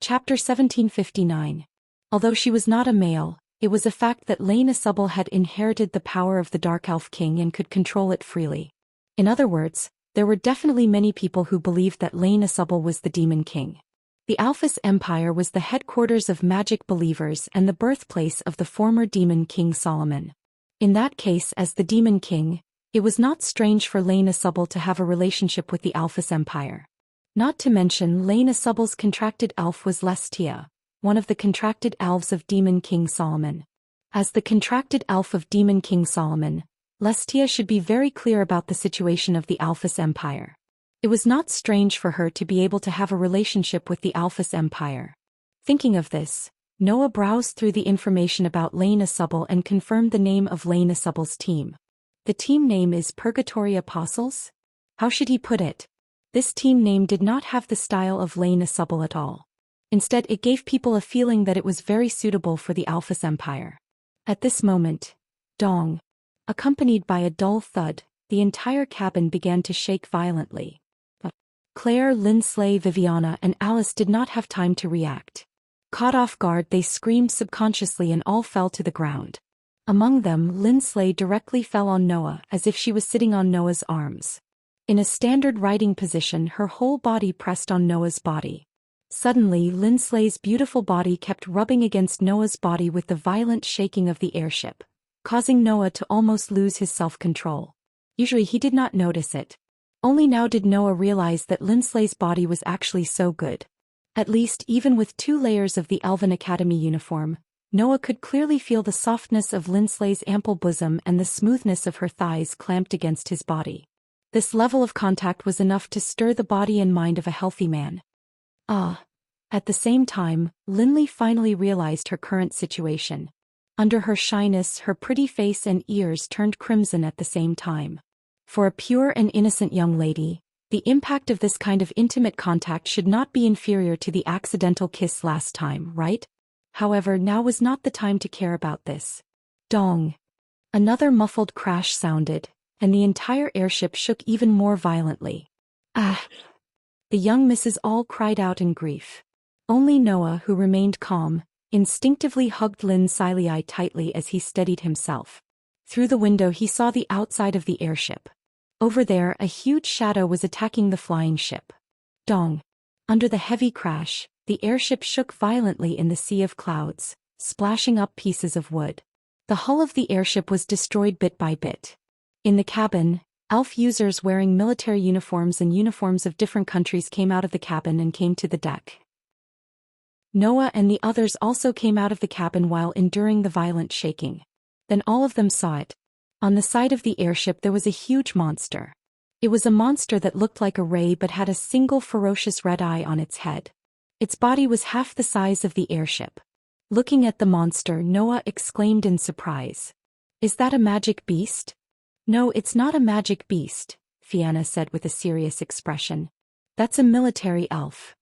Chapter 1759. Although she was not a male, it was a fact that Lena Subble had inherited the power of the Dark Elf King and could control it freely. In other words, there were definitely many people who believed that Lena Subble was the Demon King. The Alphys Empire was the headquarters of magic believers and the birthplace of the former Demon King Solomon. In that case, as the Demon King, it was not strange for Lena Subble to have a relationship with the Alphys Empire. Not to mention Lena Subble's contracted elf was Lestia, one of the contracted elves of Demon King Solomon. As the contracted elf of Demon King Solomon, Lestia should be very clear about the situation of the Alphys Empire. It was not strange for her to be able to have a relationship with the Alphys Empire. Thinking of this, Noah browsed through the information about Lena Subble and confirmed the name of Lena Subble's team. The team name is Purgatory Apostles? How should he put it? This team name did not have the style of Lena Subble at all. Instead, it gave people a feeling that it was very suitable for the Alphys Empire. At this moment, dong, accompanied by a dull thud, the entire cabin began to shake violently. Claire, Lindsley, Viviana, and Alice did not have time to react. Caught off guard, they screamed subconsciously and all fell to the ground. Among them, Lindsley directly fell on Noah as if she was sitting on Noah's arms. In a standard riding position, her whole body pressed on Noah's body. Suddenly, Lindsley's beautiful body kept rubbing against Noah's body with the violent shaking of the airship, causing Noah to almost lose his self-control. Usually he did not notice it. Only now did Noah realize that Lindsley's body was actually so good. At least, even with 2 layers of the Elven Academy uniform, Noah could clearly feel the softness of Lindsley's ample bosom and the smoothness of her thighs clamped against his body. This level of contact was enough to stir the body and mind of a healthy man. At the same time, Lindley finally realized her current situation. Under her shyness, her pretty face and ears turned crimson at the same time. For a pure and innocent young lady, the impact of this kind of intimate contact should not be inferior to the accidental kiss last time, right? However, now was not the time to care about this. Dong! Another muffled crash sounded, and the entire airship shook even more violently. Ah! The young misses all cried out in grief. Only Noah, who remained calm, instinctively hugged Lindsley tightly as he steadied himself. Through the window he saw the outside of the airship. Over there, a huge shadow was attacking the flying ship. Dong! Under the heavy crash, the airship shook violently in the sea of clouds, splashing up pieces of wood. The hull of the airship was destroyed bit by bit. In the cabin, elf users wearing military uniforms and uniforms of different countries came out of the cabin and came to the deck. Noah and the others also came out of the cabin while enduring the violent shaking. Then all of them saw it. On the side of the airship there was a huge monster. It was a monster that looked like a ray but had a single ferocious red eye on its head. Its body was half the size of the airship. Looking at the monster, Noah exclaimed in surprise. "Is that a magic beast?" "No, it's not a magic beast," Fianna said with a serious expression. "That's a military elf."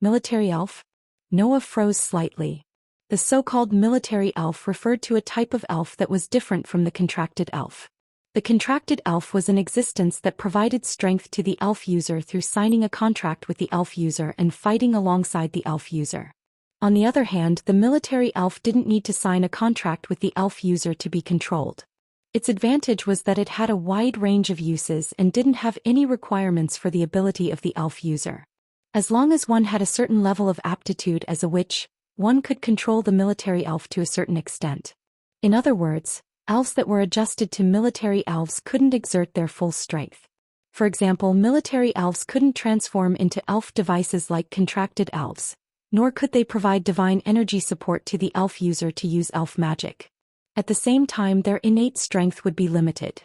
"Military elf?" Noah froze slightly. The so-called military elf referred to a type of elf that was different from the contracted elf. The contracted elf was an existence that provided strength to the elf user through signing a contract with the elf user and fighting alongside the elf user. On the other hand, the military elf didn't need to sign a contract with the elf user to be controlled. Its advantage was that it had a wide range of uses and didn't have any requirements for the ability of the elf user. As long as one had a certain level of aptitude as a witch, one could control the military elf to a certain extent. In other words, elves that were adjusted to military elves couldn't exert their full strength. For example, military elves couldn't transform into elf devices like contracted elves, nor could they provide divine energy support to the elf user to use elf magic. At the same time, their innate strength would be limited.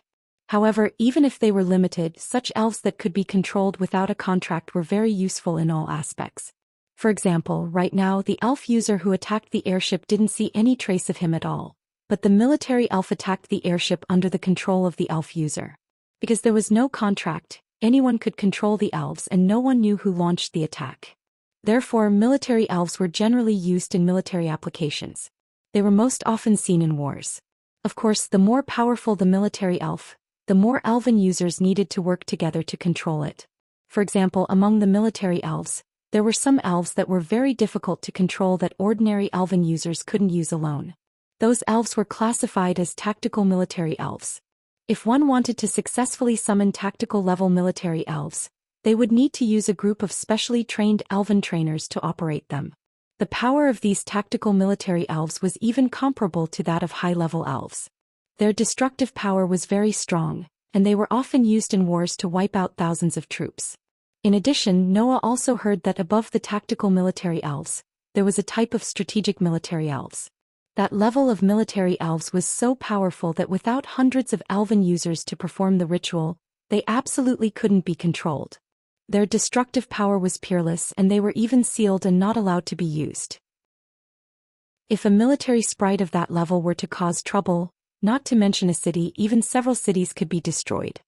However, even if they were limited, such elves that could be controlled without a contract were very useful in all aspects. For example, right now the elf user who attacked the airship didn't see any trace of him at all, but the military elf attacked the airship under the control of the elf user. Because there was no contract, anyone could control the elves and no one knew who launched the attack. Therefore, military elves were generally used in military applications. They were most often seen in wars. Of course, the more powerful the military elf, the more elven users needed to work together to control it. For example, among the military elves, There were some elves that were very difficult to control that ordinary elven users couldn't use alone. Those elves were classified as tactical military elves. If one wanted to successfully summon tactical-level military elves, they would need to use a group of specially trained elven trainers to operate them. The power of these tactical military elves was even comparable to that of high-level elves. Their destructive power was very strong, and they were often used in wars to wipe out thousands of troops. In addition, Noah also heard that above the tactical military elves, there was a type of strategic military elves. That level of military elves was so powerful that without hundreds of elven users to perform the ritual, they absolutely couldn't be controlled. Their destructive power was peerless, and they were even sealed and not allowed to be used. If a military sprite of that level were to cause trouble, not to mention a city, even several cities could be destroyed.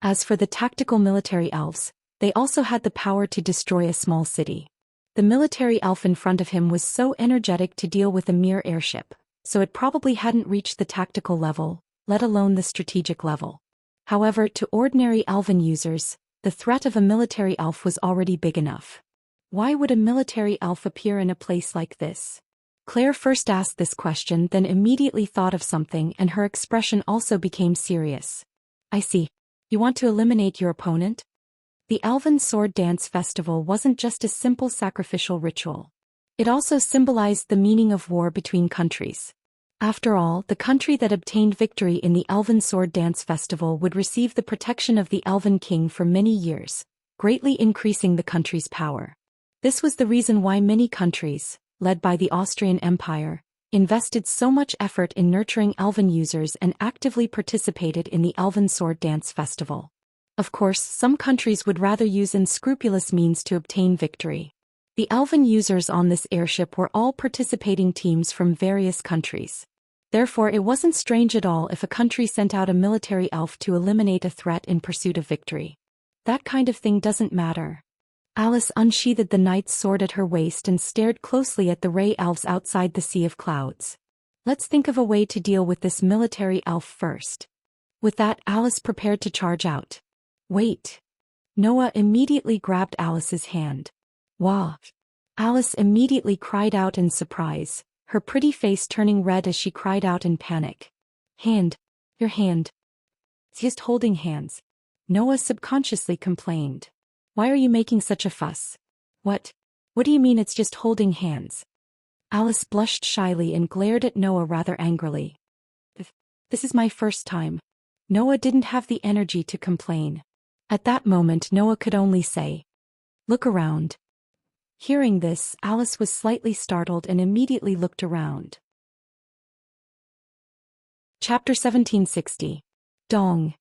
As for the tactical military elves, they also had the power to destroy a small city. The military elf in front of him was so energetic to deal with a mere airship, so it probably hadn't reached the tactical level, let alone the strategic level. However, to ordinary elven users, the threat of a military elf was already big enough. Why would a military elf appear in a place like this? Claire first asked this question, then immediately thought of something, and her expression also became serious. I see. You want to eliminate your opponent? The Elven Sword Dance Festival wasn't just a simple sacrificial ritual. It also symbolized the meaning of war between countries. After all, the country that obtained victory in the Elven Sword Dance Festival would receive the protection of the Elven King for many years, greatly increasing the country's power. This was the reason why many countries, led by the Austrian Empire, invested so much effort in nurturing Elven users and actively participated in the Elven Sword Dance Festival. Of course, some countries would rather use unscrupulous means to obtain victory. The Elven users on this airship were all participating teams from various countries. Therefore, it wasn't strange at all if a country sent out a military elf to eliminate a threat in pursuit of victory. That kind of thing doesn't matter. Alice unsheathed the knight's sword at her waist and stared closely at the ray elves outside the sea of clouds. Let's think of a way to deal with this military elf first. With that, Alice prepared to charge out. Wait. Noah immediately grabbed Alice's hand. Wah! Alice immediately cried out in surprise, her pretty face turning red as she cried out in panic. Hand. Your hand. It's just holding hands. Noah subconsciously complained. Why are you making such a fuss? What? What do you mean it's just holding hands? Alice blushed shyly and glared at Noah rather angrily. This is my first time. Noah didn't have the energy to complain. At that moment, Noah could only say, "Look around." Hearing this, Alice was slightly startled and immediately looked around. Chapter 1760. Dong.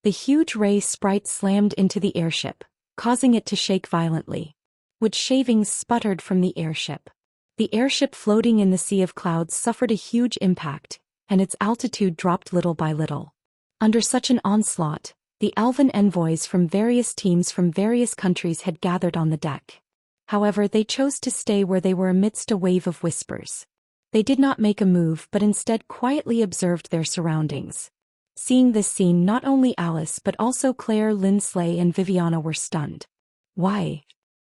The huge ray sprite slammed into the airship, causing it to shake violently. Wood shavings sputtered from the airship. The airship floating in the sea of clouds suffered a huge impact, and its altitude dropped little by little. Under such an onslaught, the elven envoys from various teams from various countries had gathered on the deck. However, they chose to stay where they were amidst a wave of whispers. They did not make a move but instead quietly observed their surroundings. Seeing this scene, not only Alice but also Claire, Lindsley and Viviana were stunned. Why?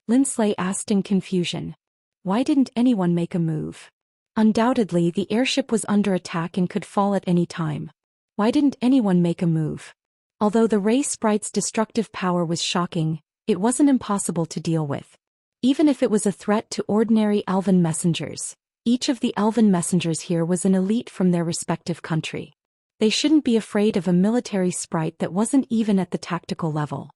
Lindsley asked in confusion. Why didn't anyone make a move? Undoubtedly, the airship was under attack and could fall at any time. Why didn't anyone make a move? Although the ray sprite's destructive power was shocking, it wasn't impossible to deal with. Even if it was a threat to ordinary elven messengers, each of the elven messengers here was an elite from their respective country. They shouldn't be afraid of a military sprite that wasn't even at the tactical level.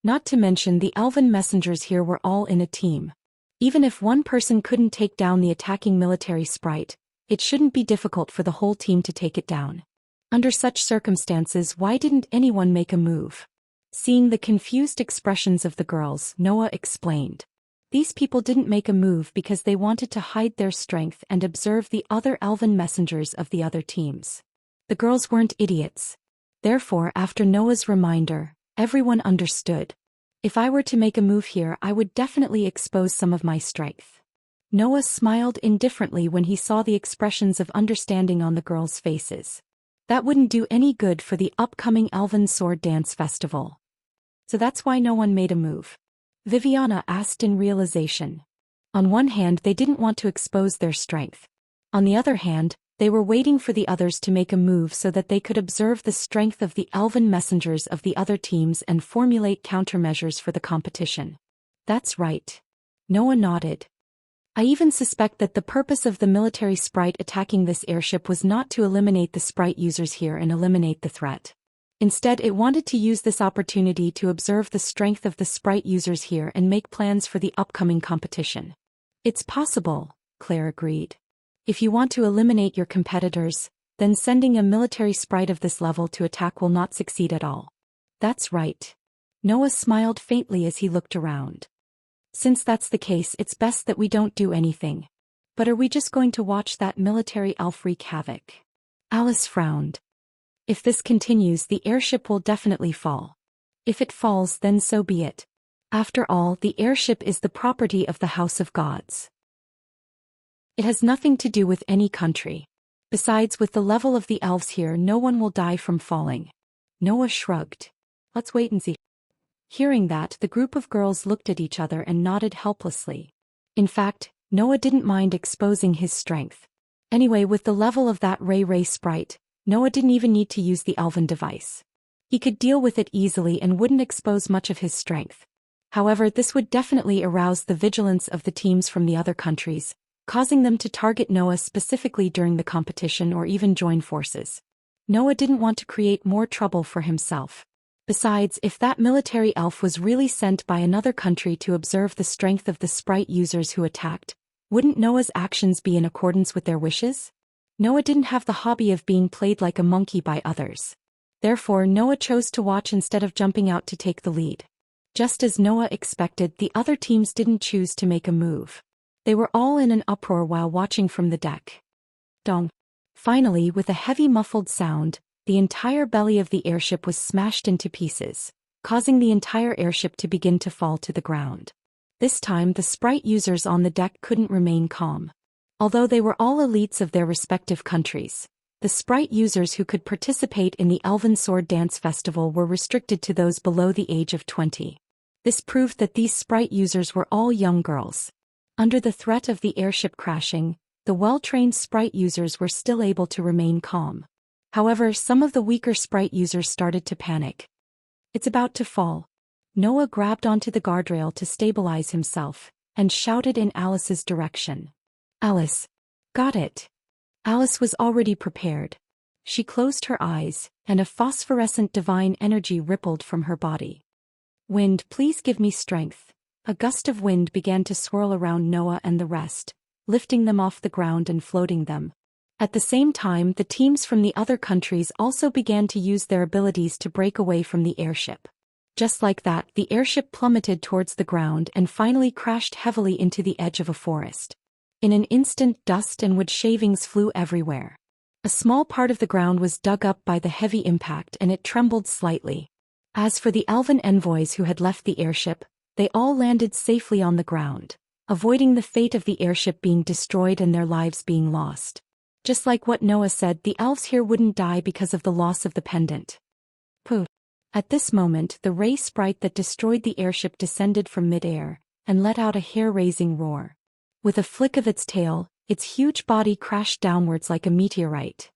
Not to mention the elven messengers here were all in a team. Even if one person couldn't take down the attacking military sprite, it shouldn't be difficult for the whole team to take it down. Under such circumstances, why didn't anyone make a move? Seeing the confused expressions of the girls, Noah explained. These people didn't make a move because they wanted to hide their strength and observe the other elven messengers of the other teams. The girls weren't idiots. Therefore, after Noah's reminder, everyone understood. If I were to make a move here, I would definitely expose some of my strength. Noah smiled indifferently when he saw the expressions of understanding on the girls' faces. That wouldn't do any good for the upcoming Elven Sword Dance Festival. So that's why no one made a move. Viviana asked in realization. On one hand, they didn't want to expose their strength. On the other hand, they were waiting for the others to make a move so that they could observe the strength of the elven messengers of the other teams and formulate countermeasures for the competition. That's right. Noah nodded. I even suspect that the purpose of the military sprite attacking this airship was not to eliminate the sprite users here and eliminate the threat. Instead, it wanted to use this opportunity to observe the strength of the sprite users here and make plans for the upcoming competition. It's possible, Claire agreed. If you want to eliminate your competitors, then sending a military sprite of this level to attack will not succeed at all. That's right. Noah smiled faintly as he looked around. Since that's the case, it's best that we don't do anything. But are we just going to watch that military elf wreak havoc? Alice frowned. If this continues, the airship will definitely fall. If it falls, then so be it. After all, the airship is the property of the House of Gods. It has nothing to do with any country. Besides, with the level of the elves here, no one will die from falling. Noah shrugged. Let's wait and see. Hearing that, the group of girls looked at each other and nodded helplessly. In fact, Noah didn't mind exposing his strength. Anyway, with the level of that Ray sprite, Noah didn't even need to use the elven device. He could deal with it easily and wouldn't expose much of his strength. However, this would definitely arouse the vigilance of the teams from the other countries, causing them to target Noah specifically during the competition or even join forces. Noah didn't want to create more trouble for himself. Besides, if that military elf was really sent by another country to observe the strength of the sprite users who attacked, wouldn't Noah's actions be in accordance with their wishes? Noah didn't have the hobby of being played like a monkey by others. Therefore, Noah chose to watch instead of jumping out to take the lead. Just as Noah expected, the other teams didn't choose to make a move. They were all in an uproar while watching from the deck. Dong. Finally, with a heavy muffled sound, the entire belly of the airship was smashed into pieces, causing the entire airship to begin to fall to the ground. This time, the sprite users on the deck couldn't remain calm. Although they were all elites of their respective countries, the sprite users who could participate in the Elven Sword Dance Festival were restricted to those below the age of 20. This proved that these sprite users were all young girls. Under the threat of the airship crashing, the well-trained sprite users were still able to remain calm. However, some of the weaker sprite users started to panic. It's about to fall. Noah grabbed onto the guardrail to stabilize himself, and shouted in Alice's direction. Alice. Got it. Alice was already prepared. She closed her eyes, and a phosphorescent divine energy rippled from her body. Wind, please give me strength. A gust of wind began to swirl around Noah and the rest, lifting them off the ground and floating them. At the same time, the teams from the other countries also began to use their abilities to break away from the airship. Just like that, the airship plummeted towards the ground and finally crashed heavily into the edge of a forest. In an instant, dust and wood shavings flew everywhere. A small part of the ground was dug up by the heavy impact and it trembled slightly. As for the elven envoys who had left the airship, they all landed safely on the ground, avoiding the fate of the airship being destroyed and their lives being lost. Just like what Noah said, the elves here wouldn't die because of the loss of the pendant. Pooh. At this moment, the ray sprite that destroyed the airship descended from mid-air, and let out a hair-raising roar. With a flick of its tail, its huge body crashed downwards like a meteorite.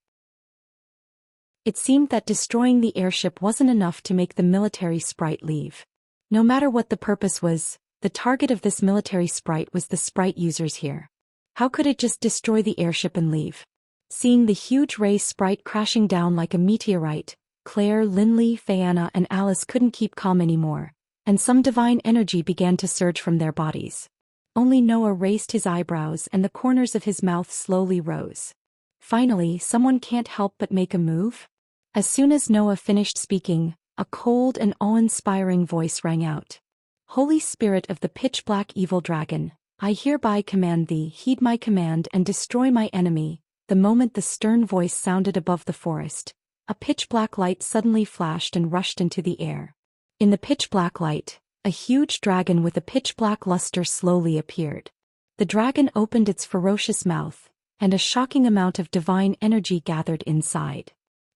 It seemed that destroying the airship wasn't enough to make the military sprite leave. No matter what the purpose was, the target of this military sprite was the sprite users here. How could it just destroy the airship and leave? Seeing the huge ray sprite crashing down like a meteorite, Claire, Linley, Fayana and Alice couldn't keep calm anymore, and some divine energy began to surge from their bodies. Only Noah raised his eyebrows and the corners of his mouth slowly rose. Finally, someone can't help but make a move? As soon as Noah finished speaking, a cold and awe-inspiring voice rang out. Holy Spirit of the pitch-black evil dragon, I hereby command thee, heed my command and destroy my enemy. The moment the stern voice sounded above the forest, a pitch-black light suddenly flashed and rushed into the air. In the pitch-black light, a huge dragon with a pitch-black luster slowly appeared. The dragon opened its ferocious mouth, and a shocking amount of divine energy gathered inside.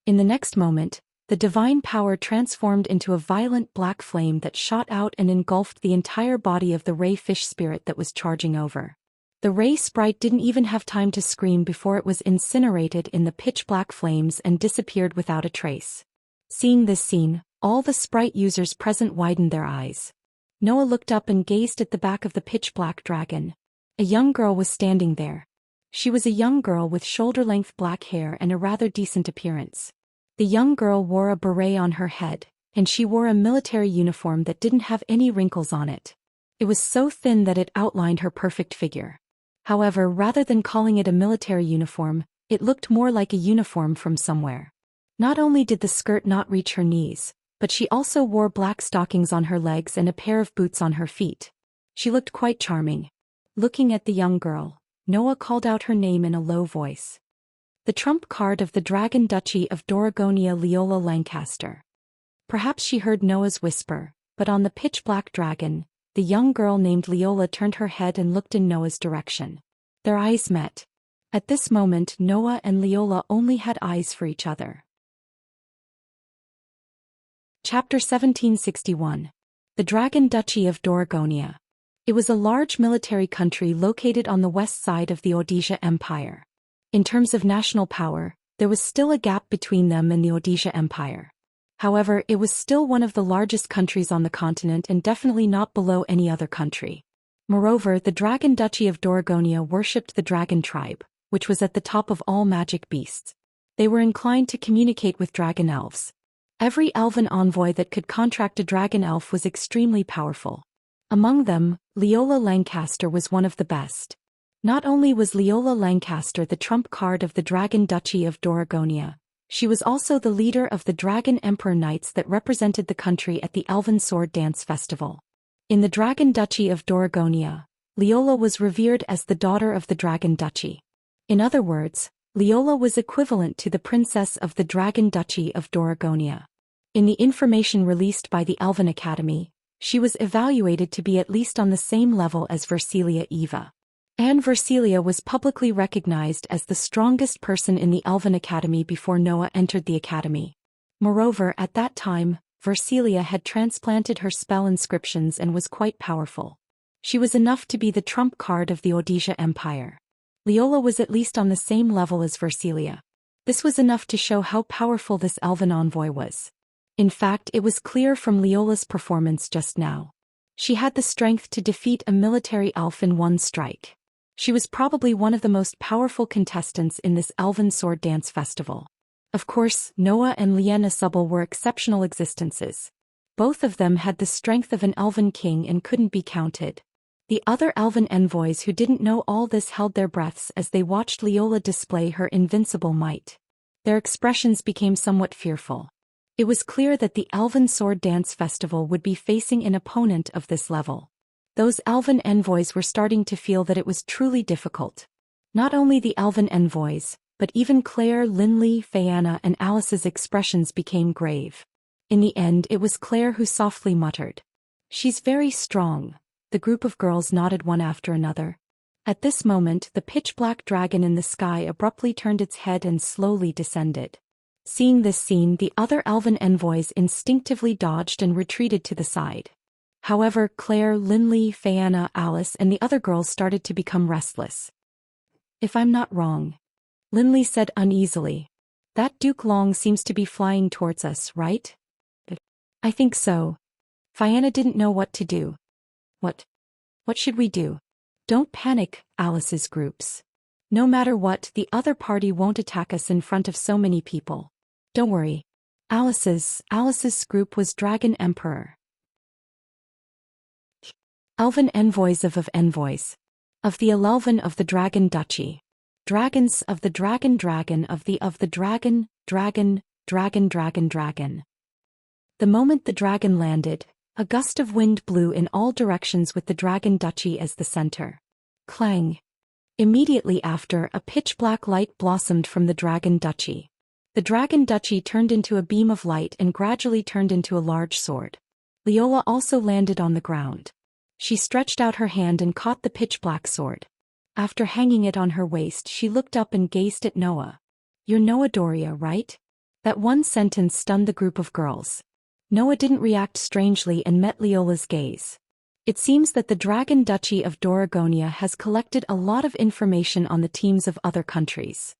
In the next moment, the divine power transformed into a violent black flame that shot out and engulfed the entire body of the ray fish spirit that was charging over. The ray sprite didn't even have time to scream before it was incinerated in the pitch-black flames and disappeared without a trace. Seeing this scene, all the sprite users present widened their eyes. Noah looked up and gazed at the back of the pitch-black dragon. A young girl was standing there. She was a young girl with shoulder-length black hair and a rather decent appearance. The young girl wore a beret on her head, and she wore a military uniform that didn't have any wrinkles on it. It was so thin that it outlined her perfect figure. However, rather than calling it a military uniform, it looked more like a uniform from somewhere. Not only did the skirt not reach her knees, but she also wore black stockings on her legs and a pair of boots on her feet. She looked quite charming. Looking at the young girl, Noah called out her name in a low voice. The trump card of the Dragon Duchy of Doragonia, Leola Lancaster. Perhaps she heard Noah's whisper, but on the pitch-black dragon, the young girl named Leola turned her head and looked in Noah's direction. Their eyes met. At this moment, Noah and Leola only had eyes for each other. Chapter 1761. The Dragon Duchy of Doragonia. It was a large military country located on the west side of the Odisha Empire. In terms of national power, there was still a gap between them and the Odisha Empire. However, it was still one of the largest countries on the continent and definitely not below any other country. Moreover, the Dragon Duchy of Doragonia worshipped the dragon tribe, which was at the top of all magic beasts. They were inclined to communicate with dragon elves. Every elven envoy that could contract a dragon elf was extremely powerful. Among them, Leola Lancaster was one of the best. Not only was Leola Lancaster the trump card of the Dragon Duchy of Doragonia, she was also the leader of the Dragon Emperor Knights that represented the country at the Elven Sword Dance Festival. In the Dragon Duchy of Doragonia, Leola was revered as the daughter of the Dragon Duchy. In other words, Leola was equivalent to the princess of the Dragon Duchy of Doragonia. In the information released by the Elven Academy, she was evaluated to be at least on the same level as Versilia Eva. And Versilia was publicly recognized as the strongest person in the Elven Academy before Noah entered the academy. Moreover, at that time, Versilia had transplanted her spell inscriptions and was quite powerful. She was enough to be the trump card of the Odisha Empire. Leola was at least on the same level as Versilia. This was enough to show how powerful this elven envoy was. In fact, it was clear from Leola's performance just now. She had the strength to defeat a military elf in one strike. She was probably one of the most powerful contestants in this Elven Sword Dance Festival. Of course, Noah and Liena Subble were exceptional existences. Both of them had the strength of an elven king and couldn't be counted. The other elven envoys who didn't know all this held their breaths as they watched Leola display her invincible might. Their expressions became somewhat fearful. It was clear that the Elven Sword Dance Festival would be facing an opponent of this level. Those elven envoys were starting to feel that it was truly difficult. Not only the elven envoys, but even Claire, Linley, Phaeana and Alice's expressions became grave. In the end, it was Claire who softly muttered, "She's very strong." The group of girls nodded one after another. At this moment, the pitch-black dragon in the sky abruptly turned its head and slowly descended. Seeing this scene, the other elven envoys instinctively dodged and retreated to the side. However, Claire, Linley, Phaeana, Alice and the other girls started to become restless. "If I'm not wrong," Linley said uneasily, "that Duke Long seems to be flying towards us, right?" "I think so." Phaeana didn't know what to do. What should we do?" "Don't panic," Alice's groups. "No matter what, the other party won't attack us in front of so many people. Don't worry." Alice's group was Dragon Emperor. Elven envoys of envoys. Of the Elven of the Dragon Duchy. Dragons of the dragon of the dragon. The moment the dragon landed, a gust of wind blew in all directions with the Dragon Duchy as the center. Clang. Immediately after, a pitch-black light blossomed from the Dragon Duchy. The Dragon Duchy turned into a beam of light and gradually turned into a large sword. Leola also landed on the ground. She stretched out her hand and caught the pitch-black sword. After hanging it on her waist, she looked up and gazed at Noah. "You're Noah Doria, right?" That one sentence stunned the group of girls. Noah didn't react strangely and met Leola's gaze. It seems that the Dragon Duchy of Doragonia has collected a lot of information on the teams of other countries.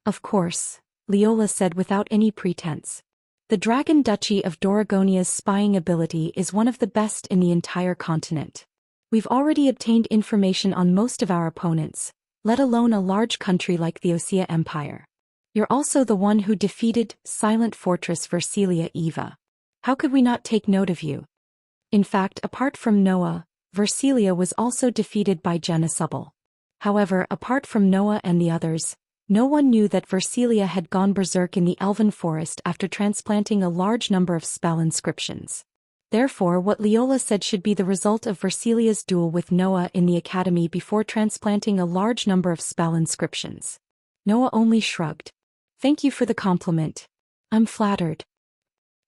Of course, Leola said without any pretense. The Dragon Duchy of Doragonia's spying ability is one of the best in the entire continent. We've already obtained information on most of our opponents, let alone a large country like the Osea Empire. You're also the one who defeated Silent Fortress Versilia Eva. How could we not take note of you? In fact, apart from Noah, Versilia was also defeated by Jenna Subble. However, apart from Noah and the others, no one knew that Versilia had gone berserk in the Elven Forest after transplanting a large number of spell inscriptions. Therefore, what Leola said should be the result of Versilia's duel with Noah in the academy before transplanting a large number of spell inscriptions. Noah only shrugged. Thank you for the compliment. I'm flattered.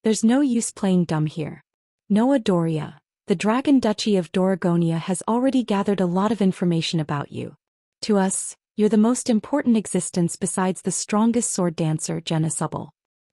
There's no use playing dumb here. Noah Doria, the Dragon Duchy of Doragonia has already gathered a lot of information about you. To us, you're the most important existence besides the strongest sword dancer, Jenna Subble.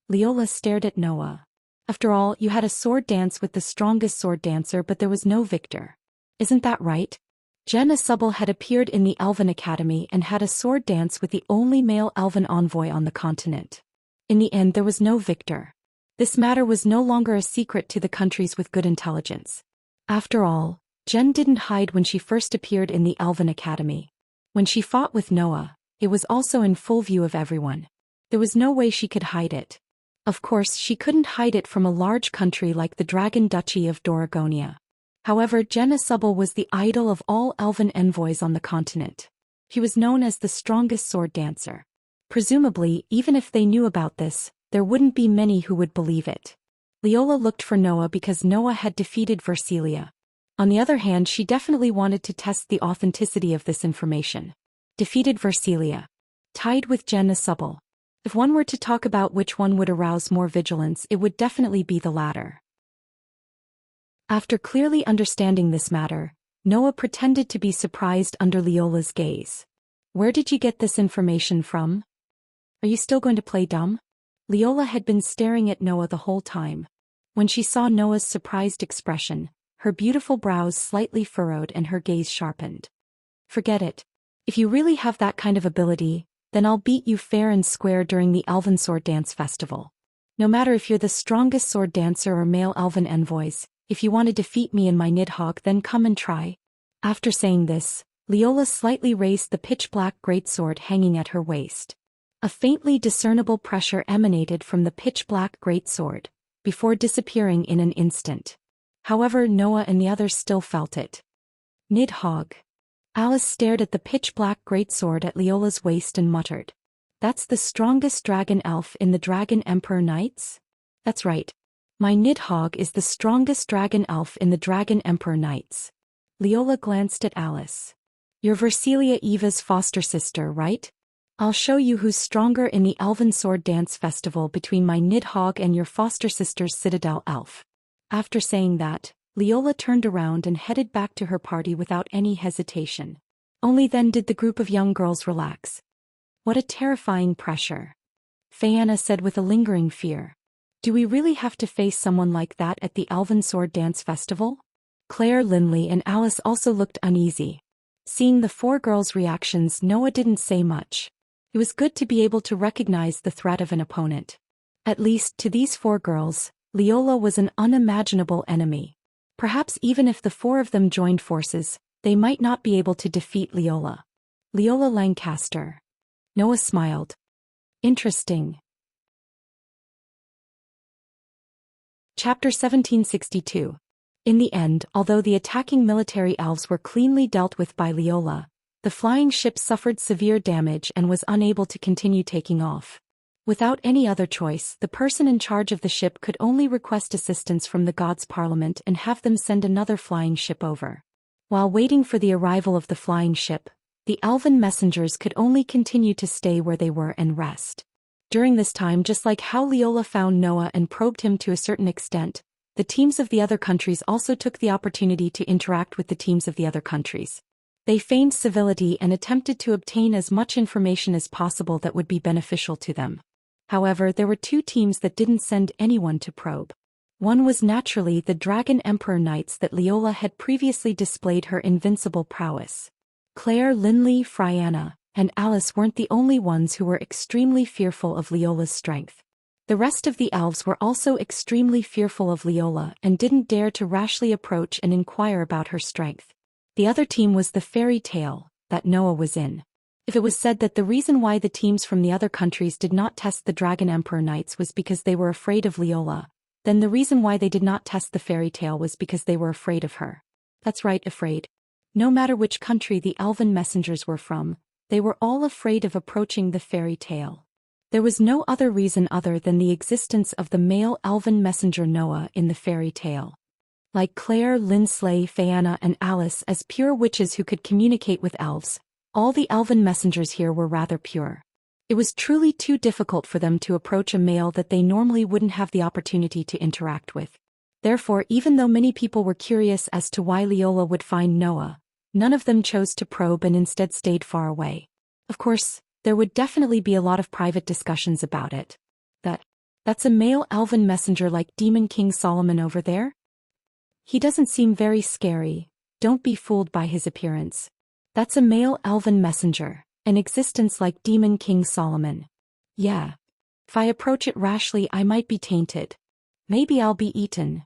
Leola stared at Noah. After all, you had a sword dance with the strongest sword dancer, but there was no victor. Isn't that right? Jenna Subble had appeared in the Elven Academy and had a sword dance with the only male Elven envoy on the continent. In the end, there was no victor. This matter was no longer a secret to the countries with good intelligence. After all, Jen didn't hide when she first appeared in the Elven Academy. When she fought with Noah, it was also in full view of everyone. There was no way she could hide it. Of course, she couldn't hide it from a large country like the Dragon Duchy of Doragonia. However, Jenna Subble was the idol of all Elven envoys on the continent. He was known as the strongest sword dancer. Presumably, even if they knew about this, there wouldn't be many who would believe it. Leola looked for Noah because Noah had defeated Versilia. On the other hand, she definitely wanted to test the authenticity of this information. Defeated Versilia. Tied with Jenna Subble. If one were to talk about which one would arouse more vigilance, it would definitely be the latter. After clearly understanding this matter, Noah pretended to be surprised under Leola's gaze. Where did you get this information from? Are you still going to play dumb? Leola had been staring at Noah the whole time. When she saw Noah's surprised expression, her beautiful brows slightly furrowed and her gaze sharpened. Forget it. If you really have that kind of ability, then I'll beat you fair and square during the Elven Sword Dance Festival. No matter if you're the strongest sword dancer or male Elven envoys, if you want to defeat me in my Nidhogg, then come and try. After saying this, Leola slightly raised the pitch-black greatsword hanging at her waist. A faintly discernible pressure emanated from the pitch-black greatsword, before disappearing in an instant. However, Noah and the others still felt it. Nidhogg. Alice stared at the pitch-black greatsword at Leola's waist and muttered. That's the strongest dragon elf in the Dragon Emperor Knights? That's right. My Nidhogg is the strongest dragon elf in the Dragon Emperor Knights. Leola glanced at Alice. You're Versilia Eva's foster sister, right? I'll show you who's stronger in the Elven Sword Dance Festival between my Nidhogg and your foster sister's Citadel elf. After saying that, Leola turned around and headed back to her party without any hesitation. Only then did the group of young girls relax. What a terrifying pressure. Fayanna said with a lingering fear. Do we really have to face someone like that at the Elven Sword Dance Festival? Claire, Linley, and Alice also looked uneasy. Seeing the four girls' reactions, Noah didn't say much. It was good to be able to recognize the threat of an opponent. At least, to these four girls, Leola was an unimaginable enemy. Perhaps even if the four of them joined forces, they might not be able to defeat Leola. Leola Lancaster. Noah smiled. Interesting. Chapter 1762. In the end, although the attacking military elves were cleanly dealt with by Leola, the flying ship suffered severe damage and was unable to continue taking off. Without any other choice, the person in charge of the ship could only request assistance from the Gods' Parliament and have them send another flying ship over. While waiting for the arrival of the flying ship, the elven messengers could only continue to stay where they were and rest. During this time, just like how Leola found Noah and probed him to a certain extent, the teams of the other countries also took the opportunity to interact with the teams of the other countries. They feigned civility and attempted to obtain as much information as possible that would be beneficial to them. However, there were two teams that didn't send anyone to probe. One was naturally the Dragon Emperor Knights that Leola had previously displayed her invincible prowess. Claire, Linley, Frianna, and Alice weren't the only ones who were extremely fearful of Leola's strength. The rest of the elves were also extremely fearful of Leola and didn't dare to rashly approach and inquire about her strength. The other team was the fairy tale that Noah was in. If it was said that the reason why the teams from the other countries did not test the Dragon Emperor Knights was because they were afraid of Leola, then the reason why they did not test the fairy tale was because they were afraid of her. That's right, afraid. No matter which country the elven messengers were from, they were all afraid of approaching the fairy tale. There was no other reason other than the existence of the male elven messenger Noah in the fairy tale. Like Claire, Linsley, Fianna, and Alice as pure witches who could communicate with elves, all the elven messengers here were rather pure. It was truly too difficult for them to approach a male that they normally wouldn't have the opportunity to interact with. Therefore, even though many people were curious as to why Leola would find Noah, none of them chose to probe and instead stayed far away. Of course, there would definitely be a lot of private discussions about it. That's a male elven messenger like Demon King Solomon over there? He doesn't seem very scary, don't be fooled by his appearance. That's a male elven messenger, an existence like Demon King Solomon. Yeah. If I approach it rashly I might be tainted. Maybe I'll be eaten.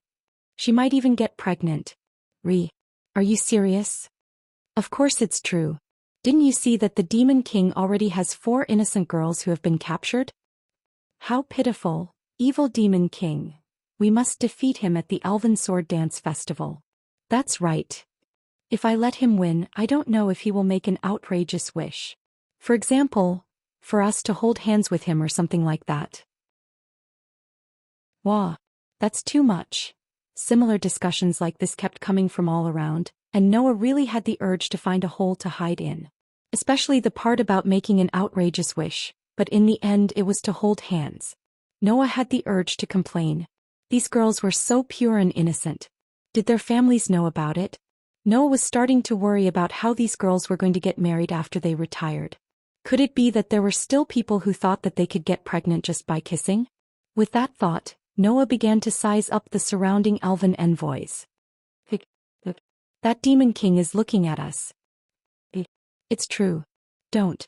She might even get pregnant. Are you serious? Of course it's true. Didn't you see that the Demon King already has 4 innocent girls who have been captured? How pitiful, evil Demon King. We must defeat him at the Elven Sword Dance Festival. That's right. If I let him win, I don't know if he will make an outrageous wish. For example, for us to hold hands with him or something like that. Wah. That's too much. Similar discussions like this kept coming from all around, and Noah really had the urge to find a hole to hide in. Especially the part about making an outrageous wish, but in the end it was to hold hands. Noah had the urge to complain. These girls were so pure and innocent. Did their families know about it? Noah was starting to worry about how these girls were going to get married after they retired. Could it be that there were still people who thought that they could get pregnant just by kissing? With that thought, Noah began to size up the surrounding elven envoys. That Demon King is looking at us. It's true. Don't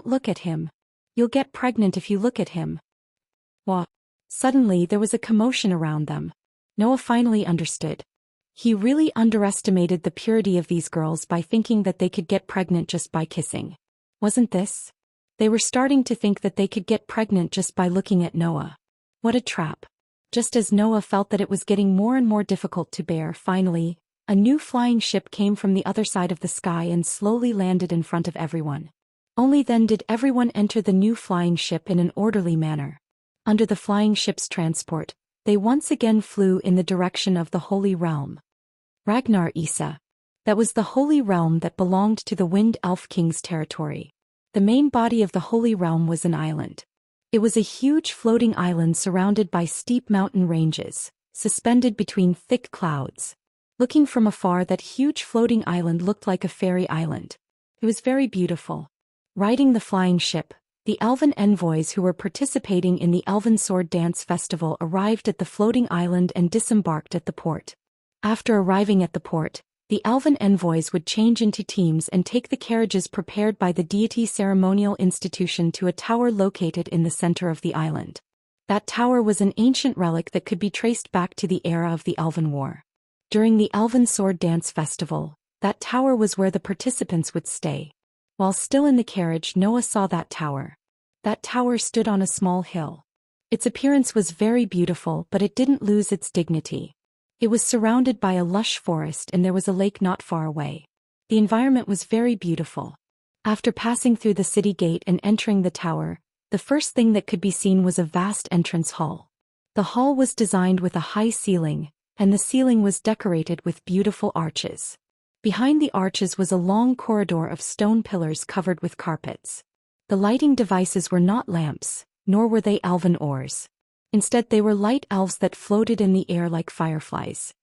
look at him. You'll get pregnant if you look at him. Wah. Suddenly there was a commotion around them. Noah finally understood. He really underestimated the purity of these girls by thinking that they could get pregnant just by kissing. Wasn't this? They were starting to think that they could get pregnant just by looking at Noah. What a trap. Just as Noah felt that it was getting more and more difficult to bear, finally, a new flying ship came from the other side of the sky and slowly landed in front of everyone. Only then did everyone enter the new flying ship in an orderly manner. Under the flying ship's transport, they once again flew in the direction of the Holy Realm. Ragnar Isa. That was the Holy Realm that belonged to the Wind Elf King's territory. The main body of the Holy Realm was an island. It was a huge floating island surrounded by steep mountain ranges, suspended between thick clouds. Looking from afar, that huge floating island looked like a fairy island. It was very beautiful. Riding the flying ship, the elven envoys who were participating in the Elven Sword Dance Festival arrived at the floating island and disembarked at the port. After arriving at the port, the elven envoys would change into teams and take the carriages prepared by the deity ceremonial institution to a tower located in the center of the island. That tower was an ancient relic that could be traced back to the era of the Elven War. During the Elven Sword Dance Festival, that tower was where the participants would stay. While still in the carriage, Noah saw that tower. That tower stood on a small hill. Its appearance was very beautiful, but it didn't lose its dignity. It was surrounded by a lush forest and there was a lake not far away. The environment was very beautiful. After passing through the city gate and entering the tower, the first thing that could be seen was a vast entrance hall. The hall was designed with a high ceiling, and the ceiling was decorated with beautiful arches. Behind the arches was a long corridor of stone pillars covered with carpets. The lighting devices were not lamps, nor were they elven oars. Instead, they were light elves that floated in the air like fireflies.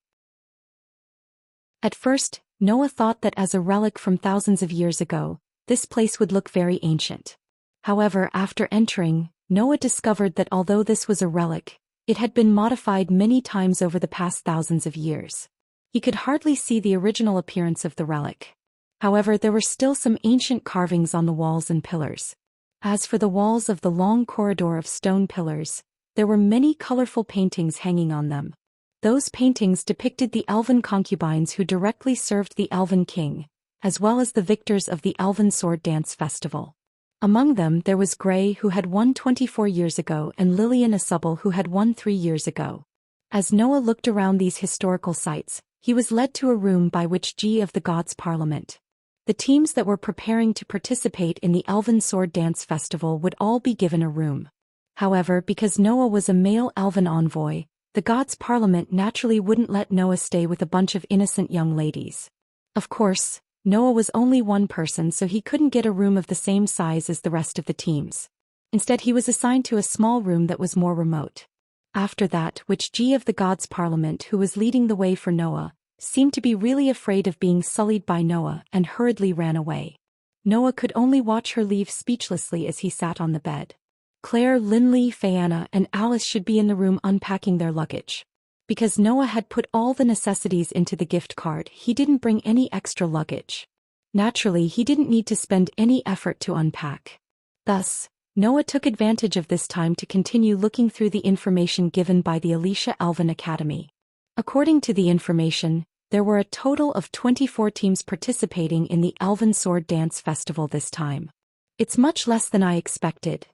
At first, Noah thought that as a relic from thousands of years ago, this place would look very ancient. However, after entering, Noah discovered that although this was a relic, it had been modified many times over the past thousands of years. He could hardly see the original appearance of the relic. However, there were still some ancient carvings on the walls and pillars. As for the walls of the long corridor of stone pillars, there were many colorful paintings hanging on them. Those paintings depicted the elven concubines who directly served the elven king, as well as the victors of the elven sword dance festival. Among them there was Gray, who had won 24 years ago, and Lillian Asubble, who had won 3 years ago. As Noah looked around these historical sites, he was led to a room by which G of the Gods Parliament. The teams that were preparing to participate in the Elven Sword Dance Festival would all be given a room. However, because Noah was a male elven envoy, the Gods Parliament naturally wouldn't let Noah stay with a bunch of innocent young ladies. Of course, Noah was only one person, so he couldn't get a room of the same size as the rest of the teams. Instead, he was assigned to a small room that was more remote. After that, which G of the Gods Parliament, who was leading the way for Noah, seemed to be really afraid of being sullied by Noah and hurriedly ran away. Noah could only watch her leave speechlessly as he sat on the bed. Claire, Linley, Fayana, and Alice should be in the room unpacking their luggage. Because Noah had put all the necessities into the gift card, he didn't bring any extra luggage. Naturally, he didn't need to spend any effort to unpack. Thus, Noah took advantage of this time to continue looking through the information given by the Alicia Elven Academy. According to the information, there were a total of 24 teams participating in the Elven Sword Dance Festival this time. It's much less than I expected.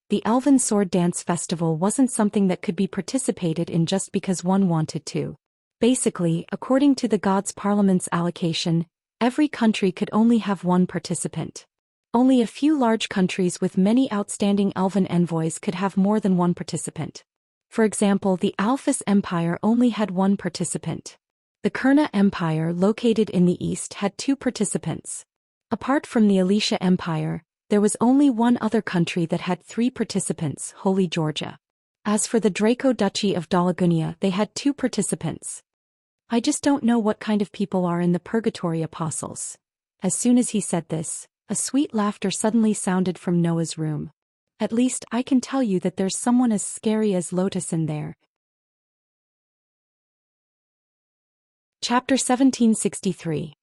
The Elven Sword Dance Festival wasn't something that could be participated in just because one wanted to. Basically, according to the Gods Parliament's allocation, every country could only have one participant. Only a few large countries with many outstanding elven envoys could have more than one participant. For example, the Alphys Empire only had one participant. The Kurna Empire, located in the east, had 2 participants. Apart from the Alicia Empire, there was only one other country that had 3 participants, Holy Georgia. As for the Draco Duchy of Dolagunia, they had 2 participants. I just don't know what kind of people are in the Purgatory Apostles. As soon as he said this, a sweet laughter suddenly sounded from Noah's room. At least I can tell you that there's someone as scary as Lotus in there. Chapter 1763.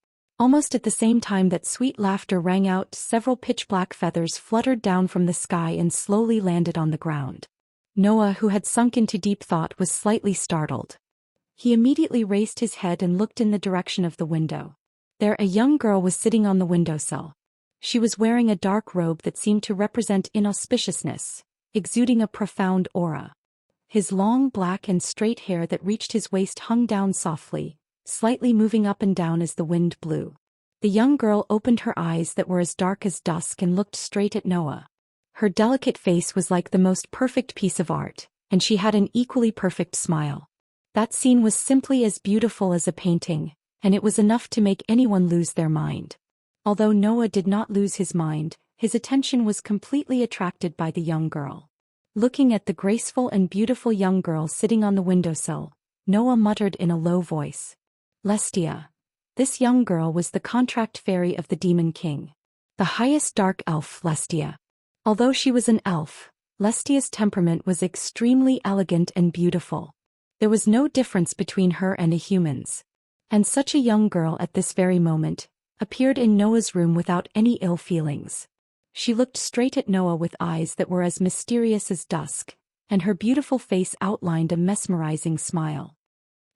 Almost at the same time that sweet laughter rang out, several pitch-black feathers fluttered down from the sky and slowly landed on the ground. Noah, who had sunk into deep thought, was slightly startled. He immediately raised his head and looked in the direction of the window. There, a young girl was sitting on the windowsill. She was wearing a dark robe that seemed to represent inauspiciousness, exuding a profound aura. His long black and straight hair that reached his waist hung down softly, slightly moving up and down as the wind blew. The young girl opened her eyes that were as dark as dusk and looked straight at Noah. Her delicate face was like the most perfect piece of art, and she had an equally perfect smile. That scene was simply as beautiful as a painting, and it was enough to make anyone lose their mind. Although Noah did not lose his mind, his attention was completely attracted by the young girl. Looking at the graceful and beautiful young girl sitting on the windowsill, Noah muttered in a low voice, "Lestia." This young girl was the contract fairy of the Demon King. The highest dark elf, Lestia. Although she was an elf, Lestia's temperament was extremely elegant and beautiful. There was no difference between her and the humans. And such a young girl at this very moment appeared in Noah's room without any ill feelings. She looked straight at Noah with eyes that were as mysterious as dusk, and her beautiful face outlined a mesmerizing smile.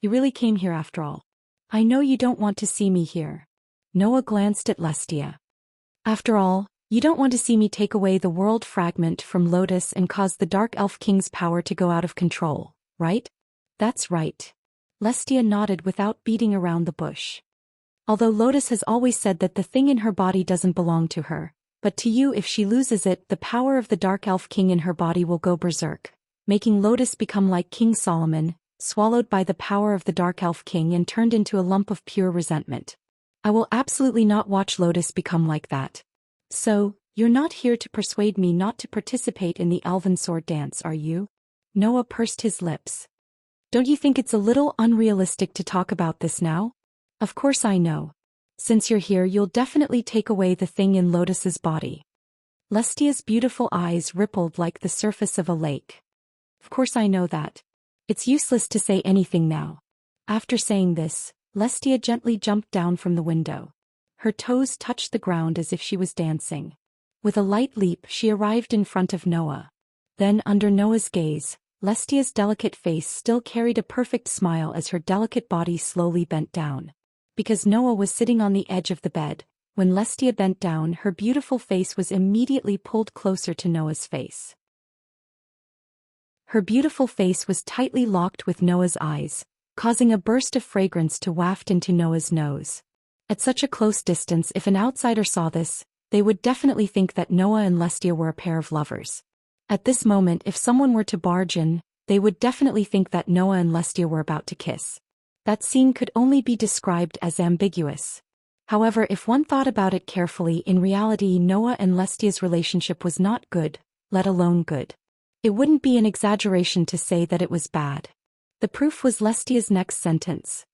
"You really came here after all. I know you don't want to see me here." Noah glanced at Lestia. "After all, you don't want to see me take away the world fragment from Lotus and cause the Dark Elf King's power to go out of control, right?" "That's right." Lestia nodded without beating around the bush. "Although Lotus has always said that the thing in her body doesn't belong to her, but to you, if she loses it, the power of the Dark Elf King in her body will go berserk, making Lotus become like King Solomon, swallowed by the power of the Dark Elf King and turned into a lump of pure resentment. I will absolutely not watch Lotus become like that. So, you're not here to persuade me not to participate in the Elven Sword Dance, are you?" Noah pursed his lips. "Don't you think it's a little unrealistic to talk about this now? Of course I know. Since you're here, you'll definitely take away the thing in Lotus's body." Lestia's beautiful eyes rippled like the surface of a lake. Of course I know that. It's useless to say anything now. After saying this, Lestia gently jumped down from the window. Her toes touched the ground as if she was dancing. With a light leap she arrived in front of Noah. Then under Noah's gaze, Lestia's delicate face still carried a perfect smile as her delicate body slowly bent down. Because Noah was sitting on the edge of the bed, when Lestia bent down her beautiful face was immediately pulled closer to Noah's face. Her beautiful face was tightly locked with Noah's eyes, causing a burst of fragrance to waft into Noah's nose. At such a close distance, if an outsider saw this, they would definitely think that Noah and Lestia were a pair of lovers. At this moment, if someone were to barge in, they would definitely think that Noah and Lestia were about to kiss. That scene could only be described as ambiguous. However, if one thought about it carefully, in reality Noah and Lestia's relationship was not good, let alone good. It wouldn't be an exaggeration to say that it was bad. The proof was Lestia's next sentence.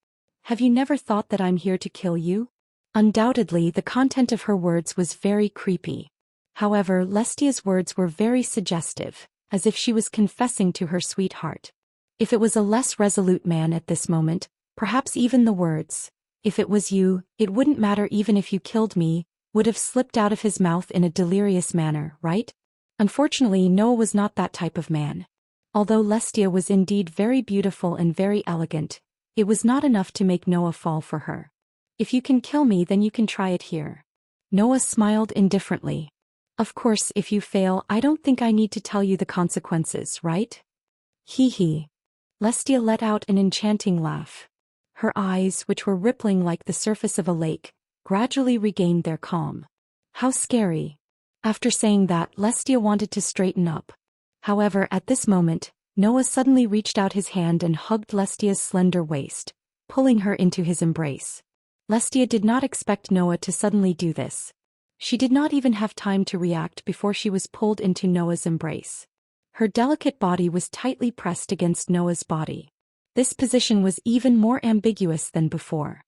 Have you never thought that I'm here to kill you? Undoubtedly, the content of her words was very creepy. However, Lestia's words were very suggestive, as if she was confessing to her sweetheart. If it was a less resolute man at this moment, perhaps even the words, "If it was you, it wouldn't matter even if you killed me," would have slipped out of his mouth in a delirious manner, right? Unfortunately, Noah was not that type of man. Although Lestia was indeed very beautiful and very elegant, it was not enough to make Noah fall for her. "If you can kill me, then you can try it here." Noah smiled indifferently. "Of course, if you fail, I don't think I need to tell you the consequences, right?" Hee hee. Lestia let out an enchanting laugh. Her eyes, which were rippling like the surface of a lake, gradually regained their calm. How scary. After saying that, Lestia wanted to straighten up. However, at this moment, Noah suddenly reached out his hand and hugged Lestia's slender waist, pulling her into his embrace. Lestia did not expect Noah to suddenly do this. She did not even have time to react before she was pulled into Noah's embrace. Her delicate body was tightly pressed against Noah's body. This position was even more ambiguous than before.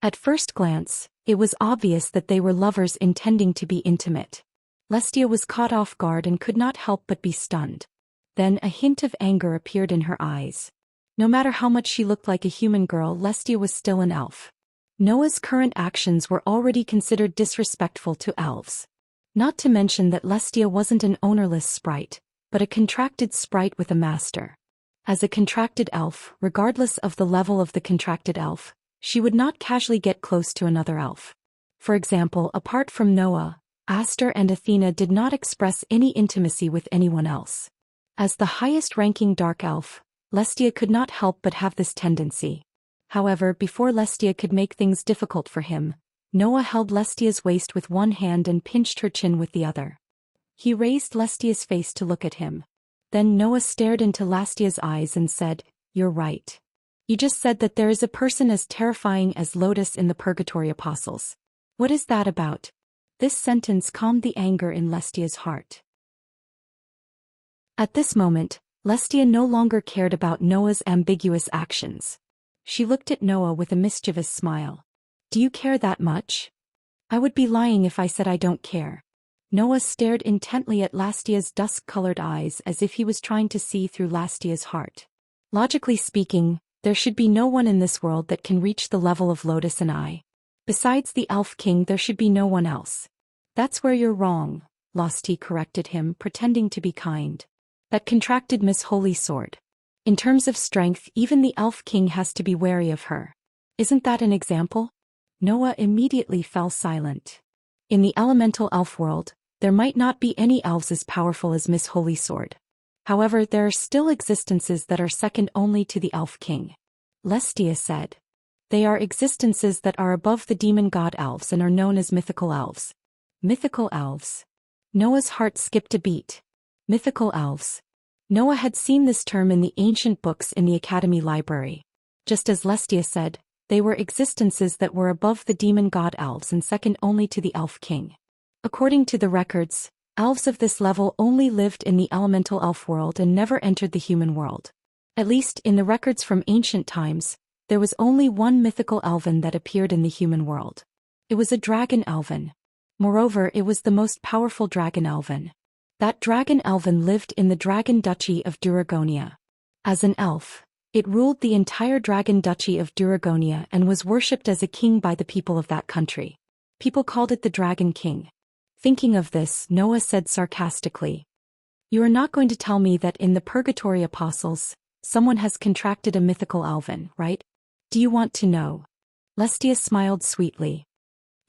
At first glance, it was obvious that they were lovers intending to be intimate. Lestia was caught off guard and could not help but be stunned. Then a hint of anger appeared in her eyes. No matter how much she looked like a human girl, Lestia was still an elf. Noah's current actions were already considered disrespectful to elves. Not to mention that Lestia wasn't an ownerless sprite, but a contracted sprite with a master. As a contracted elf, regardless of the level of the contracted elf, she would not casually get close to another elf. For example, apart from Noah, Aster and Athena did not express any intimacy with anyone else. As the highest-ranking dark elf, Lestia could not help but have this tendency. However, before Lestia could make things difficult for him, Noah held Lestia's waist with one hand and pinched her chin with the other. He raised Lestia's face to look at him. Then Noah stared into Lestia's eyes and said, "You're right. You just said that there is a person as terrifying as Lotus in the Purgatory Apostles. What is that about?" This sentence calmed the anger in Lestia's heart. At this moment, Lestia no longer cared about Noah's ambiguous actions. She looked at Noah with a mischievous smile. "Do you care that much?" "I would be lying if I said I don't care." Noah stared intently at Lestia's dusk-colored eyes as if he was trying to see through Lestia's heart. Logically speaking, there should be no one in this world that can reach the level of Lotus and I. Besides the Elf King, there should be no one else. "That's where you're wrong," Losty corrected him, pretending to be kind. "That contracted Miss Holy Sword. In terms of strength, even the Elf King has to be wary of her. Isn't that an example?" Noah immediately fell silent. In the elemental elf world, there might not be any elves as powerful as Miss Holy Sword. However, there are still existences that are second only to the Elf King. Lestia said. "They are existences that are above the demon god elves and are known as mythical elves." Mythical elves. Noah's heart skipped a beat. Mythical elves. Noah had seen this term in the ancient books in the Academy Library. Just as Lestia said, they were existences that were above the demon god elves and second only to the Elf King. According to the records, elves of this level only lived in the elemental elf world and never entered the human world. At least in the records from ancient times, there was only one mythical elven that appeared in the human world. It was a dragon elven. Moreover, it was the most powerful dragon elven. That dragon elven lived in the Dragon Duchy of Duragonia. As an elf, it ruled the entire Dragon Duchy of Duragonia and was worshipped as a king by the people of that country. People called it the Dragon King. Thinking of this, Noah said sarcastically, "You are not going to tell me that in the Purgatory Apostles, someone has contracted a mythical elven, right? Do you want to know?" Lestia smiled sweetly.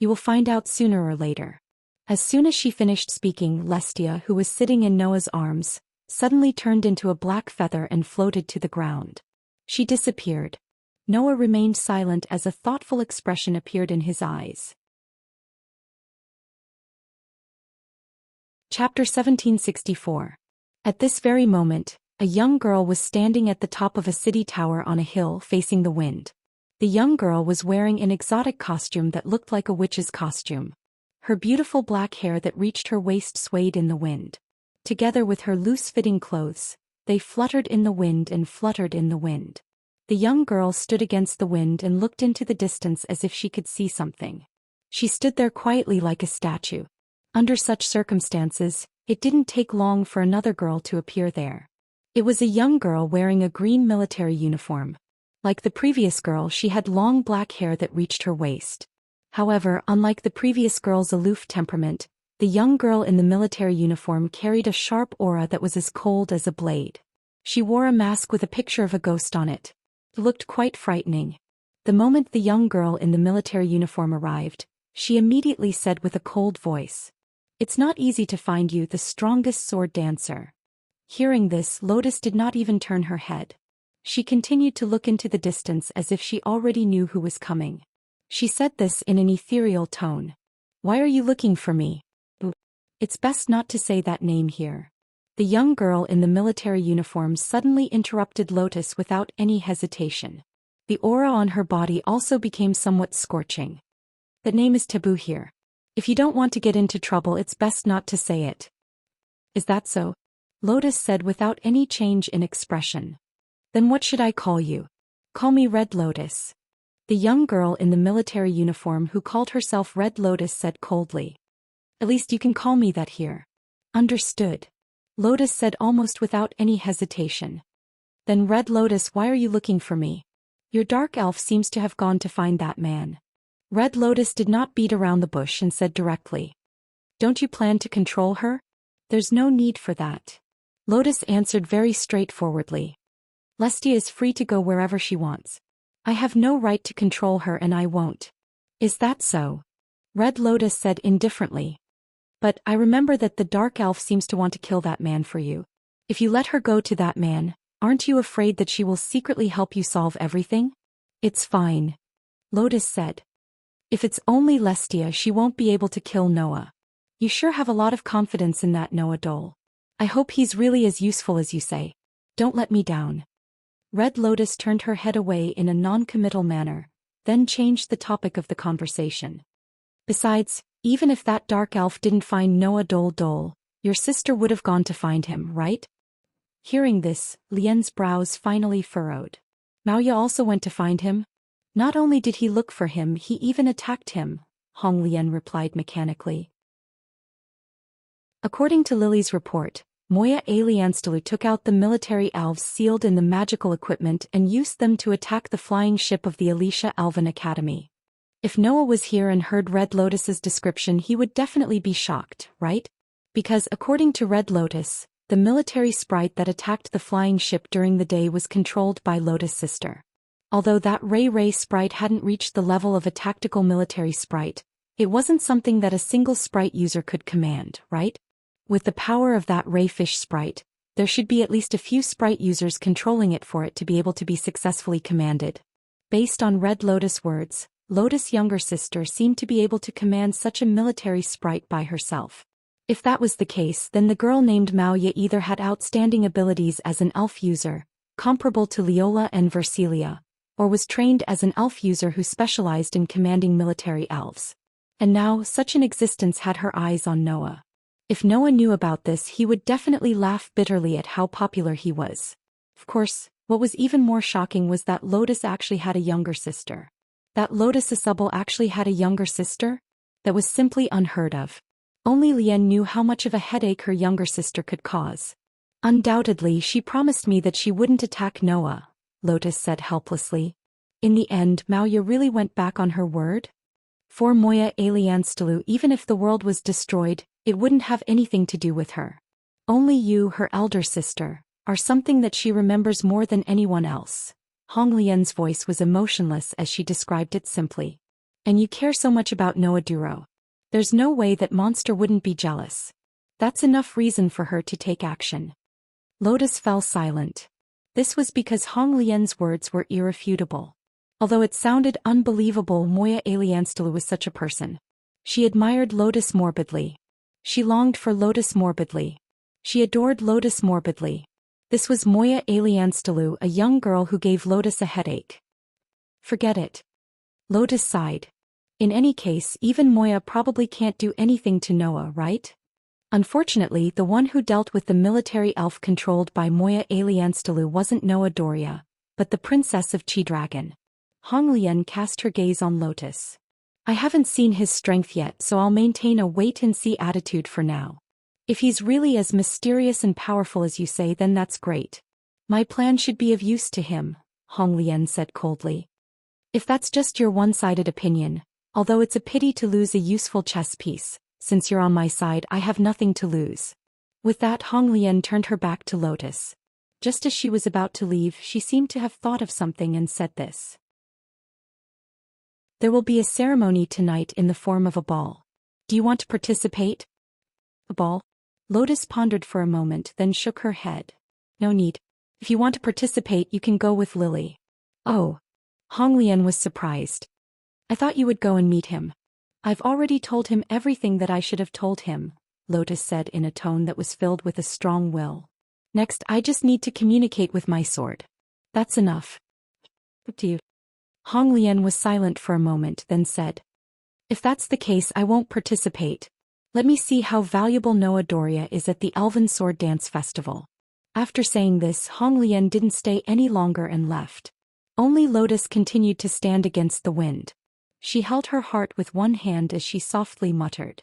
"You will find out sooner or later." As soon as she finished speaking, Lestia, who was sitting in Noah's arms, suddenly turned into a black feather and floated to the ground. She disappeared. Noah remained silent as a thoughtful expression appeared in his eyes. Chapter 1764. At this very moment, a young girl was standing at the top of a city tower on a hill facing the wind. The young girl was wearing an exotic costume that looked like a witch's costume. Her beautiful black hair that reached her waist swayed in the wind. Together with her loose-fitting clothes, they fluttered in the wind and fluttered in the wind. The young girl stood against the wind and looked into the distance as if she could see something. She stood there quietly like a statue. Under such circumstances, it didn't take long for another girl to appear there. It was a young girl wearing a green military uniform. Like the previous girl, she had long black hair that reached her waist. However, unlike the previous girl's aloof temperament, the young girl in the military uniform carried a sharp aura that was as cold as a blade. She wore a mask with a picture of a ghost on it. It looked quite frightening. The moment the young girl in the military uniform arrived, she immediately said with a cold voice, "It's not easy to find you the strongest sword dancer." Hearing this, Lotus did not even turn her head. She continued to look into the distance as if she already knew who was coming. She said this in an ethereal tone. "Why are you looking for me?" "It's best not to say that name here." The young girl in the military uniform suddenly interrupted Lotus without any hesitation. The aura on her body also became somewhat scorching. "That name is taboo here. If you don't want to get into trouble, it's best not to say it." "Is that so?" Lotus said without any change in expression. "Then what should I call you?" "Call me Red Lotus." The young girl in the military uniform who called herself Red Lotus said coldly. "At least you can call me that here." "Understood," Lotus said almost without any hesitation. "Then Red Lotus, why are you looking for me? Your dark elf seems to have gone to find that man." Red Lotus did not beat around the bush and said directly, "Don't you plan to control her?" "There's no need for that." Lotus answered very straightforwardly. "Lestia is free to go wherever she wants. I have no right to control her and I won't." "Is that so?" Red Lotus said indifferently. "But I remember that the dark elf seems to want to kill that man for you. If you let her go to that man, aren't you afraid that she will secretly help you solve everything?" "It's fine," Lotus said. "If it's only Lestia, she won't be able to kill Noah." "You sure have a lot of confidence in that Noah doll. I hope he's really as useful as you say. Don't let me down." Red Lotus turned her head away in a non-committal manner, then changed the topic of the conversation. "Besides, even if that dark elf didn't find Noah Dole, your sister would have gone to find him, right?" Hearing this, Lien's brows finally furrowed. "Maoya also went to find him?" "Not only did he look for him, he even attacked him," Hong Lien replied mechanically. According to Lily's report, Moya Alianstalu took out the military elves sealed in the magical equipment and used them to attack the flying ship of the Alicia Elven Academy. If Noah was here and heard Red Lotus's description, he would definitely be shocked, right? Because according to Red Lotus, the military sprite that attacked the flying ship during the day was controlled by Lotus' sister. Although that Ray sprite hadn't reached the level of a tactical military sprite, it wasn't something that a single sprite user could command, right? With the power of that Rayfish sprite, there should be at least a few sprite users controlling it for it to be able to be successfully commanded. Based on Red Lotus' words, Lotus' younger sister seemed to be able to command such a military sprite by herself. If that was the case, then the girl named Maoya either had outstanding abilities as an elf user, comparable to Leola and Versilia, or was trained as an elf user who specialized in commanding military elves. And now, such an existence had her eyes on Noah. If Noah knew about this, he would definitely laugh bitterly at how popular he was. Of course, what was even more shocking was that Lotus actually had a younger sister. That Lotus Asubble actually had a younger sister? That was simply unheard of. Only Lien knew how much of a headache her younger sister could cause. Undoubtedly, she promised me that she wouldn't attack Noah, Lotus said helplessly. In the end, Maya really went back on her word? For Moya Alianstalu, even if the world was destroyed, it wouldn't have anything to do with her. Only you, her elder sister, are something that she remembers more than anyone else. Hong Lian's voice was emotionless as she described it simply. And you care so much about Noah Duro. There's no way that monster wouldn't be jealous. That's enough reason for her to take action. Lotus fell silent. This was because Hong Lian's words were irrefutable. Although it sounded unbelievable Moya Alianstalu was such a person. She admired Lotus morbidly. She longed for Lotus morbidly. She adored Lotus morbidly. This was Moya Alianstalu, a young girl who gave Lotus a headache. Forget it. Lotus sighed. In any case, even Moya probably can't do anything to Noah, right? Unfortunately, the one who dealt with the military elf controlled by Moya Alianstalu wasn't Noah Doria, but the princess of Chi Dragon. Hong Lian cast her gaze on Lotus. I haven't seen his strength yet, so I'll maintain a wait-and-see attitude for now. If he's really as mysterious and powerful as you say, then that's great. My plan should be of use to him, Hong Lian said coldly. If that's just your one-sided opinion, although it's a pity to lose a useful chess piece, since you're on my side I have nothing to lose. With that, Hong Lian turned her back to Lotus. Just as she was about to leave, she seemed to have thought of something and said this. There will be a ceremony tonight in the form of a ball. Do you want to participate? A ball? Lotus pondered for a moment, then shook her head. No need. If you want to participate, you can go with Lily. Oh. Hong Lian was surprised. I thought you would go and meet him. I've already told him everything that I should have told him, Lotus said in a tone that was filled with a strong will. Next, I just need to communicate with my sword. That's enough. Up to you. Hong Lian was silent for a moment, then said. If that's the case, I won't participate. Let me see how valuable Noah Doria is at the Elven Sword Dance Festival. After saying this, Hong Lian didn't stay any longer and left. Only Lotus continued to stand against the wind. She held her heart with one hand as she softly muttered.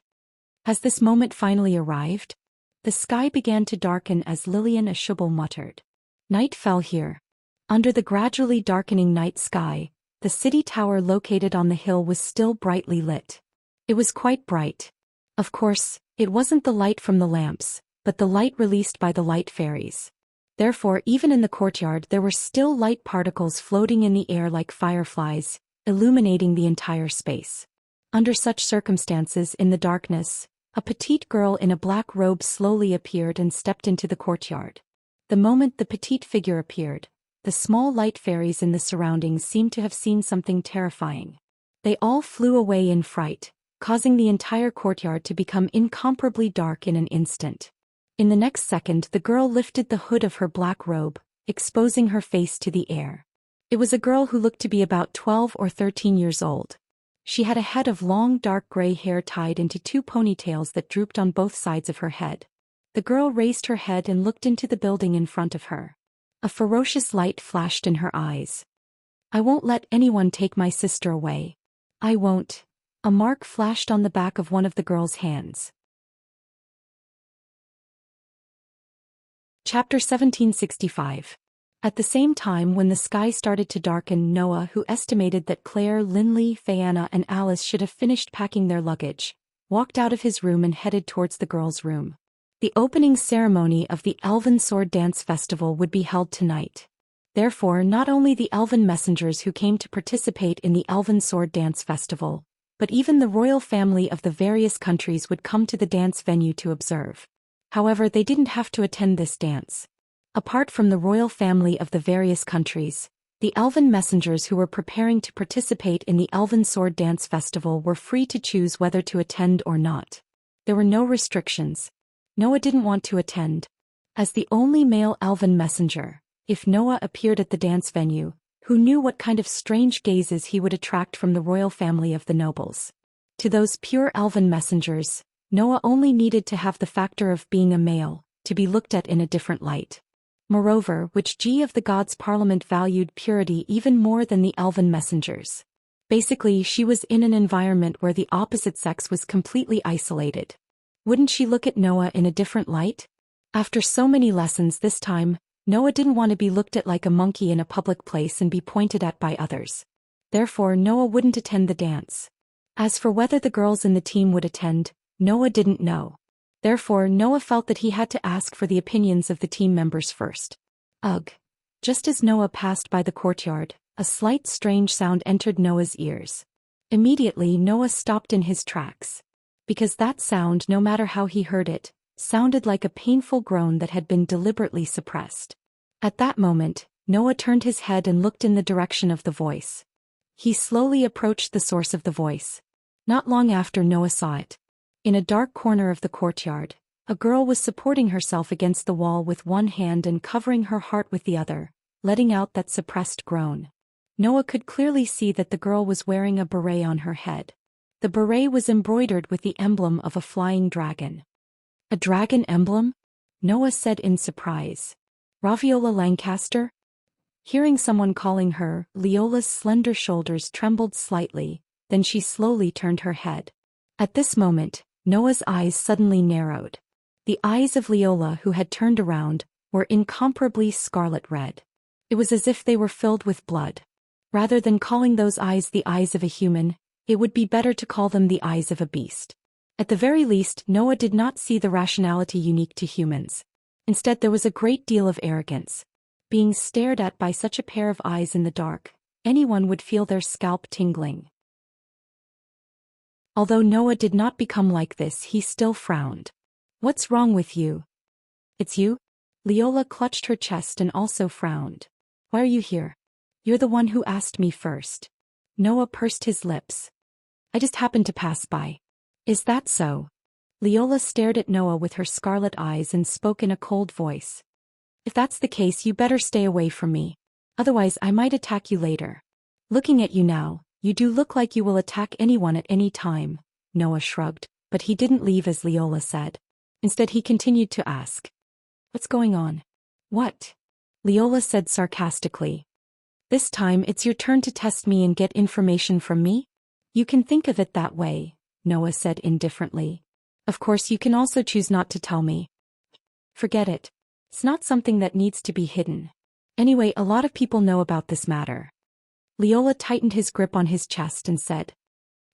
Has this moment finally arrived? The sky began to darken as Lillian Ashubal muttered. Night fell here. Under the gradually darkening night sky, the city tower located on the hill was still brightly lit. It was quite bright. Of course, it wasn't the light from the lamps, but the light released by the light fairies. Therefore, even in the courtyard there were still light particles floating in the air like fireflies, illuminating the entire space. Under such circumstances, in the darkness, a petite girl in a black robe slowly appeared and stepped into the courtyard. The moment the petite figure appeared, the small light fairies in the surroundings seemed to have seen something terrifying. They all flew away in fright, causing the entire courtyard to become incomparably dark in an instant. In the next second, the girl lifted the hood of her black robe, exposing her face to the air. It was a girl who looked to be about 12 or 13 years old. She had a head of long dark gray hair tied into two ponytails that drooped on both sides of her head. The girl raised her head and looked into the building in front of her. A ferocious light flashed in her eyes. I won't let anyone take my sister away. I won't. A mark flashed on the back of one of the girl's hands. Chapter 1765. At the same time when the sky started to darken, Noah, who estimated that Claire, Linley, Fayana and Alice should have finished packing their luggage, walked out of his room and headed towards the girls' room. The opening ceremony of the Elven Sword Dance Festival would be held tonight. Therefore, not only the elven messengers who came to participate in the Elven Sword Dance Festival, but even the royal family of the various countries would come to the dance venue to observe. However, they didn't have to attend this dance. Apart from the royal family of the various countries, the elven messengers who were preparing to participate in the Elven Sword Dance Festival were free to choose whether to attend or not. There were no restrictions. Noah didn't want to attend. As the only male elven messenger, if Noah appeared at the dance venue, who knew what kind of strange gazes he would attract from the royal family of the nobles? To those pure elven messengers, Noah only needed to have the factor of being a male, to be looked at in a different light. Moreover, which G of the gods' parliament valued purity even more than the elven messengers. Basically, she was in an environment where the opposite sex was completely isolated. Wouldn't she look at Noah in a different light? After so many lessons this time, Noah didn't want to be looked at like a monkey in a public place and be pointed at by others. Therefore, Noah wouldn't attend the dance. As for whether the girls in the team would attend, Noah didn't know. Therefore, Noah felt that he had to ask for the opinions of the team members first. Ugh. Just as Noah passed by the courtyard, a slight strange sound entered Noah's ears. Immediately, Noah stopped in his tracks. Because that sound, no matter how he heard it, sounded like a painful groan that had been deliberately suppressed. At that moment, Noah turned his head and looked in the direction of the voice. He slowly approached the source of the voice. Not long after, Noah saw it. In a dark corner of the courtyard, a girl was supporting herself against the wall with one hand and covering her heart with the other, letting out that suppressed groan. Noah could clearly see that the girl was wearing a beret on her head. The beret was embroidered with the emblem of a flying dragon. A dragon emblem? Noah said in surprise. Raviola Lancaster? Hearing someone calling her, Leola's slender shoulders trembled slightly, then she slowly turned her head. At this moment, Noah's eyes suddenly narrowed. The eyes of Leola, who had turned around, were incomparably scarlet red. It was as if they were filled with blood. Rather than calling those eyes the eyes of a human, it would be better to call them the eyes of a beast. At the very least, Noah did not see the rationality unique to humans. Instead, there was a great deal of arrogance. Being stared at by such a pair of eyes in the dark, anyone would feel their scalp tingling. Although Noah did not become like this, he still frowned. "What's wrong with you?" "It's you?" Leola clutched her chest and also frowned. "Why are you here?" "You're the one who asked me first." Noah pursed his lips. "I just happened to pass by." "Is that so?" Leola stared at Noah with her scarlet eyes and spoke in a cold voice. "If that's the case, you better stay away from me. Otherwise, I might attack you later." "Looking at you now, you do look like you will attack anyone at any time," Noah shrugged, but he didn't leave as Leola said. Instead, he continued to ask. "What's going on?" "What?" Leola said sarcastically. "This time it's your turn to test me and get information from me?" "You can think of it that way," Noah said indifferently. "Of course, you can also choose not to tell me." "Forget it. It's not something that needs to be hidden. Anyway, a lot of people know about this matter." Leola tightened his grip on his chest and said,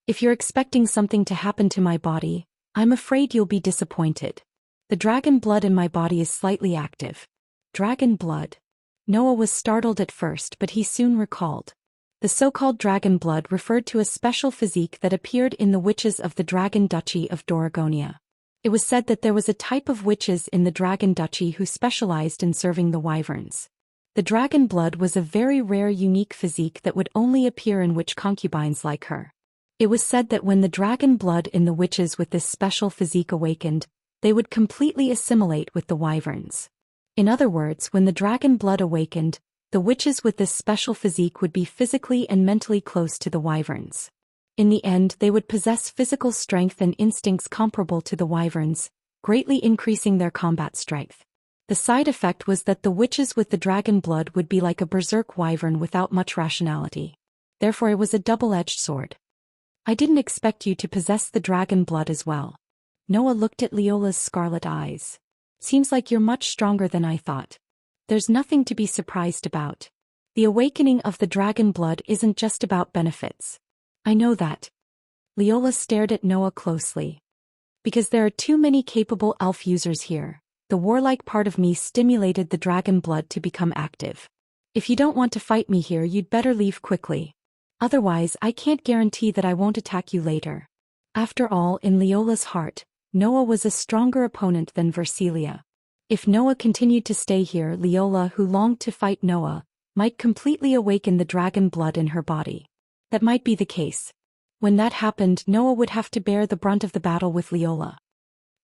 "If you're expecting something to happen to my body, I'm afraid you'll be disappointed. The dragon blood in my body is slightly active." Dragon blood? Noah was startled at first, but he soon recalled. The so-called dragon blood referred to a special physique that appeared in the witches of the Dragon Duchy of Doragonia. It was said that there was a type of witches in the Dragon Duchy who specialized in serving the wyverns. The dragon blood was a very rare unique physique that would only appear in witch concubines like her. It was said that when the dragon blood in the witches with this special physique awakened, they would completely assimilate with the wyverns. In other words, when the dragon blood awakened, the witches with this special physique would be physically and mentally close to the wyverns. In the end, they would possess physical strength and instincts comparable to the wyverns, greatly increasing their combat strength. The side effect was that the witches with the dragon blood would be like a berserk wyvern without much rationality. Therefore, it was a double-edged sword. "I didn't expect you to possess the dragon blood as well." Noah looked at Leola's scarlet eyes. "Seems like you're much stronger than I thought." "There's nothing to be surprised about. The awakening of the dragon blood isn't just about benefits." "I know that." Leola stared at Noah closely. "Because there are too many capable elf users here. The warlike part of me stimulated the dragon blood to become active. If you don't want to fight me here, you'd better leave quickly. Otherwise, I can't guarantee that I won't attack you later." After all, in Leola's heart, Noah was a stronger opponent than Versilia. If Noah continued to stay here, Leola, who longed to fight Noah, might completely awaken the dragon blood in her body. That might be the case. When that happened, Noah would have to bear the brunt of the battle with Leola.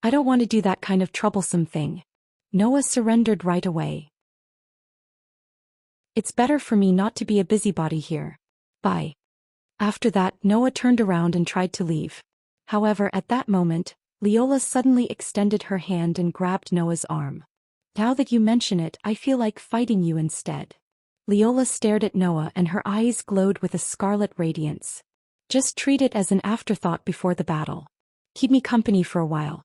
"I don't want to do that kind of troublesome thing." Noah surrendered right away. "It's better for me not to be a busybody here. Bye." After that, Noah turned around and tried to leave. However, at that moment, Leola suddenly extended her hand and grabbed Noah's arm. "Now that you mention it, I feel like fighting you instead." Leola stared at Noah and her eyes glowed with a scarlet radiance. Just treat it as an afterthought before the battle. Keep me company for a while.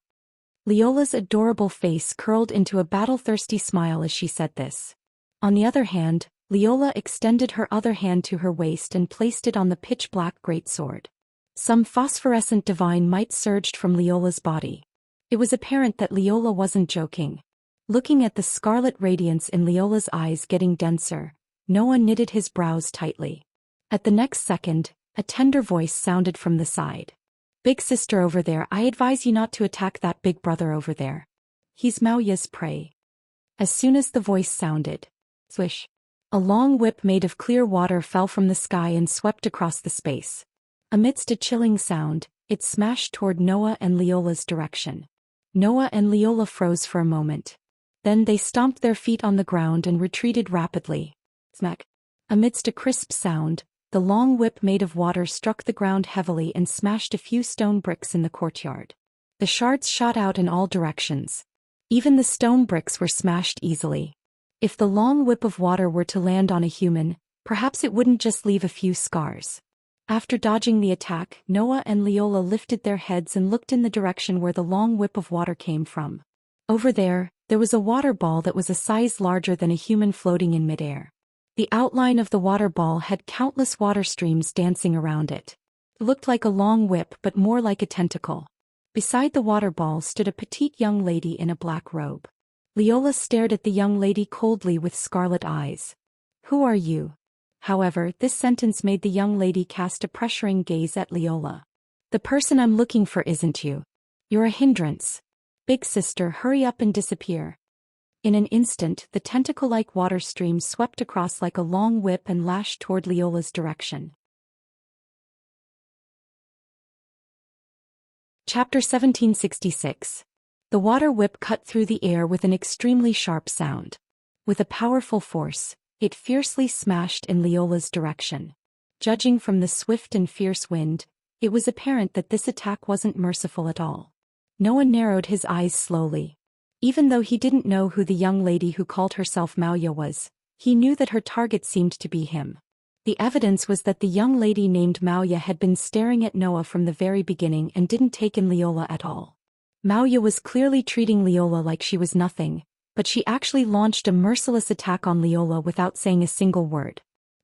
Leola's adorable face curled into a battle-thirsty smile as she said this. On the other hand, Leola extended her other hand to her waist and placed it on the pitch-black greatsword. Some phosphorescent divine might surged from Leola's body. It was apparent that Leola wasn't joking. Looking at the scarlet radiance in Leola's eyes getting denser, Noah knitted his brows tightly. At the next second, a tender voice sounded from the side. Big sister over there, I advise you not to attack that big brother over there. He's Mauya's prey. As soon as the voice sounded, swish, a long whip made of clear water fell from the sky and swept across the space. Amidst a chilling sound, it smashed toward Noah and Leola's direction. Noah and Leola froze for a moment. Then they stomped their feet on the ground and retreated rapidly. Smack. Amidst a crisp sound, the long whip made of water struck the ground heavily and smashed a few stone bricks in the courtyard. The shards shot out in all directions. Even the stone bricks were smashed easily. If the long whip of water were to land on a human, perhaps it wouldn't just leave a few scars. After dodging the attack, Noah and Leola lifted their heads and looked in the direction where the long whip of water came from. Over there was a water ball that was a size larger than a human floating in midair. The outline of the water ball had countless water streams dancing around it. It looked like a long whip but more like a tentacle. Beside the water ball stood a petite young lady in a black robe. Leola stared at the young lady coldly with scarlet eyes. Who are you? However, this sentence made the young lady cast a pressuring gaze at Leola. The person I'm looking for isn't you. You're a hindrance. Big sister, hurry up and disappear. In an instant, the tentacle-like water stream swept across like a long whip and lashed toward Leola's direction. Chapter 1766. The water whip cut through the air with an extremely sharp sound. With a powerful force, it fiercely smashed in Leola's direction. Judging from the swift and fierce wind, it was apparent that this attack wasn't merciful at all. Noah narrowed his eyes slowly. Even though he didn't know who the young lady who called herself Mauya was, he knew that her target seemed to be him. The evidence was that the young lady named Mauya had been staring at Noah from the very beginning and didn't take in Leola at all. Mauya was clearly treating Leola like she was nothing, but she actually launched a merciless attack on Leola without saying a single word.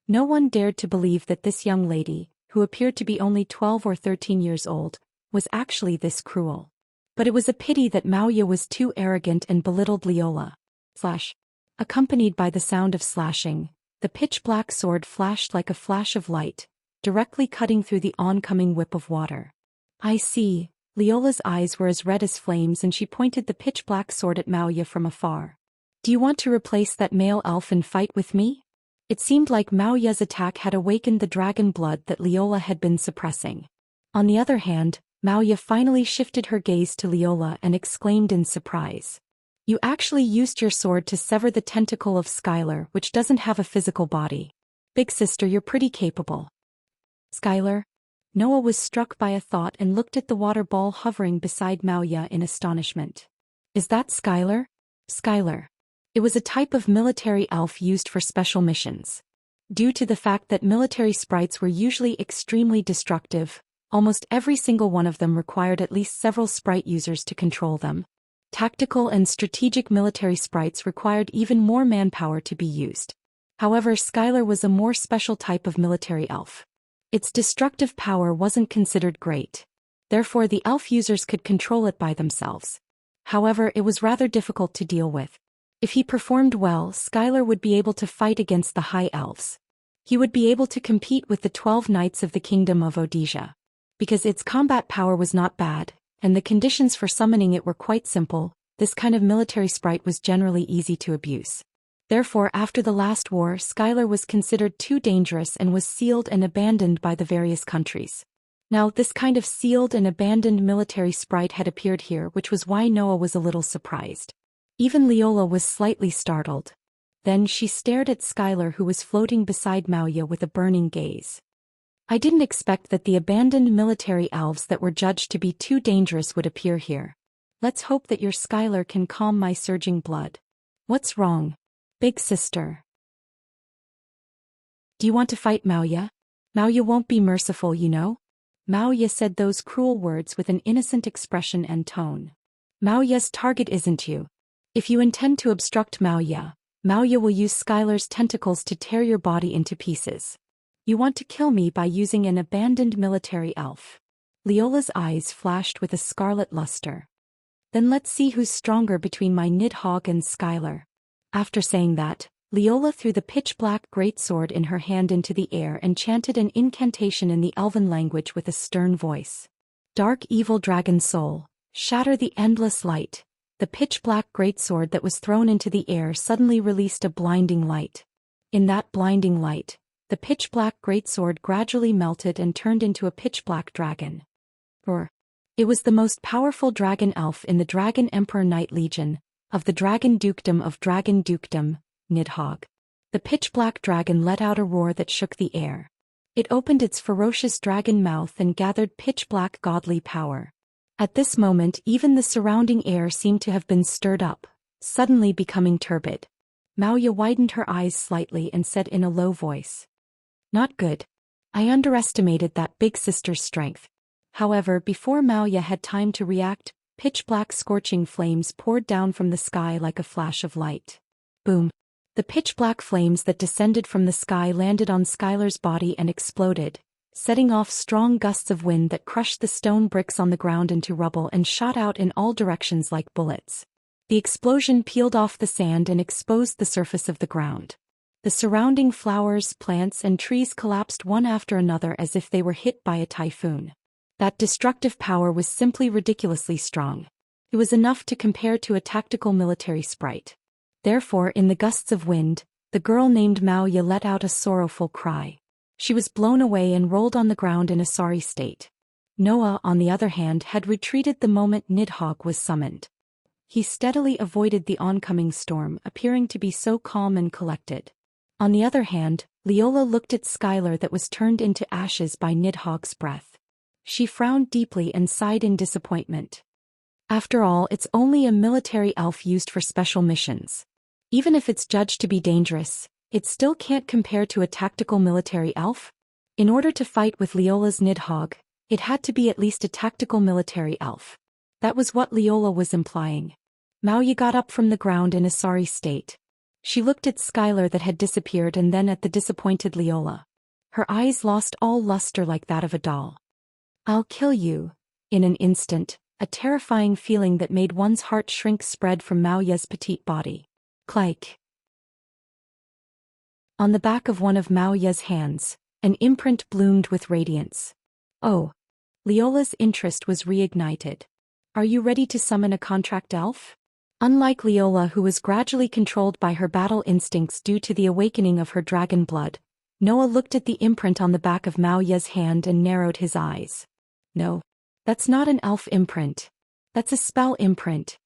No one dared to believe that this young lady, who appeared to be only 12 or 13 years old, was actually this cruel. But it was a pity that Mauya was too arrogant and belittled Leola. Slash. Accompanied by the sound of slashing, the pitch-black sword flashed like a flash of light, directly cutting through the oncoming whip of water. I see. Leola's eyes were as red as flames and she pointed the pitch-black sword at Mauya from afar. Do you want to replace that male elf and fight with me? It seemed like Mauya's attack had awakened the dragon blood that Leola had been suppressing. On the other hand, Mauya finally shifted her gaze to Leola and exclaimed in surprise. You actually used your sword to sever the tentacle of Skylar, which doesn't have a physical body. Big sister, you're pretty capable. Skylar? Noah was struck by a thought and looked at the water ball hovering beside Mauya in astonishment. Is that Skylar? Skylar. It was a type of military elf used for special missions. Due to the fact that military sprites were usually extremely destructive, almost every single one of them required at least several sprite users to control them. Tactical and strategic military sprites required even more manpower to be used. However, Skylar was a more special type of military elf. Its destructive power wasn't considered great. Therefore, the elf users could control it by themselves. However, it was rather difficult to deal with. If he performed well, Skylar would be able to fight against the high elves. He would be able to compete with the 12 knights of the kingdom of Odisha. Because its combat power was not bad, and the conditions for summoning it were quite simple, this kind of military sprite was generally easy to abuse. Therefore, after the last war, Skylar was considered too dangerous and was sealed and abandoned by the various countries. Now, this kind of sealed and abandoned military sprite had appeared here, which was why Noah was a little surprised. Even Leola was slightly startled. Then she stared at Skylar, who was floating beside Mauya with a burning gaze. I didn't expect that the abandoned military elves that were judged to be too dangerous would appear here. Let's hope that your Skylar can calm my surging blood. What's wrong? Big sister. Do you want to fight Maoya? Maoya won't be merciful, you know? Maoya said those cruel words with an innocent expression and tone. Maoya's target isn't you. If you intend to obstruct Maoya, Maoya will use Skylar's tentacles to tear your body into pieces. You want to kill me by using an abandoned military elf. Leola's eyes flashed with a scarlet luster. Then let's see who's stronger between my Nidhogg and Skylar. After saying that, Leola threw the pitch-black greatsword in her hand into the air and chanted an incantation in the elven language with a stern voice. Dark evil dragon soul, shatter the endless light. The pitch-black greatsword that was thrown into the air suddenly released a blinding light. In that blinding light, the pitch-black greatsword gradually melted and turned into a pitch-black dragon. It was the most powerful dragon elf in the Dragon Emperor Knight Legion, of the Dragon Dukedom of Dragon Dukedom, Nidhogg. The pitch-black dragon let out a roar that shook the air. It opened its ferocious dragon mouth and gathered pitch-black godly power. At this moment even the surrounding air seemed to have been stirred up, suddenly becoming turbid. Maoya widened her eyes slightly and said in a low voice. Not good. I underestimated that big sister's strength. However, before Maoya had time to react, pitch-black scorching flames poured down from the sky like a flash of light. Boom. The pitch-black flames that descended from the sky landed on Skylar's body and exploded, setting off strong gusts of wind that crushed the stone bricks on the ground into rubble and shot out in all directions like bullets. The explosion peeled off the sand and exposed the surface of the ground. The surrounding flowers, plants, and trees collapsed one after another as if they were hit by a typhoon. That destructive power was simply ridiculously strong. It was enough to compare to a tactical military sprite. Therefore, in the gusts of wind, the girl named Maoya let out a sorrowful cry. She was blown away and rolled on the ground in a sorry state. Noah, on the other hand, had retreated the moment Nidhogg was summoned. He steadily avoided the oncoming storm, appearing to be so calm and collected. On the other hand, Leola looked at Skylar that was turned into ashes by Nidhogg's breath. She frowned deeply and sighed in disappointment. After all, it's only a military elf used for special missions. Even if it's judged to be dangerous, it still can't compare to a tactical military elf. In order to fight with Leola's Nidhogg, it had to be at least a tactical military elf. That was what Leola was implying. Maoya got up from the ground in a sorry state. She looked at Skylar that had disappeared and then at the disappointed Leola. Her eyes lost all luster like that of a doll. I'll kill you. In an instant, a terrifying feeling that made one's heart shrink spread from Maoya's petite body. Clyke. On the back of one of Maoya's hands, an imprint bloomed with radiance. Oh. Leola's interest was reignited. Are you ready to summon a contract elf? Unlike Leola, who was gradually controlled by her battle instincts due to the awakening of her dragon blood, Noah looked at the imprint on the back of Maoya's hand and narrowed his eyes. No. That's not an elf imprint. That's a spell imprint.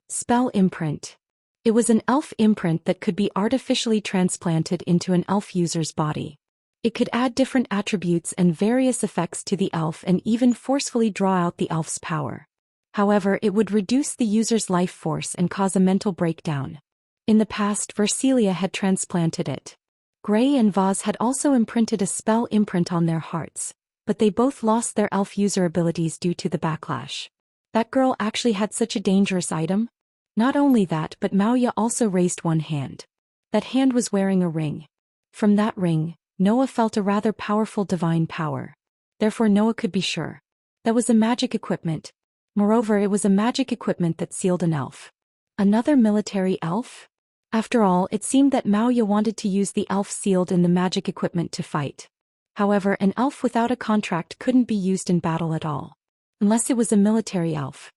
Spell imprint. It was an elf imprint that could be artificially transplanted into an elf user's body. It could add different attributes and various effects to the elf and even forcefully draw out the elf's power. However, it would reduce the user's life force and cause a mental breakdown. In the past, Versilia had transplanted it. Gray and Vaz had also imprinted a spell imprint on their hearts, but they both lost their elf user abilities due to the backlash. That girl actually had such a dangerous item? Not only that, but Maoya also raised one hand. That hand was wearing a ring. From that ring, Noah felt a rather powerful divine power. Therefore Noah could be sure. That was a magic equipment. Moreover, it was a magic equipment that sealed an elf. Another military elf? After all, it seemed that Maoya wanted to use the elf sealed in the magic equipment to fight. However, an elf without a contract couldn't be used in battle at all. Unless it was a military elf.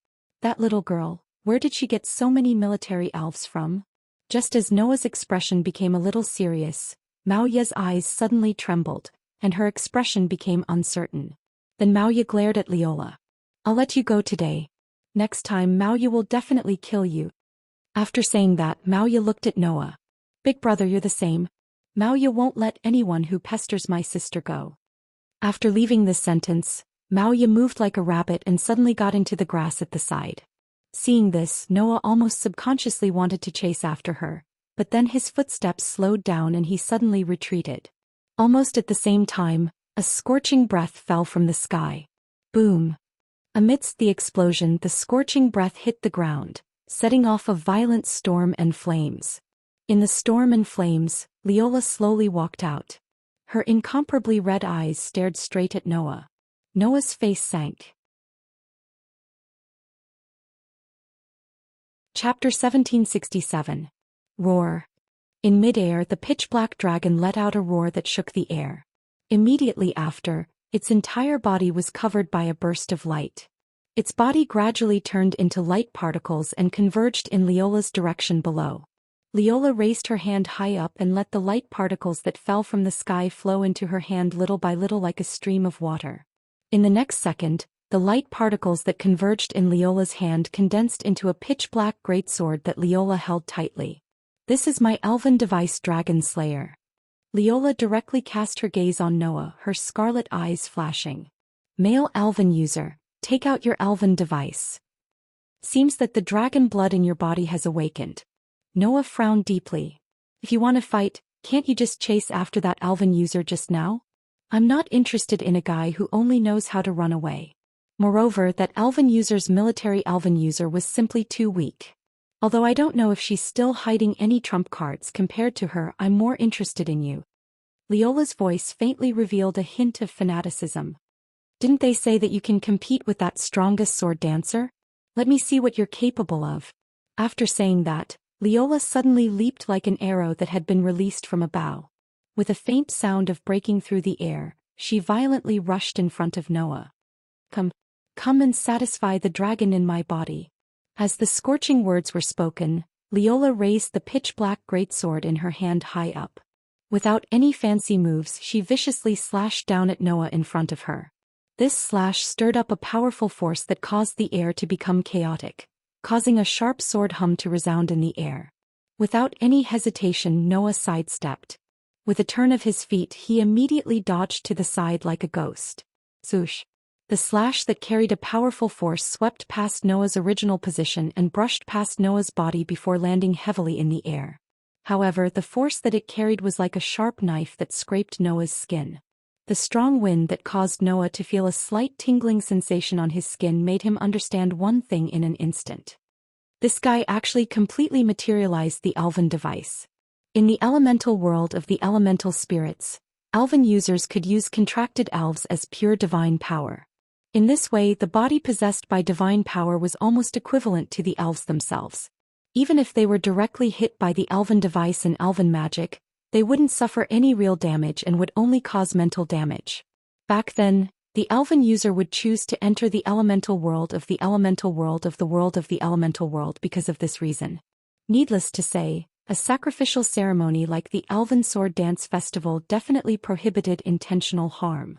That little girl, where did she get so many military elves from? Just as Noah's expression became a little serious, Maoya's eyes suddenly trembled, and her expression became uncertain. Then Maoya glared at Leola. I'll let you go today. Next time Maoya will definitely kill you. After saying that, Maoya looked at Noah. Big brother, you're the same. Maoya won't let anyone who pesters my sister go. After leaving this sentence, Maoya moved like a rabbit and suddenly got into the grass at the side. Seeing this, Noah almost subconsciously wanted to chase after her, but then his footsteps slowed down and he suddenly retreated. Almost at the same time, a scorching breath fell from the sky. Boom! Amidst the explosion, the scorching breath hit the ground, setting off a violent storm and flames. In the storm and flames, Leola slowly walked out. Her incomparably red eyes stared straight at Noah. Noah's face sank. Chapter 1767. Roar. In midair, the pitch-black dragon let out a roar that shook the air. Immediately after, its entire body was covered by a burst of light. Its body gradually turned into light particles and converged in Leola's direction below. Leola raised her hand high up and let the light particles that fell from the sky flow into her hand little by little like a stream of water. In the next second, the light particles that converged in Leola's hand condensed into a pitch-black greatsword that Leola held tightly. "This is my elven device, Dragon Slayer." Leola directly cast her gaze on Noah, her scarlet eyes flashing. "Male elven user, take out your elven device. Seems that the dragon blood in your body has awakened." Noah frowned deeply. "If you want to fight, can't you just chase after that elven user just now? I'm not interested in a guy who only knows how to run away. Moreover, that elven user's military elven user was simply too weak. Although I don't know if she's still hiding any trump cards compared to her, I'm more interested in you." Leola's voice faintly revealed a hint of fanaticism. "Didn't they say that you can compete with that strongest sword dancer? Let me see what you're capable of." After saying that, Leola suddenly leaped like an arrow that had been released from a bow. With a faint sound of breaking through the air, she violently rushed in front of Noah. Come and satisfy the dragon in my body." As the scorching words were spoken, Leola raised the pitch-black greatsword in her hand high up. Without any fancy moves, she viciously slashed down at Noah in front of her. This slash stirred up a powerful force that caused the air to become chaotic, causing a sharp sword hum to resound in the air. Without any hesitation, Noah sidestepped. With a turn of his feet, he immediately dodged to the side like a ghost. Swoosh! The slash that carried a powerful force swept past Noah's original position and brushed past Noah's body before landing heavily in the air. However, the force that it carried was like a sharp knife that scraped Noah's skin. The strong wind that caused Noah to feel a slight tingling sensation on his skin made him understand one thing in an instant. This guy actually completely materialized the elven device. In the elemental world of the elemental spirits, elven users could use contracted elves as pure divine power. In this way, the body possessed by divine power was almost equivalent to the elves themselves. Even if they were directly hit by the elven device and elven magic, they wouldn't suffer any real damage and would only cause mental damage. Back then, the elven user would choose to enter the elemental world of the elemental world of the world of the elemental world because of this reason. Needless to say, a sacrificial ceremony like the Elven Sword Dance Festival definitely prohibited intentional harm.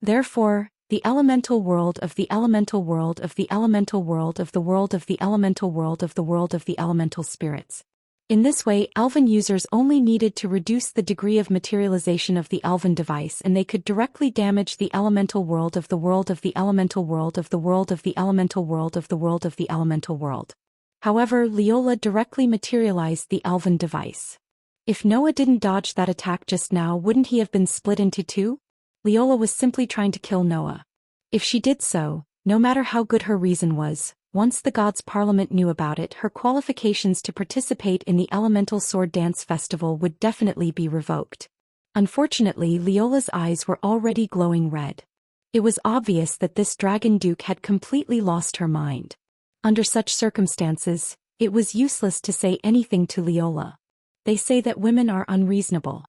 Therefore, the elemental world of the elemental world of the elemental world of the world of the elemental world of the world of the elemental spirits. In this way, elven users only needed to reduce the degree of materialization of the elven device and they could directly damage the elemental world of the world of the elemental world of the world of the elemental world of the world of the elemental world. However, Leola directly materialized the elven device. If Noah didn't dodge that attack just now, wouldn't he have been split into two? Leola was simply trying to kill Noah. If she did so, no matter how good her reason was, once the Gods' Parliament knew about it, her qualifications to participate in the Elemental Sword Dance Festival would definitely be revoked. Unfortunately, Leola's eyes were already glowing red. It was obvious that this Dragon Duke had completely lost her mind. Under such circumstances, it was useless to say anything to Leola. They say that women are unreasonable.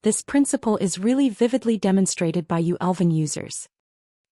This principle is really vividly demonstrated by you elven users.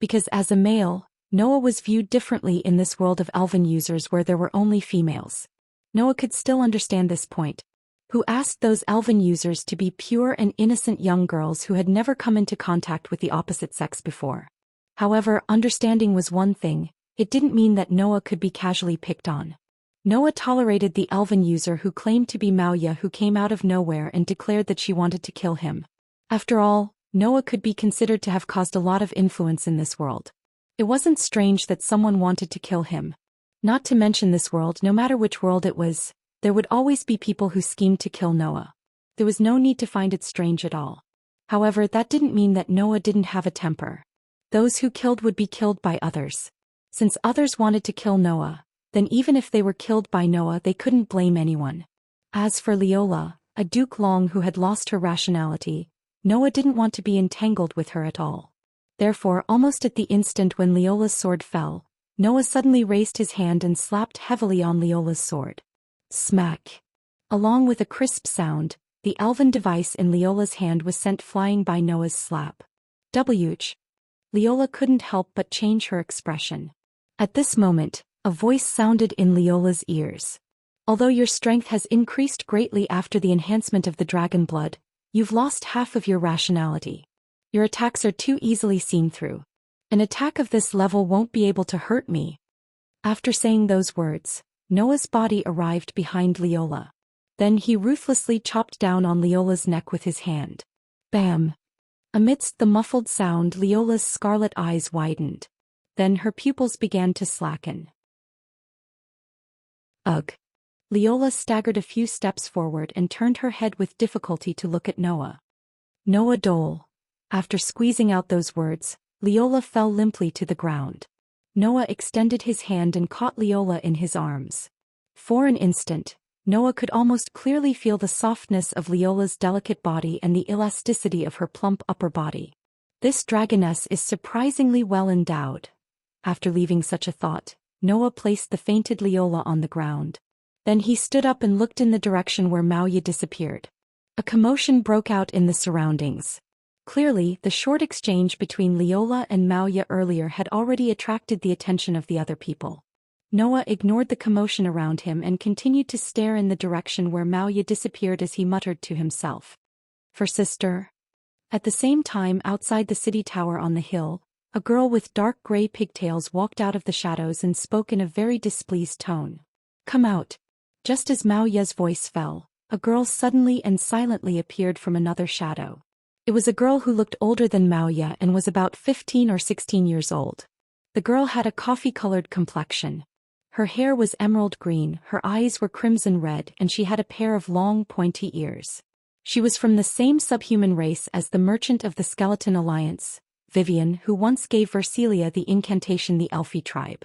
Because as a male, Noah was viewed differently in this world of elven users where there were only females. Noah could still understand this point. Who asked those elven users to be pure and innocent young girls who had never come into contact with the opposite sex before. However, understanding was one thing, it didn't mean that Noah could be casually picked on. Noah tolerated the elven user who claimed to be Mauya, who came out of nowhere and declared that she wanted to kill him. After all, Noah could be considered to have caused a lot of influence in this world. It wasn't strange that someone wanted to kill him. Not to mention this world, no matter which world it was, there would always be people who schemed to kill Noah. There was no need to find it strange at all. However, that didn't mean that Noah didn't have a temper. Those who killed would be killed by others. Since others wanted to kill Noah, then even if they were killed by Noah, they couldn't blame anyone. As for Leola, a Duke Long who had lost her rationality, Noah didn't want to be entangled with her at all. Therefore, almost at the instant when Leola's sword fell, Noah suddenly raised his hand and slapped heavily on Leola's sword. Smack! Along with a crisp sound, the elven device in Leola's hand was sent flying by Noah's slap. Wh! Leola couldn't help but change her expression. At this moment, a voice sounded in Leola's ears. Although your strength has increased greatly after the enhancement of the dragon blood, you've lost half of your rationality. Your attacks are too easily seen through. An attack of this level won't be able to hurt me. After saying those words, Noah's body arrived behind Leola. Then he ruthlessly chopped down on Leola's neck with his hand. Bam! Amidst the muffled sound, Leola's scarlet eyes widened. Then her pupils began to slacken. Ugh! Leola staggered a few steps forward and turned her head with difficulty to look at Noah. Noah Dole. After squeezing out those words, Leola fell limply to the ground. Noah extended his hand and caught Leola in his arms. For an instant, Noah could almost clearly feel the softness of Leola's delicate body and the elasticity of her plump upper body. This dragoness is surprisingly well endowed. After leaving such a thought, Noah placed the fainted Leola on the ground. Then he stood up and looked in the direction where Maoya disappeared. A commotion broke out in the surroundings. Clearly, the short exchange between Leola and Maoya earlier had already attracted the attention of the other people. Noah ignored the commotion around him and continued to stare in the direction where Maoya disappeared as he muttered to himself. For sister. At the same time, outside the city tower on the hill, a girl with dark gray pigtails walked out of the shadows and spoke in a very displeased tone. Come out. Just as Maoya's voice fell, a girl suddenly and silently appeared from another shadow. It was a girl who looked older than Maoya and was about 15 or 16 years old. The girl had a coffee-colored complexion. Her hair was emerald green, her eyes were crimson red, and she had a pair of long, pointy ears. She was from the same subhuman race as the merchant of the Skeleton Alliance, Vivian, who once gave Vercelia the incantation the Elfie tribe.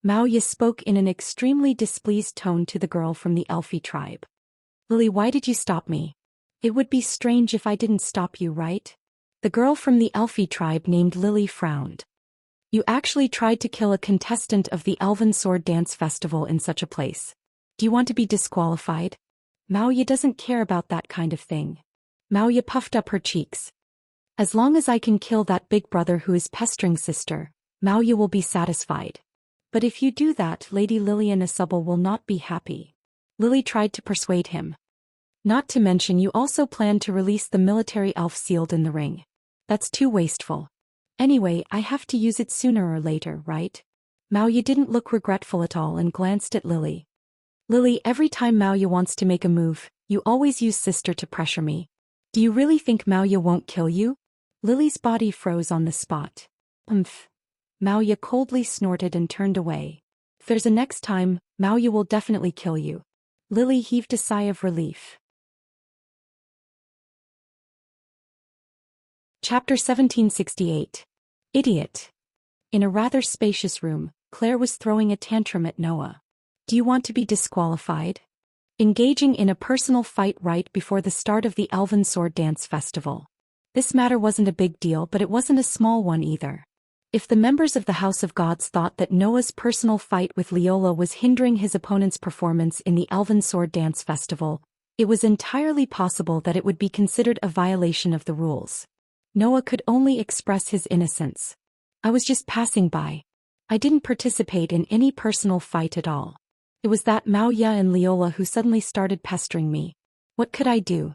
Maoya spoke in an extremely displeased tone to the girl from the Elfie tribe. Lily, why did you stop me? It would be strange if I didn't stop you, right? The girl from the Elfie tribe named Lily frowned. You actually tried to kill a contestant of the Elven Sword Dance Festival in such a place. Do you want to be disqualified? Maoya doesn't care about that kind of thing. Maoya puffed up her cheeks. As long as I can kill that big brother who is pestering sister, Maoya will be satisfied. But if you do that, Lady Lillian Asubble will not be happy. Lily tried to persuade him. Not to mention you also plan to release the military elf sealed in the ring. That's too wasteful. Anyway, I have to use it sooner or later, right? Maoya didn't look regretful at all and glanced at Lily. Lily, every time Maoya wants to make a move, you always use sister to pressure me. Do you really think Maoya won't kill you? Lily's body froze on the spot. Maoya coldly snorted and turned away. If there's a next time, Maoya will definitely kill you. Lily heaved a sigh of relief. Chapter 1768. Idiot. In a rather spacious room, Claire was throwing a tantrum at Noah. Do you want to be disqualified? Engaging in a personal fight right before the start of the Elven Sword Dance Festival. This matter wasn't a big deal, but it wasn't a small one either. If the members of the House of Gods thought that Noah's personal fight with Leola was hindering his opponent's performance in the Elven Sword Dance Festival, it was entirely possible that it would be considered a violation of the rules. Noah could only express his innocence. I was just passing by. I didn't participate in any personal fight at all. It was that Maoya and Leola who suddenly started pestering me. What could I do?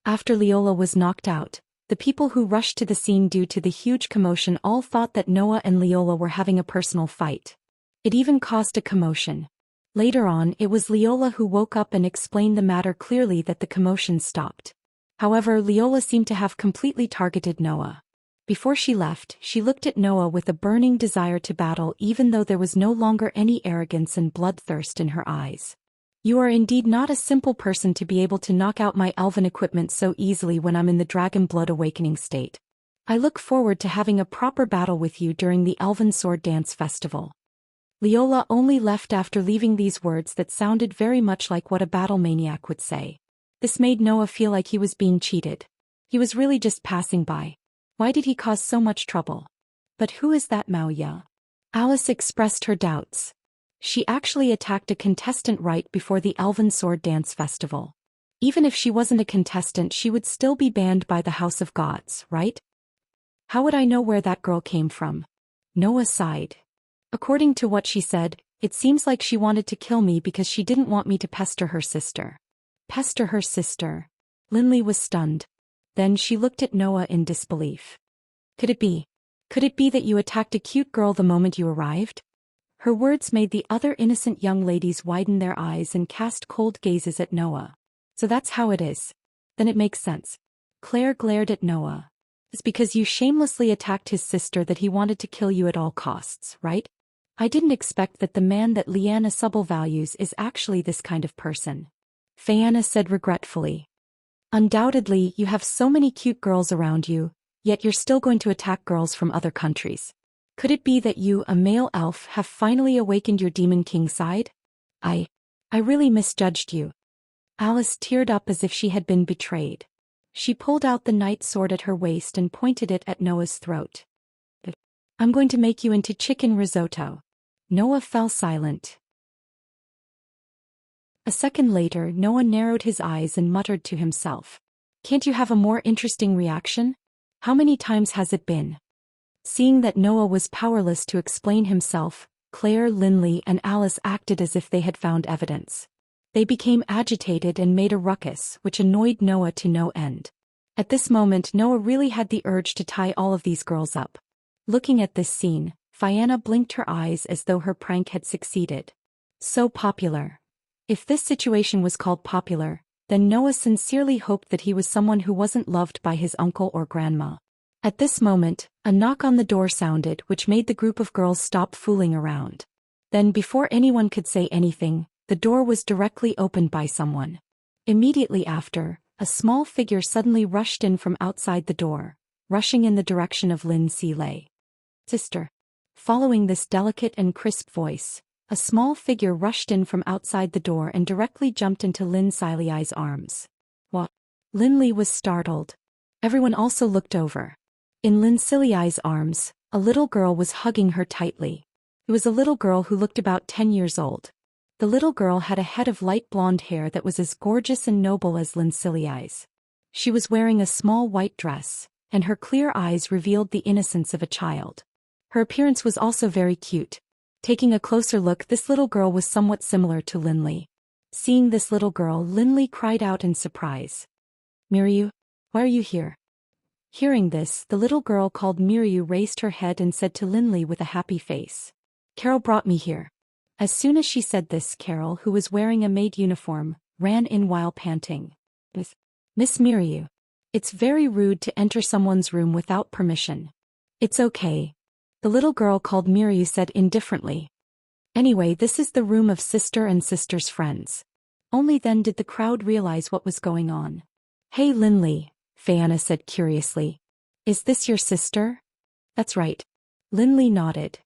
After Leola was knocked out, the people who rushed to the scene due to the huge commotion all thought that Noah and Leola were having a personal fight. It even caused a commotion. Later on, it was Leola who woke up and explained the matter clearly that the commotion stopped. However, Leola seemed to have completely targeted Noah. Before she left, she looked at Noah with a burning desire to battle even though there was no longer any arrogance and bloodthirst in her eyes. You are indeed not a simple person to be able to knock out my elven equipment so easily when I'm in the dragon blood awakening state. I look forward to having a proper battle with you during the Elven Sword Dance Festival. Leola only left after leaving these words that sounded very much like what a battle maniac would say. This made Noah feel like he was being cheated. He was really just passing by. Why did he cause so much trouble? But who is that Mao Ya? Alice expressed her doubts. She actually attacked a contestant right before the Elven Sword Dance Festival. Even if she wasn't a contestant, she would still be banned by the House of Gods, right? How would I know where that girl came from? Noah sighed. According to what she said, it seems like she wanted to kill me because she didn't want me to pester her sister. Pester her sister? Linley was stunned. Then she looked at Noah in disbelief. Could it be? Could it be that you attacked a cute girl the moment you arrived? Her words made the other innocent young ladies widen their eyes and cast cold gazes at Noah. So that's how it is. Then it makes sense. Claire glared at Noah. It's because you shamelessly attacked his sister that he wanted to kill you at all costs, right? I didn't expect that the man that Leanna Subble values is actually this kind of person. Fianna said regretfully. Undoubtedly, you have so many cute girls around you, yet you're still going to attack girls from other countries. Could it be that you, a male elf, have finally awakened your Demon King side? I really misjudged you. Alice teared up as if she had been betrayed. She pulled out the knight sword at her waist and pointed it at Noah's throat. I'm going to make you into chicken risotto. Noah fell silent. A second later, Noah narrowed his eyes and muttered to himself. Can't you have a more interesting reaction? How many times has it been? Seeing that Noah was powerless to explain himself, Claire, Linley, and Alice acted as if they had found evidence. They became agitated and made a ruckus, which annoyed Noah to no end. At this moment, Noah really had the urge to tie all of these girls up. Looking at this scene, Fianna blinked her eyes as though her prank had succeeded. So popular. If this situation was called popular, then Noah sincerely hoped that he was someone who wasn't loved by his uncle or grandma. At this moment, a knock on the door sounded, which made the group of girls stop fooling around. Then, before anyone could say anything, the door was directly opened by someone. Immediately after, a small figure suddenly rushed in from outside the door, rushing in the direction of Lin Seeley. Sister. Following this delicate and crisp voice, a small figure rushed in from outside the door and directly jumped into Lin Seeley's arms. What? Linley was startled. Everyone also looked over. In Lin Seeley's arms, a little girl was hugging her tightly. It was a little girl who looked about 10 years old. The little girl had a head of light blonde hair that was as gorgeous and noble as Lin Seeley's. She was wearing a small white dress, and her clear eyes revealed the innocence of a child. Her appearance was also very cute. Taking a closer look, this little girl was somewhat similar to Linley. Seeing this little girl, Linley cried out in surprise. Miryu? Why are you here? Hearing this, the little girl called Miryu raised her head and said to Linley with a happy face. Carol brought me here. As soon as she said this, Carol, who was wearing a maid uniform, ran in while panting. Miss Miryu. It's very rude to enter someone's room without permission. It's okay. The little girl called Miryu said indifferently. Anyway, this is the room of sister and sister's friends. Only then did the crowd realize what was going on. Hey Linley, Fianna said curiously. Is this your sister? That's right. Linley nodded.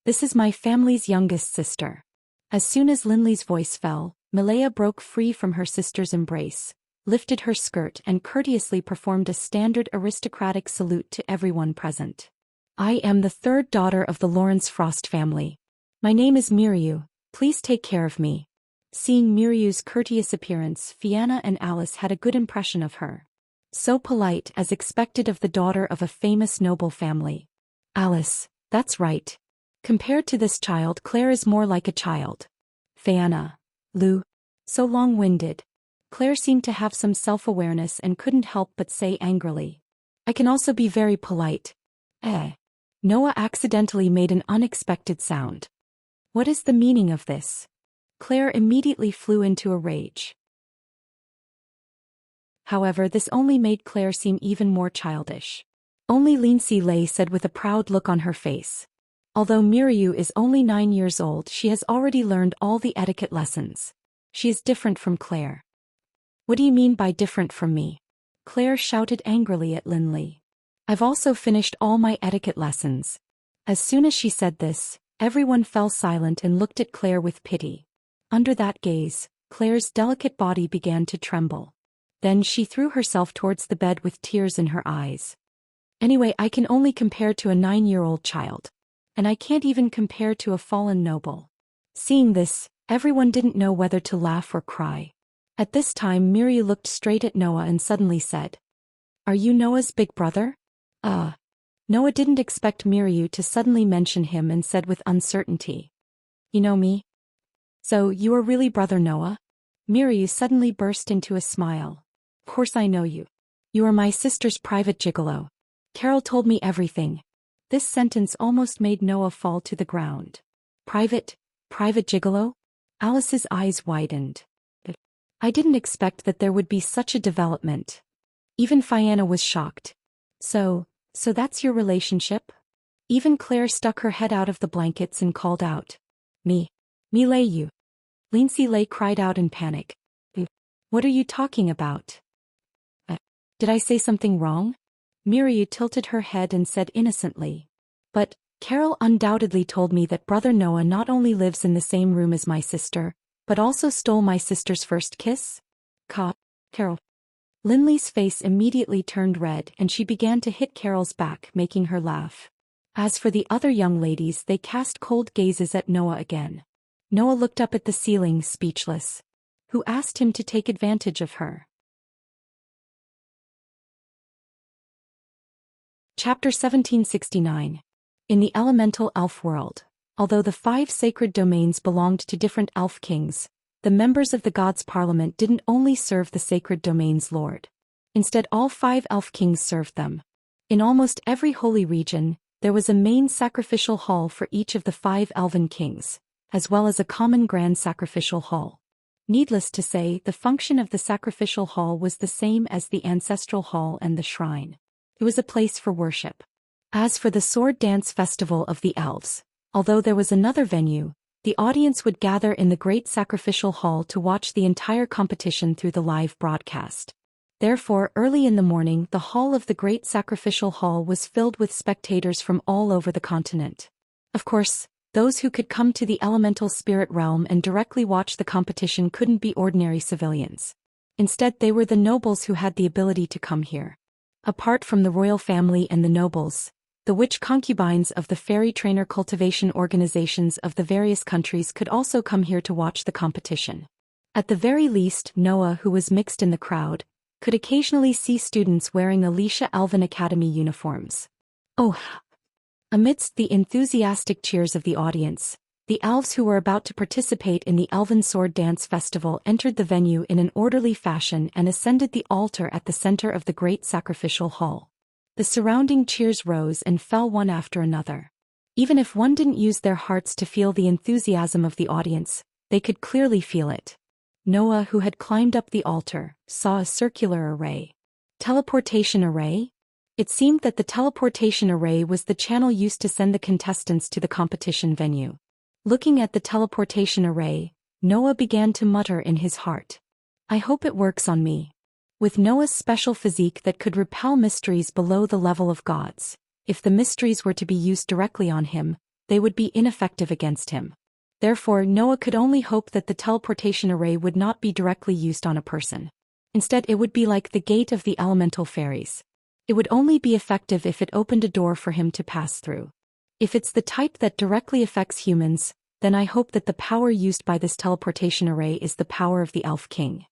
This is my family's youngest sister. As soon as Linley's voice fell, Malaya broke free from her sister's embrace, lifted her skirt and courteously performed a standard aristocratic salute to everyone present. I am the third daughter of the Lawrence Frost family. My name is Miryu, please take care of me. Seeing Miryu's courteous appearance, Fianna and Alice had a good impression of her. So polite as expected of the daughter of a famous noble family. Alice, that's right. Compared to this child, Claire is more like a child. Fianna. Lou. So long-winded. Claire seemed to have some self-awareness and couldn't help but say angrily. I can also be very polite. Noah accidentally made an unexpected sound. What is the meaning of this? Claire immediately flew into a rage. However, this only made Claire seem even more childish. Only Lindsay Lay said with a proud look on her face. Although Miryu is only 9 years old, she has already learned all the etiquette lessons. She is different from Claire. What do you mean by different from me? Claire shouted angrily at Linley. I've also finished all my etiquette lessons. As soon as she said this, everyone fell silent and looked at Claire with pity. Under that gaze, Claire's delicate body began to tremble. Then she threw herself towards the bed with tears in her eyes. Anyway, I can only compare to a 9-year-old child. And I can't even compare to a fallen noble. Seeing this, everyone didn't know whether to laugh or cry. At this time Miri looked straight at Noah and suddenly said, "Are you Noah's big brother?" Noah didn't expect Miri to suddenly mention him and said with uncertainty, "You know me? So, you are really brother Noah?" Miri suddenly burst into a smile. "Of course I know you. You are my sister's private gigolo. Carol told me everything." This sentence almost made Noah fall to the ground. Private gigolo? Alice's eyes widened. I didn't expect that there would be such a development. Even Fianna was shocked. So that's your relationship? Even Claire stuck her head out of the blankets and called out. Me lay you. Lindsay Lay cried out in panic. What are you talking about? Did I say something wrong? Miri tilted her head and said innocently. But, Carol undoubtedly told me that brother Noah not only lives in the same room as my sister, but also stole my sister's first kiss? Carol. Linley's face immediately turned red and she began to hit Carol's back, making her laugh. As for the other young ladies, they cast cold gazes at Noah again. Noah looked up at the ceiling, speechless. Who asked him to take advantage of her? Chapter 1769. In the elemental elf world, although the 5 sacred domains belonged to different elf kings, the members of the gods' parliament didn't only serve the sacred domain's lord. Instead, all 5 elf kings served them. In almost every holy region, there was a main sacrificial hall for each of the 5 elven kings, as well as a common grand sacrificial hall. Needless to say, the function of the sacrificial hall was the same as the ancestral hall and the shrine. It was a place for worship. As for the sword dance festival of the elves, although there was another venue, the audience would gather in the great sacrificial hall to watch the entire competition through the live broadcast. Therefore, early in the morning, the hall of the great sacrificial hall was filled with spectators from all over the continent. Of course, those who could come to the elemental spirit realm and directly watch the competition couldn't be ordinary civilians. Instead, they were the nobles who had the ability to come here. Apart from the royal family and the nobles, the witch concubines of the fairy trainer cultivation organizations of the various countries could also come here to watch the competition. At the very least, Noah, who was mixed in the crowd, could occasionally see students wearing Alicia Elven Academy uniforms. Amidst the enthusiastic cheers of the audience, the elves who were about to participate in the Elven Sword Dance Festival entered the venue in an orderly fashion and ascended the altar at the center of the great sacrificial hall. The surrounding cheers rose and fell one after another. Even if one didn't use their hearts to feel the enthusiasm of the audience, they could clearly feel it. Noah, who had climbed up the altar, saw a circular array. Teleportation array? It seemed that the teleportation array was the channel used to send the contestants to the competition venue. Looking at the teleportation array, Noah began to mutter in his heart. I hope it works on me. With Noah's special physique that could repel mysteries below the level of gods, if the mysteries were to be used directly on him, they would be ineffective against him. Therefore, Noah could only hope that the teleportation array would not be directly used on a person. Instead, it would be like the gate of the elemental fairies. It would only be effective if it opened a door for him to pass through. If it's the type that directly affects humans, then I hope that the power used by this teleportation array is the power of the Elf King.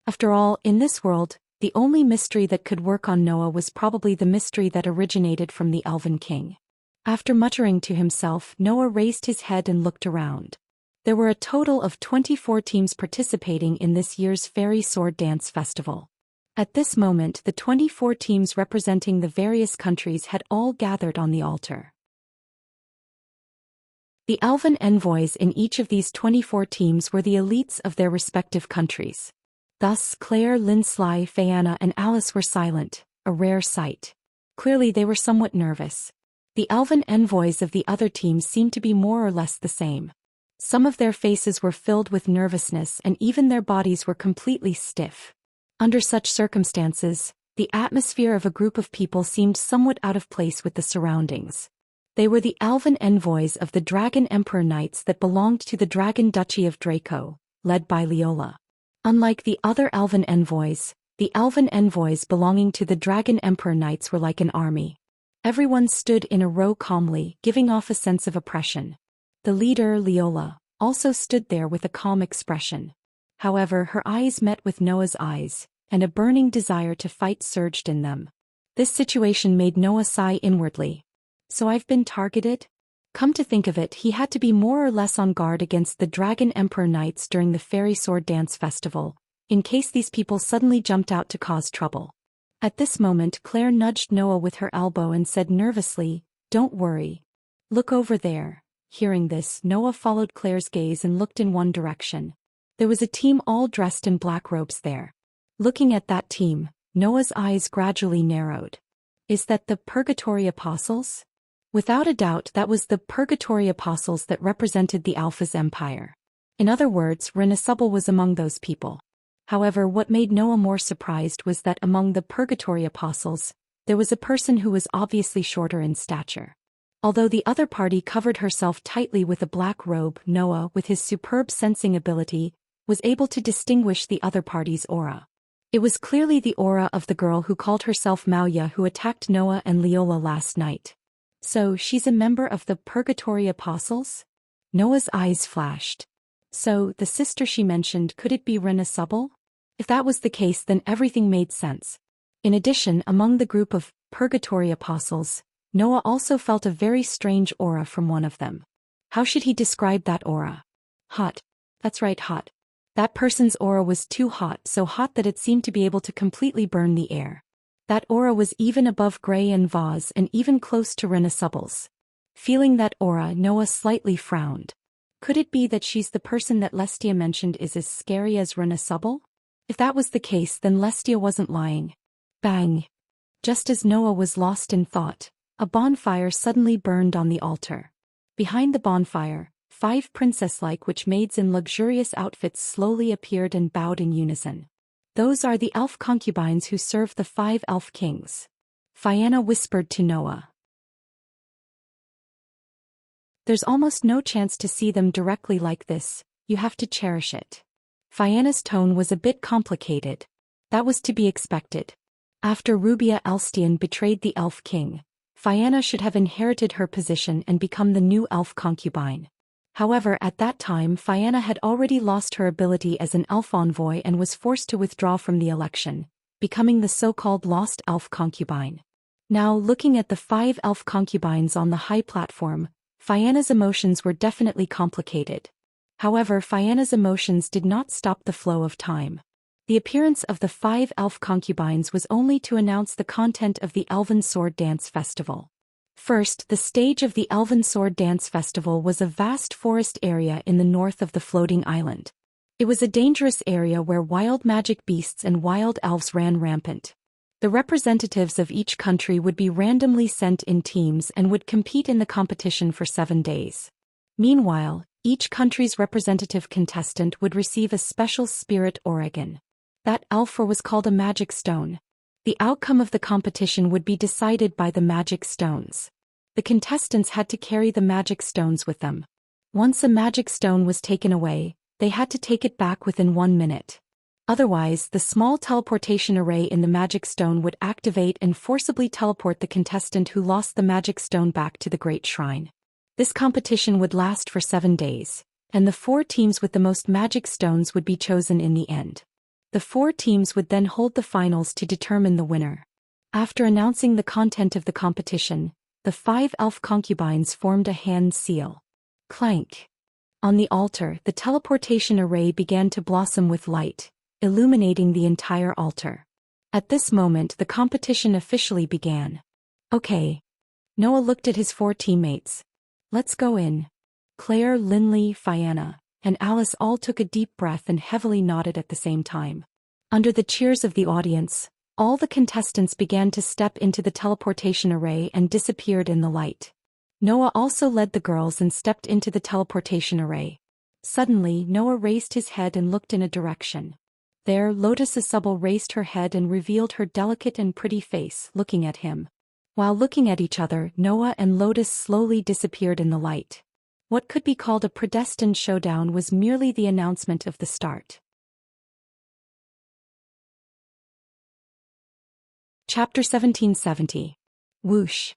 After all, in this world, the only mystery that could work on Noah was probably the mystery that originated from the Elven King. After muttering to himself, Noah raised his head and looked around. There were a total of 24 teams participating in this year's Fairy Sword Dance Festival. At this moment, the 24 teams representing the various countries had all gathered on the altar. The elven envoys in each of these 24 teams were the elites of their respective countries. Thus, Claire, Lindsay, Fianna, and Alice were silent, a rare sight. Clearly they were somewhat nervous. The elven envoys of the other teams seemed to be more or less the same. Some of their faces were filled with nervousness and even their bodies were completely stiff. Under such circumstances, the atmosphere of a group of people seemed somewhat out of place with the surroundings. They were the elven envoys of the Dragon Emperor Knights that belonged to the Dragon Duchy of Draco, led by Leola. Unlike the other elven envoys, the elven envoys belonging to the Dragon Emperor Knights were like an army. Everyone stood in a row calmly, giving off a sense of oppression. The leader, Leola, also stood there with a calm expression. However, her eyes met with Noah's eyes, and a burning desire to fight surged in them. This situation made Noah sigh inwardly. So I've been targeted? Come to think of it, he had to be more or less on guard against the Dragon Emperor Knights during the Fairy Sword Dance Festival, in case these people suddenly jumped out to cause trouble. At this moment, Claire nudged Noah with her elbow and said nervously, "Don't worry. Look over there." Hearing this, Noah followed Claire's gaze and looked in one direction. There was a team all dressed in black robes there. Looking at that team, Noah's eyes gradually narrowed. Is that the Purgatory Apostles? Without a doubt, that was the Purgatory Apostles that represented the Alpha's empire. In other words, Renasubble was among those people. However, what made Noah more surprised was that among the Purgatory Apostles, there was a person who was obviously shorter in stature. Although the other party covered herself tightly with a black robe, Noah, with his superb sensing ability, was able to distinguish the other party's aura. It was clearly the aura of the girl who called herself Mauya who attacked Noah and Leola last night. So, she's a member of the Purgatory Apostles? Noah's eyes flashed. So, the sister she mentioned, could it be Renasubble? If that was the case, then everything made sense. In addition, among the group of Purgatory Apostles, Noah also felt a very strange aura from one of them. How should he describe that aura? Hot. That's right, hot. That person's aura was too hot, so hot that it seemed to be able to completely burn the air. That aura was even above Grey and Vaz and even close to Renasubble's. Feeling that aura, Noah slightly frowned. Could it be that she's the person that Lestia mentioned is as scary as Renasubble? If that was the case, then Lestia wasn't lying. Bang! Just as Noah was lost in thought, a bonfire suddenly burned on the altar. Behind the bonfire, 5 princess-like witch maids in luxurious outfits slowly appeared and bowed in unison. Those are the elf concubines who serve the 5 elf kings. Fianna whispered to Noah. There's almost no chance to see them directly like this, you have to cherish it. Fianna's tone was a bit complicated. That was to be expected. After Rubia Elstian betrayed the elf king, Fianna should have inherited her position and become the new elf concubine. However, at that time Fianna had already lost her ability as an elf envoy and was forced to withdraw from the election, becoming the so-called lost elf concubine. Now, looking at the 5 elf concubines on the high platform, Fianna's emotions were definitely complicated. However, Fianna's emotions did not stop the flow of time. The appearance of the 5 elf concubines was only to announce the content of the Elven Sword Dance Festival. First, the stage of the Elven Sword Dance Festival was a vast forest area in the north of the floating island. It was a dangerous area where wild magic beasts and wild elves ran rampant. The representatives of each country would be randomly sent in teams and would compete in the competition for 7 days. Meanwhile, each country's representative contestant would receive a special spirit organ. That elfor was called a magic stone. The outcome of the competition would be decided by the magic stones. The contestants had to carry the magic stones with them. Once a magic stone was taken away, they had to take it back within 1 minute. Otherwise, the small teleportation array in the magic stone would activate and forcibly teleport the contestant who lost the magic stone back to the Great Shrine. This competition would last for 7 days, and the 4 teams with the most magic stones would be chosen in the end. The 4 teams would then hold the finals to determine the winner. After announcing the content of the competition, the 5 elf concubines formed a hand seal. Clank! On the altar, the teleportation array began to blossom with light, illuminating the entire altar. At this moment, the competition officially began. Okay. Noah looked at his 4 teammates. Let's go in. Claire, Linley, Fianna, and Alice all took a deep breath and heavily nodded at the same time. Under the cheers of the audience, all the contestants began to step into the teleportation array and disappeared in the light. Noah also led the girls and stepped into the teleportation array. Suddenly, Noah raised his head and looked in a direction. There, Lotus Isubel raised her head and revealed her delicate and pretty face, looking at him. While looking at each other, Noah and Lotus slowly disappeared in the light. What could be called a predestined showdown was merely the announcement of the start. Chapter 1770. Whoosh.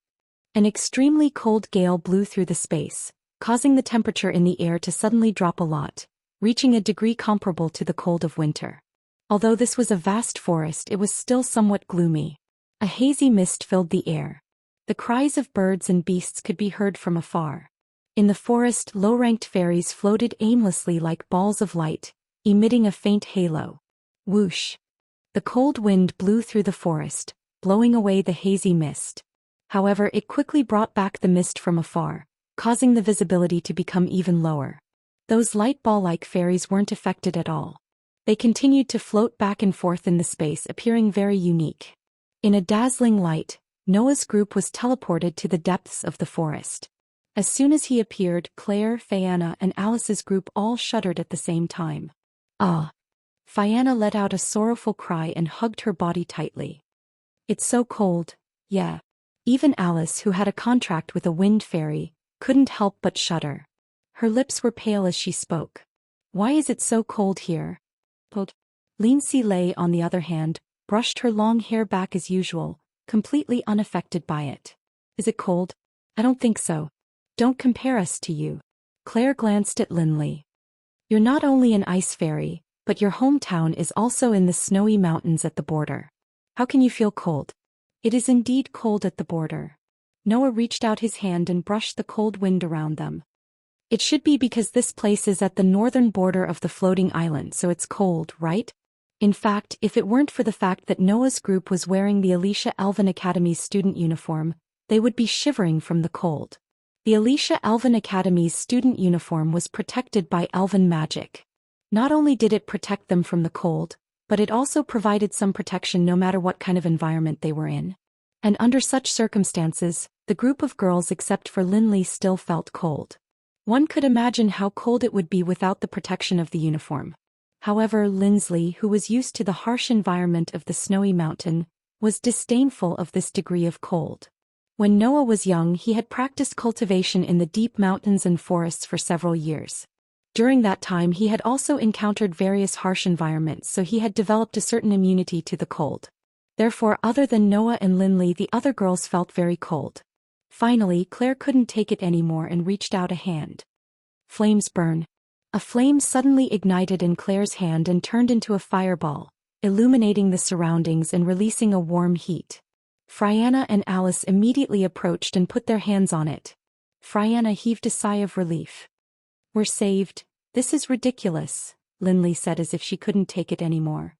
An extremely cold gale blew through the space, causing the temperature in the air to suddenly drop a lot, reaching a degree comparable to the cold of winter. Although this was a vast forest, it was still somewhat gloomy. A hazy mist filled the air. The cries of birds and beasts could be heard from afar. In the forest, low-ranked fairies floated aimlessly like balls of light, emitting a faint halo. Whoosh. The cold wind blew through the forest, blowing away the hazy mist. However, it quickly brought back the mist from afar, causing the visibility to become even lower. Those light ball-like fairies weren't affected at all. They continued to float back and forth in the space, appearing very unique. In a dazzling light, Noah's group was teleported to the depths of the forest. As soon as he appeared, Claire, Fianna, and Alice's group all shuddered at the same time. Ah! Fianna let out a sorrowful cry and hugged her body tightly. It's so cold, yeah. Even Alice, who had a contract with a wind fairy, couldn't help but shudder. Her lips were pale as she spoke. Why is it so cold here? Lindsay Lay, on the other hand, brushed her long hair back as usual, completely unaffected by it. Is it cold? I don't think so. Don't compare us to you. Claire glanced at Linley. You're not only an ice fairy, but your hometown is also in the snowy mountains at the border. How can you feel cold? It is indeed cold at the border. Noah reached out his hand and brushed the cold wind around them. It should be because this place is at the northern border of the floating island, so it's cold, right? In fact, if it weren't for the fact that Noah's group was wearing the Alicia Elven Academy's student uniform, they would be shivering from the cold. The Alicia Elven Academy's student uniform was protected by elven magic. Not only did it protect them from the cold, but it also provided some protection no matter what kind of environment they were in. And under such circumstances, the group of girls except for Linley still felt cold. One could imagine how cold it would be without the protection of the uniform. However, Lindsay, who was used to the harsh environment of the snowy mountain, was disdainful of this degree of cold. When Noah was young, he had practiced cultivation in the deep mountains and forests for several years. During that time, he had also encountered various harsh environments, so he had developed a certain immunity to the cold. Therefore, other than Noah and Linley, the other girls felt very cold. Finally, Claire couldn't take it anymore and reached out a hand. Flames burn. A flame suddenly ignited in Claire's hand and turned into a fireball, illuminating the surroundings and releasing a warm heat. Fianna and Alice immediately approached and put their hands on it. Fianna heaved a sigh of relief. We're saved. This is ridiculous, Linley said as if she couldn't take it anymore.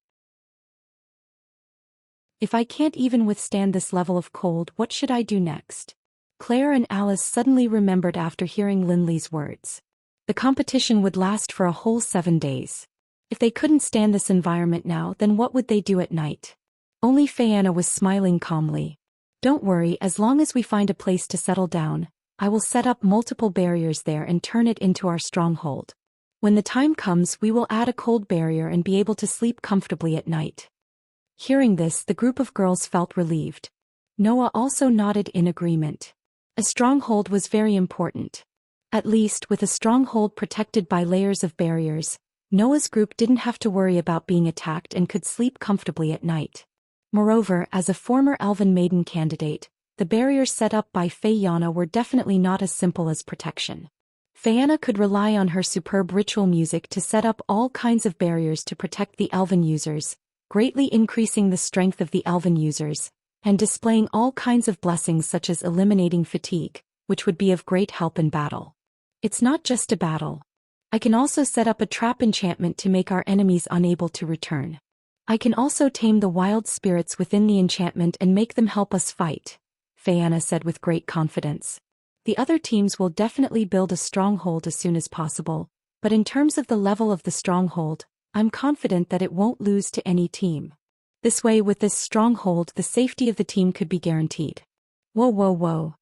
If I can't even withstand this level of cold, what should I do next? Claire and Alice suddenly remembered after hearing Linley's words. The competition would last for a whole 7 days. If they couldn't stand this environment now, then what would they do at night? Only Fianna was smiling calmly. Don't worry, as long as we find a place to settle down, I will set up multiple barriers there and turn it into our stronghold. When the time comes, we will add a cold barrier and be able to sleep comfortably at night. Hearing this, the group of girls felt relieved. Noah also nodded in agreement. A stronghold was very important. At least, with a stronghold protected by layers of barriers, Noah's group didn't have to worry about being attacked and could sleep comfortably at night. Moreover, as a former elven maiden candidate, the barriers set up by Fianna were definitely not as simple as protection. Fianna could rely on her superb ritual music to set up all kinds of barriers to protect the elven users, greatly increasing the strength of the elven users, and displaying all kinds of blessings such as eliminating fatigue, which would be of great help in battle. It's not just a battle. I can also set up a trap enchantment to make our enemies unable to return. I can also tame the wild spirits within the enchantment and make them help us fight, Fianna said with great confidence. The other teams will definitely build a stronghold as soon as possible, but in terms of the level of the stronghold, I'm confident that it won't lose to any team. This way, with this stronghold, the safety of the team could be guaranteed. Whoa, whoa, whoa.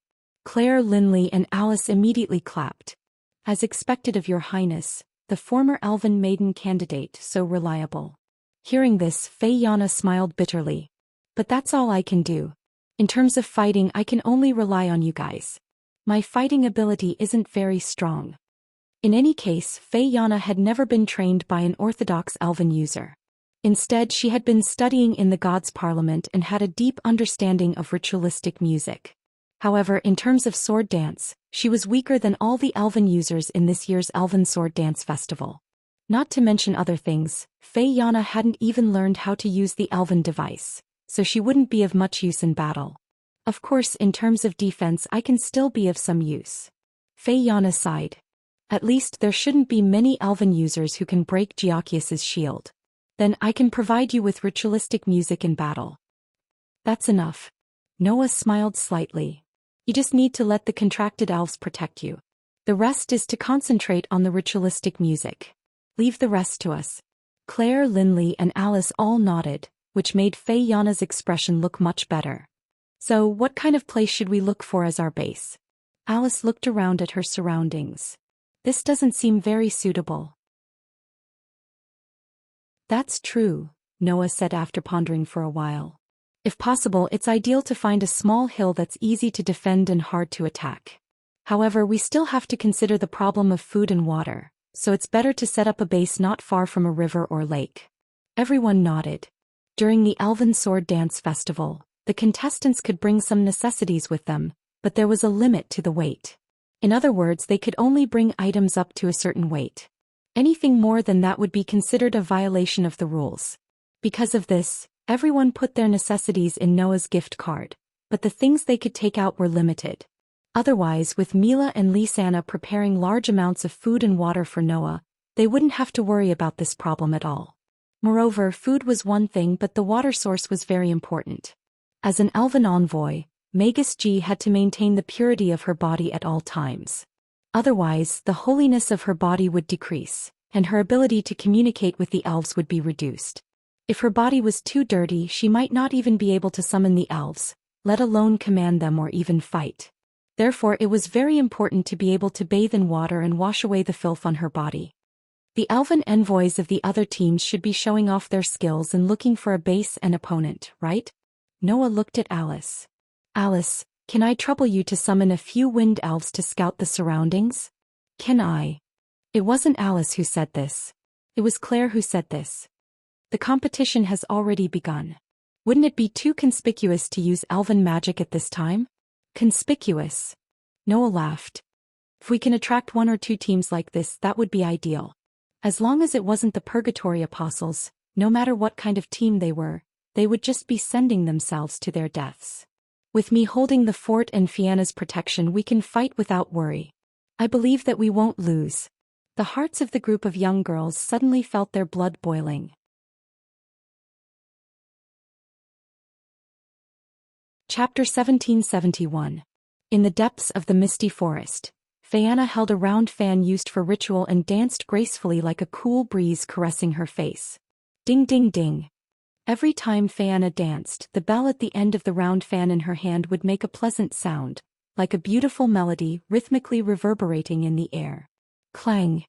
Claire, Linley, and Alice immediately clapped. As expected of your highness, the former elven maiden candidate, so reliable. Hearing this, Yana smiled bitterly. But that's all I can do. In terms of fighting, I can only rely on you guys. My fighting ability isn't very strong. In any case, Yana had never been trained by an orthodox elven user. Instead, she had been studying in the Gods' Parliament and had a deep understanding of ritualistic music. However, in terms of sword dance, she was weaker than all the elven users in this year's Elven Sword Dance Festival. Not to mention other things, Yana hadn't even learned how to use the elven device, so she wouldn't be of much use in battle. Of course, in terms of defense, I can still be of some use. Yana sighed. At least there shouldn't be many elven users who can break Geokias's shield. Then I can provide you with ritualistic music in battle. That's enough. Noah smiled slightly. You just need to let the contracted elves protect you. The rest is to concentrate on the ritualistic music. Leave the rest to us. Claire, Linley, and Alice all nodded, which made Yana's expression look much better. So, what kind of place should we look for as our base? Alice looked around at her surroundings. This doesn't seem very suitable. That's true, Noah said after pondering for a while. If possible, it's ideal to find a small hill that's easy to defend and hard to attack. However, we still have to consider the problem of food and water, so it's better to set up a base not far from a river or lake. Everyone nodded. During the Elven Sword Dance Festival, the contestants could bring some necessities with them, but there was a limit to the weight. In other words, they could only bring items up to a certain weight. Anything more than that would be considered a violation of the rules. Because of this, everyone put their necessities in Noah's gift card, but the things they could take out were limited. Otherwise, with Mila and Lisanna preparing large amounts of food and water for Noah, they wouldn't have to worry about this problem at all. Moreover, food was one thing, but the water source was very important. As an elven envoy, Magus G had to maintain the purity of her body at all times. Otherwise, the holiness of her body would decrease, and her ability to communicate with the elves would be reduced. If her body was too dirty, she might not even be able to summon the elves, let alone command them or even fight. Therefore, it was very important to be able to bathe in water and wash away the filth on her body. The elven envoys of the other teams should be showing off their skills and looking for a base and opponent, right? Noah looked at Alice. Alice, can I trouble you to summon a few wind elves to scout the surroundings? Can I? It wasn't Alice who said this. It was Claire who said this. The competition has already begun. Wouldn't it be too conspicuous to use elven magic at this time? Conspicuous. Noah laughed. If we can attract one or two teams like this, that would be ideal. As long as it wasn't the Purgatory Apostles, no matter what kind of team they were, they would just be sending themselves to their deaths. With me holding the fort and Fionna's protection, we can fight without worry. I believe that we won't lose. The hearts of the group of young girls suddenly felt their blood boiling. Chapter 1771. In the depths of the misty forest, Fianna held a round fan used for ritual and danced gracefully like a cool breeze caressing her face. Ding ding ding. Every time Fianna danced, the bell at the end of the round fan in her hand would make a pleasant sound, like a beautiful melody rhythmically reverberating in the air. Clang.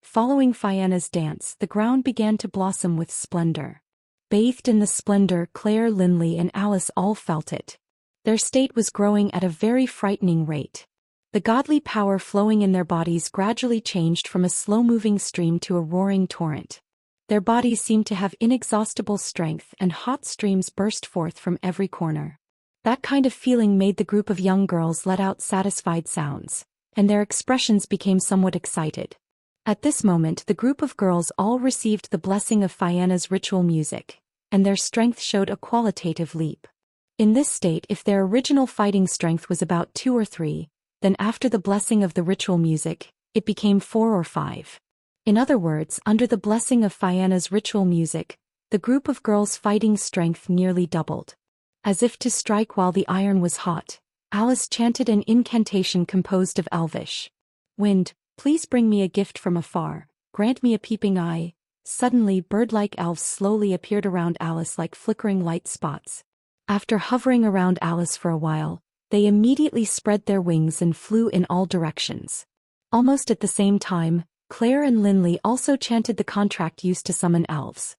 Following Fianna's dance, the ground began to blossom with splendor. Bathed in the splendor, Claire, Linley, and Alice all felt it. Their state was growing at a very frightening rate. The godly power flowing in their bodies gradually changed from a slow-moving stream to a roaring torrent. Their bodies seemed to have inexhaustible strength, and hot streams burst forth from every corner. That kind of feeling made the group of young girls let out satisfied sounds, and their expressions became somewhat excited. At this moment, the group of girls all received the blessing of Fianna's ritual music, and their strength showed a qualitative leap. In this state, if their original fighting strength was about 2 or 3, then after the blessing of the ritual music, it became 4 or 5. In other words, under the blessing of Fianna's ritual music, the group of girls' fighting strength nearly doubled. As if to strike while the iron was hot, Alice chanted an incantation composed of Elvish. Wind, please bring me a gift from afar, grant me a peeping eye. Suddenly, bird-like elves slowly appeared around Alice like flickering light spots. After hovering around Alice for a while, they immediately spread their wings and flew in all directions. Almost at the same time, Claire and Linley also chanted the contract used to summon elves.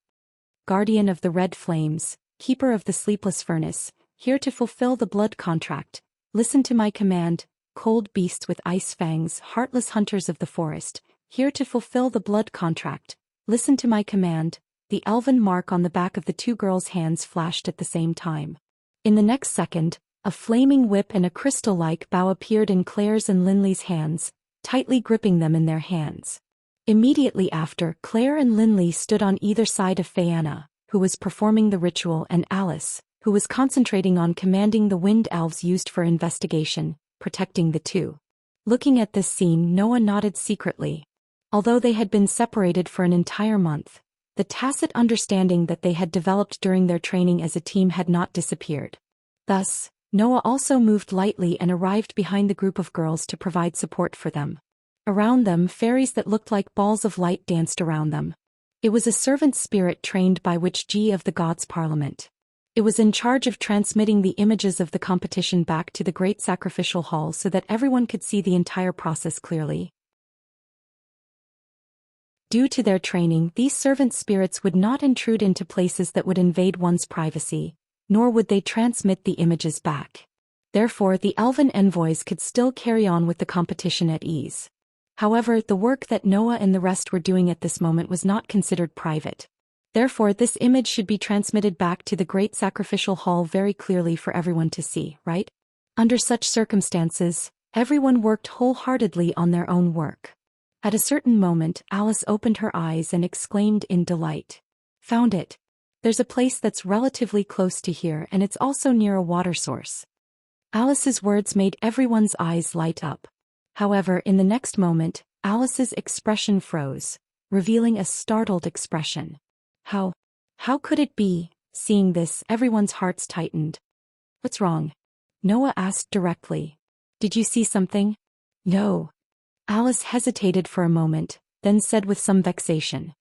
Guardian of the red flames, keeper of the sleepless furnace, here to fulfill the blood contract. Listen to my command, cold beasts with ice fangs, heartless hunters of the forest, here to fulfill the blood contract. Listen to my command. The elven mark on the back of the two girls' hands flashed at the same time. In the next second, a flaming whip and a crystal-like bow appeared in Claire's and Linley's hands, tightly gripping them in their hands. Immediately after, Claire and Linley stood on either side of Fianna, who was performing the ritual, and Alice, who was concentrating on commanding the wind elves used for investigation, protecting the two. Looking at this scene, Noah nodded secretly. Although they had been separated for an entire month, the tacit understanding that they had developed during their training as a team had not disappeared. Thus, Noah also moved lightly and arrived behind the group of girls to provide support for them. Around them, fairies that looked like balls of light danced around them. It was a servant spirit trained by Witch G of the Gods' Parliament. It was in charge of transmitting the images of the competition back to the Great Sacrificial Hall so that everyone could see the entire process clearly. Due to their training, these servant spirits would not intrude into places that would invade one's privacy, nor would they transmit the images back. Therefore, the elven envoys could still carry on with the competition at ease. However, the work that Noah and the rest were doing at this moment was not considered private. Therefore, this image should be transmitted back to the Great Sacrificial Hall very clearly for everyone to see, right? Under such circumstances, everyone worked wholeheartedly on their own work. At a certain moment, Alice opened her eyes and exclaimed in delight. Found it. There's a place that's relatively close to here, and it's also near a water source. Alice's words made everyone's eyes light up. However, in the next moment, Alice's expression froze, revealing a startled expression. How could it be? Seeing this, everyone's hearts tightened. What's wrong? Noah asked directly. Did you see something? No. Alice hesitated for a moment, then said with some vexation.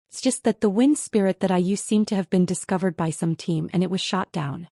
It's just that the wind spirit that I used seemed to have been discovered by some team and it was shot down.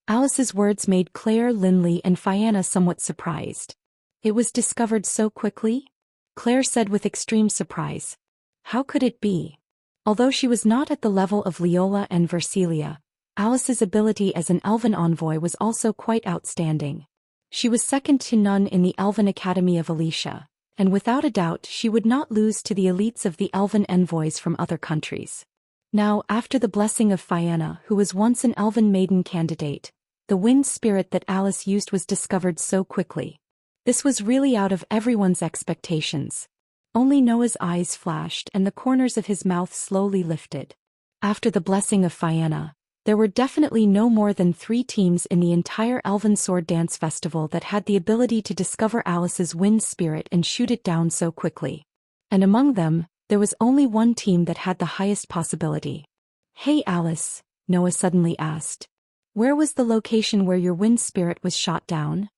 Alice's words made Claire, Linley, and Fianna somewhat surprised. It was discovered so quickly? Claire said with extreme surprise. How could it be? Although she was not at the level of Leola and Versilia, Alice's ability as an elven envoy was also quite outstanding. She was second to none in the Elven Academy of Alicia, and without a doubt she would not lose to the elites of the elven envoys from other countries. Now, after the blessing of Fianna, who was once an elven maiden candidate, the wind spirit that Alice used was discovered so quickly. This was really out of everyone's expectations. Only Noah's eyes flashed and the corners of his mouth slowly lifted. After the blessing of Fianna, there were definitely no more than 3 teams in the entire Elven Sword Dance Festival that had the ability to discover Alice's wind spirit and shoot it down so quickly. And among them, there was only one team that had the highest possibility. Hey Alice, Noah suddenly asked. Where was the location where your wind spirit was shot down?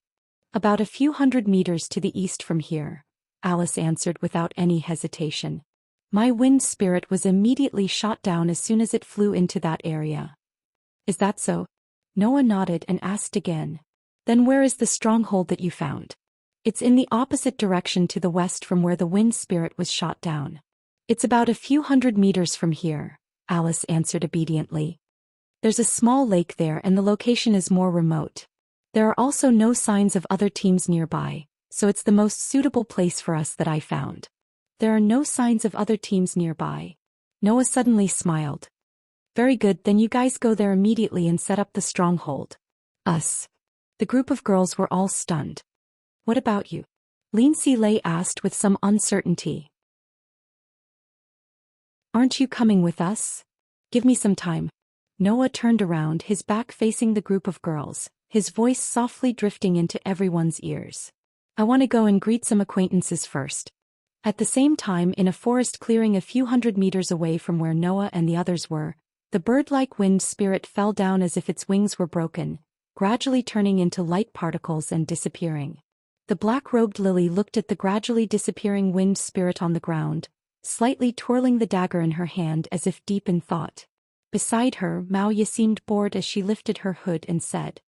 About a few hundred meters to the east from here, Alice answered without any hesitation. My wind spirit was immediately shot down as soon as it flew into that area. Is that so? Noah nodded and asked again. Then where is the stronghold that you found? It's in the opposite direction to the west from where the wind spirit was shot down. It's about a few hundred meters from here, Alice answered obediently. There's a small lake there and the location is more remote. There are also no signs of other teams nearby, so it's the most suitable place for us that I found. There are no signs of other teams nearby. Noah suddenly smiled. Very good, then you guys go there immediately and set up the stronghold. Us. The group of girls were all stunned. What about you? Lindsay Lay asked with some uncertainty. Aren't you coming with us? Give me some time. Noah turned around, his back facing the group of girls, his voice softly drifting into everyone's ears. I want to go and greet some acquaintances first. At the same time, in a forest clearing a few hundred meters away from where Noah and the others were, the bird-like wind spirit fell down as if its wings were broken, gradually turning into light particles and disappearing. The black-robed Lily looked at the gradually disappearing wind spirit on the ground, slightly twirling the dagger in her hand as if deep in thought. Beside her, Mauya seemed bored as she lifted her hood and said,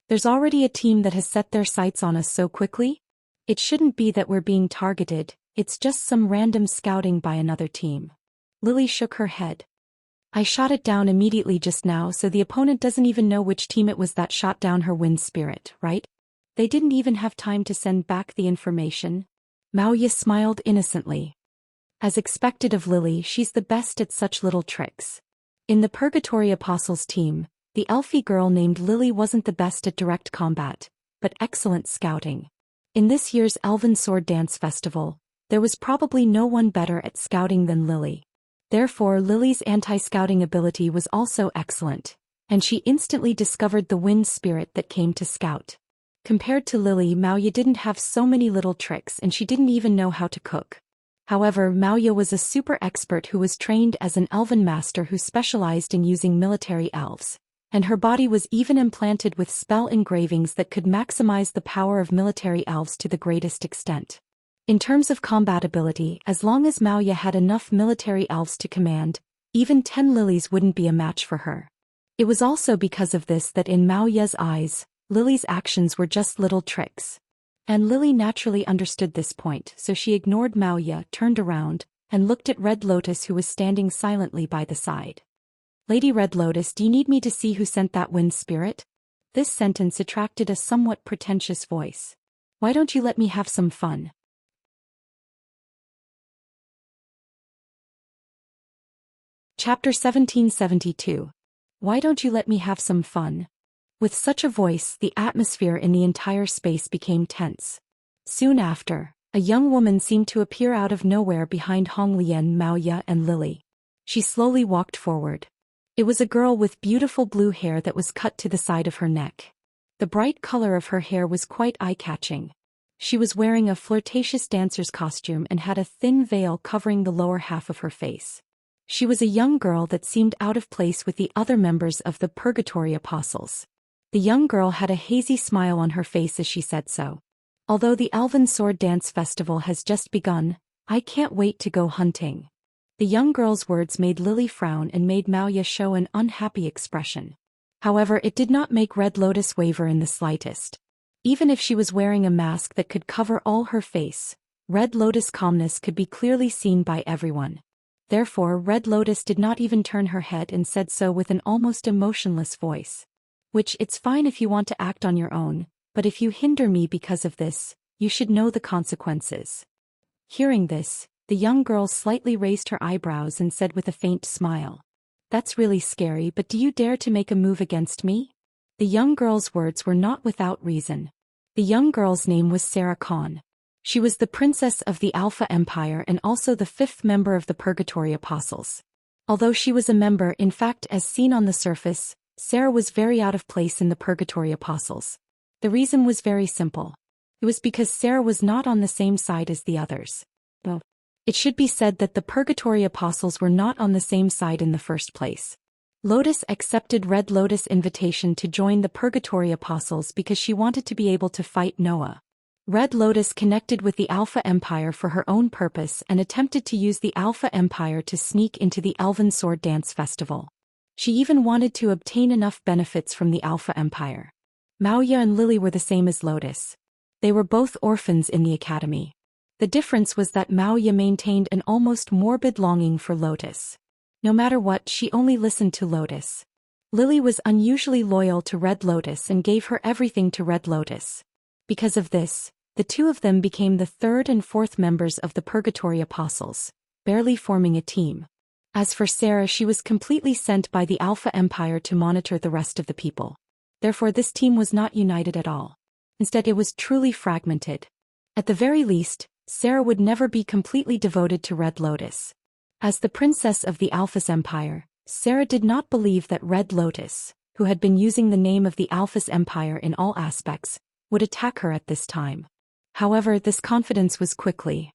There's already a team that has set their sights on us so quickly? It shouldn't be that we're being targeted, it's just some random scouting by another team. Lily shook her head. I shot it down immediately just now, so the opponent doesn't even know which team it was that shot down her wind spirit, right? They didn't even have time to send back the information. Maoya smiled innocently. As expected of Lily, she's the best at such little tricks. In the Purgatory Apostles team, the elfie girl named Lily wasn't the best at direct combat, but excellent scouting. In this year's Elven Sword Dance Festival, there was probably no one better at scouting than Lily. Therefore, Lily's anti-scouting ability was also excellent, and she instantly discovered the wind spirit that came to scout. Compared to Lily, Maoya didn't have so many little tricks, and she didn't even know how to cook. However, Maoya was a super expert who was trained as an elven master who specialized in using military elves, and her body was even implanted with spell engravings that could maximize the power of military elves to the greatest extent. In terms of combat ability, as long as Maoya had enough military elves to command, even 10 lilies wouldn't be a match for her. It was also because of this that in Maoya's eyes, Lily's actions were just little tricks. And Lily naturally understood this point, so she ignored Maoya, turned around, and looked at Red Lotus, who was standing silently by the side. Lady Red Lotus, do you need me to see who sent that wind spirit? This sentence attracted a somewhat pretentious voice. Why don't you let me have some fun? Chapter 1772. Why don't you let me have some fun? With such a voice, the atmosphere in the entire space became tense. Soon after, a young woman seemed to appear out of nowhere behind Honglian, Maoya, and Lily. She slowly walked forward. It was a girl with beautiful blue hair that was cut to the side of her neck. The bright color of her hair was quite eye-catching. She was wearing a flirtatious dancer's costume and had a thin veil covering the lower half of her face. She was a young girl that seemed out of place with the other members of the Purgatory Apostles. The young girl had a hazy smile on her face as she said so. Although the Elven Sword Dance Festival has just begun, I can't wait to go hunting. The young girl's words made Lily frown and made Maoya show an unhappy expression. However, it did not make Red Lotus waver in the slightest. Even if she was wearing a mask that could cover all her face, Red Lotus' calmness could be clearly seen by everyone. Therefore, Red Lotus did not even turn her head and said so with an almost emotionless voice. Which, it's fine if you want to act on your own, but if you hinder me because of this, you should know the consequences. Hearing this, the young girl slightly raised her eyebrows and said with a faint smile. That's really scary, but do you dare to make a move against me? The young girl's words were not without reason. The young girl's name was Sarah Khan. She was the princess of the Alpha Empire and also the 5th member of the Purgatory Apostles. Although she was a member, in fact, as seen on the surface, Sarah was very out of place in the Purgatory Apostles. The reason was very simple. It was because Sarah was not on the same side as the others. Well, it should be said that the Purgatory Apostles were not on the same side in the first place. Lotus accepted Red Lotus' invitation to join the Purgatory Apostles because she wanted to be able to fight Noah. Red Lotus connected with the Alpha Empire for her own purpose and attempted to use the Alpha Empire to sneak into the Elven Sword Dance Festival. She even wanted to obtain enough benefits from the Alpha Empire. Maoya and Lily were the same as Lotus. They were both orphans in the academy. The difference was that Maoya maintained an almost morbid longing for Lotus. No matter what, she only listened to Lotus. Lily was unusually loyal to Red Lotus and gave her everything to Red Lotus. Because of this, the two of them became the 3rd and 4th members of the Purgatory Apostles, barely forming a team. As for Sarah, she was completely sent by the Alpha Empire to monitor the rest of the people. Therefore, this team was not united at all. Instead, it was truly fragmented. At the very least, Sarah would never be completely devoted to Red Lotus. As the princess of the Alpha's Empire, Sarah did not believe that Red Lotus, who had been using the name of the Alpha's Empire in all aspects, would attack her at this time. However, this confidence was quickly.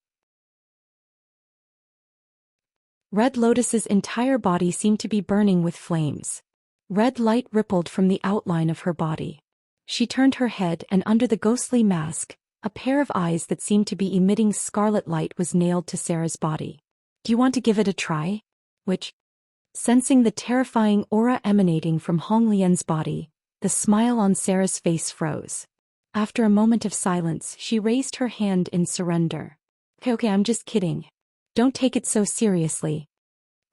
Red Lotus's entire body seemed to be burning with flames. Red light rippled from the outline of her body. She turned her head and under the ghostly mask, a pair of eyes that seemed to be emitting scarlet light was nailed to Sarah's body. Do you want to give it a try? Which, sensing the terrifying aura emanating from Honglian's body, the smile on Sarah's face froze. After a moment of silence, she raised her hand in surrender. Okay, I'm just kidding. Don't take it so seriously.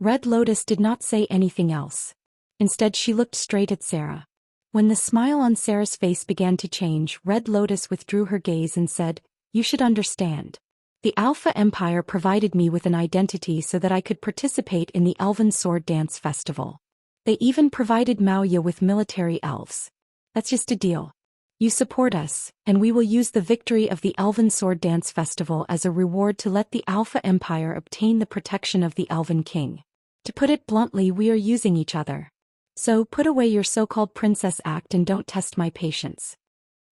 Red Lotus did not say anything else. Instead, she looked straight at Sarah. When the smile on Sarah's face began to change, Red Lotus withdrew her gaze and said, "You should understand. The Alpha Empire provided me with an identity so that I could participate in the Elven Sword Dance Festival. They even provided Maoya with military elves. That's just a deal. You support us, and we will use the victory of the Elven Sword Dance Festival as a reward to let the Alpha Empire obtain the protection of the Elven King. To put it bluntly, we are using each other. So put away your so-called princess act and don't test my patience."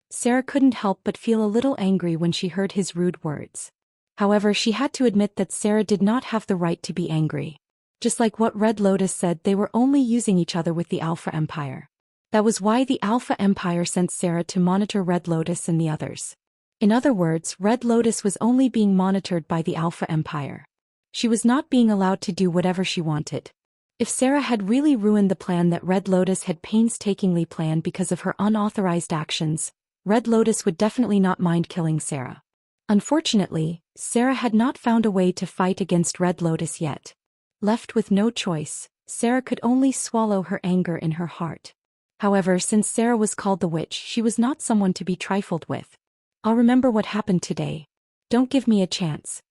Sarah couldn't help but feel a little angry when she heard his rude words. However, she had to admit that Sarah did not have the right to be angry. Just like what Red Lotus said, they were only using each other with the Alpha Empire. That was why the Alpha Empire sent Sarah to monitor Red Lotus and the others. In other words, Red Lotus was only being monitored by the Alpha Empire. She was not being allowed to do whatever she wanted. If Sarah had really ruined the plan that Red Lotus had painstakingly planned because of her unauthorized actions, Red Lotus would definitely not mind killing Sarah. Unfortunately, Sarah had not found a way to fight against Red Lotus yet. Left with no choice, Sarah could only swallow her anger in her heart. However, since Sarah was called the witch, she was not someone to be trifled with. "I'll remember what happened today. Don't give me a chance."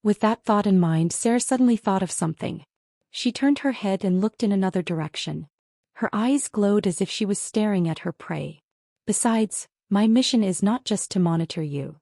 With that thought in mind, Sarah suddenly thought of something. She turned her head and looked in another direction. Her eyes glowed as if she was staring at her prey. "Besides, my mission is not just to monitor you."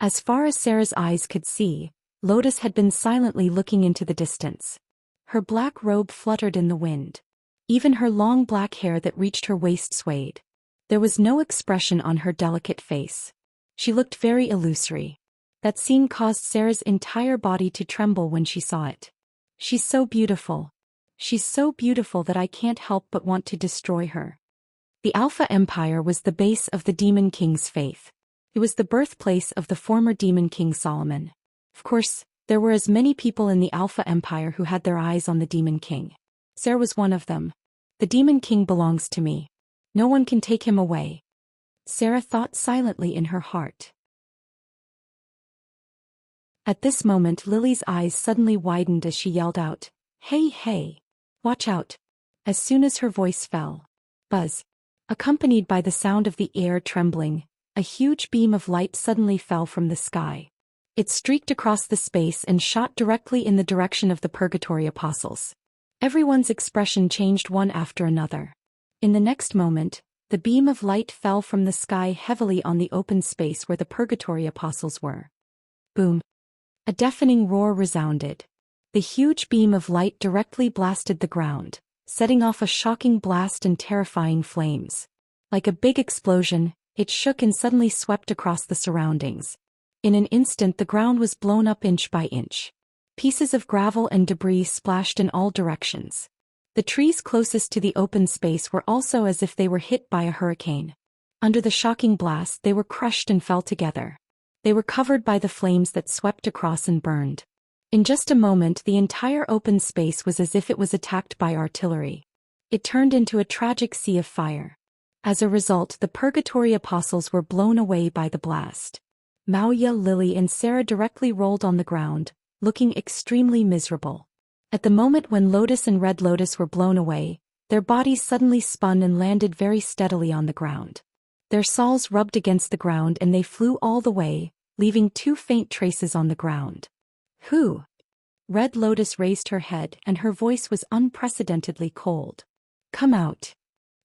As far as Sarah's eyes could see, Lotus had been silently looking into the distance. Her black robe fluttered in the wind. Even her long black hair that reached her waist swayed. There was no expression on her delicate face. She looked very illusory. That scene caused Sarah's entire body to tremble when she saw it. "She's so beautiful. She's so beautiful that I can't help but want to destroy her." The Alpha Empire was the base of the Demon King's faith. It was the birthplace of the former Demon King Solomon. Of course, there were as many people in the Alpha Empire who had their eyes on the Demon King. Sarah was one of them. "The Demon King belongs to me. No one can take him away," Sarah thought silently in her heart. At this moment, Lily's eyes suddenly widened as she yelled out, "Hey, hey! Watch out!" As soon as her voice fell, buzz, accompanied by the sound of the air trembling, a huge beam of light suddenly fell from the sky. It streaked across the space and shot directly in the direction of the Purgatory Apostles. Everyone's expression changed one after another. In the next moment, the beam of light fell from the sky heavily on the open space where the Purgatory Apostles were. Boom! A deafening roar resounded. The huge beam of light directly blasted the ground, setting off a shocking blast and terrifying flames. Like a big explosion, it shook and suddenly swept across the surroundings. In an instant, the ground was blown up inch by inch. Pieces of gravel and debris splashed in all directions. The trees closest to the open space were also as if they were hit by a hurricane. Under the shocking blast, they were crushed and fell together. They were covered by the flames that swept across and burned. In just a moment, the entire open space was as if it was attacked by artillery. It turned into a tragic sea of fire. As a result, the Purgatory Apostles were blown away by the blast. Maoya, Lily, and Sarah directly rolled on the ground, looking extremely miserable. At the moment when Lotus and Red Lotus were blown away, their bodies suddenly spun and landed very steadily on the ground. Their soles rubbed against the ground and they flew all the way, leaving 2 faint traces on the ground. "Who?" Red Lotus raised her head and her voice was unprecedentedly cold. "Come out."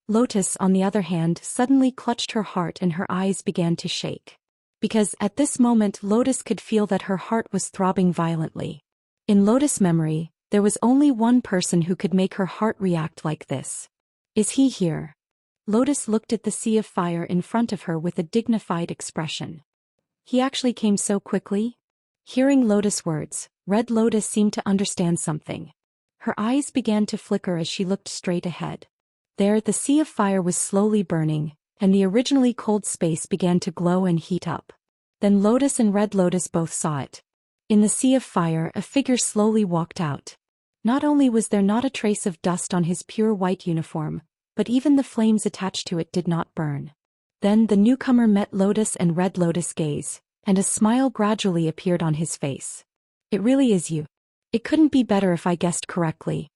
Lotus, on the other hand, suddenly clutched her heart and her eyes began to shake. Because at this moment Lotus could feel that her heart was throbbing violently. In Lotus' memory, there was only one person who could make her heart react like this. "Is he here?" Lotus looked at the sea of fire in front of her with a dignified expression. "He actually came so quickly?" Hearing Lotus' words, Red Lotus seemed to understand something. Her eyes began to flicker as she looked straight ahead. There, the sea of fire was slowly burning, and the originally cold space began to glow and heat up. Then Lotus and Red Lotus both saw it. In the sea of fire, a figure slowly walked out. Not only was there not a trace of dust on his pure white uniform, but even the flames attached to it did not burn. Then the newcomer met Lotus and Red Lotus' gaze, and a smile gradually appeared on his face. It really is you. It couldn't be better if I guessed correctly.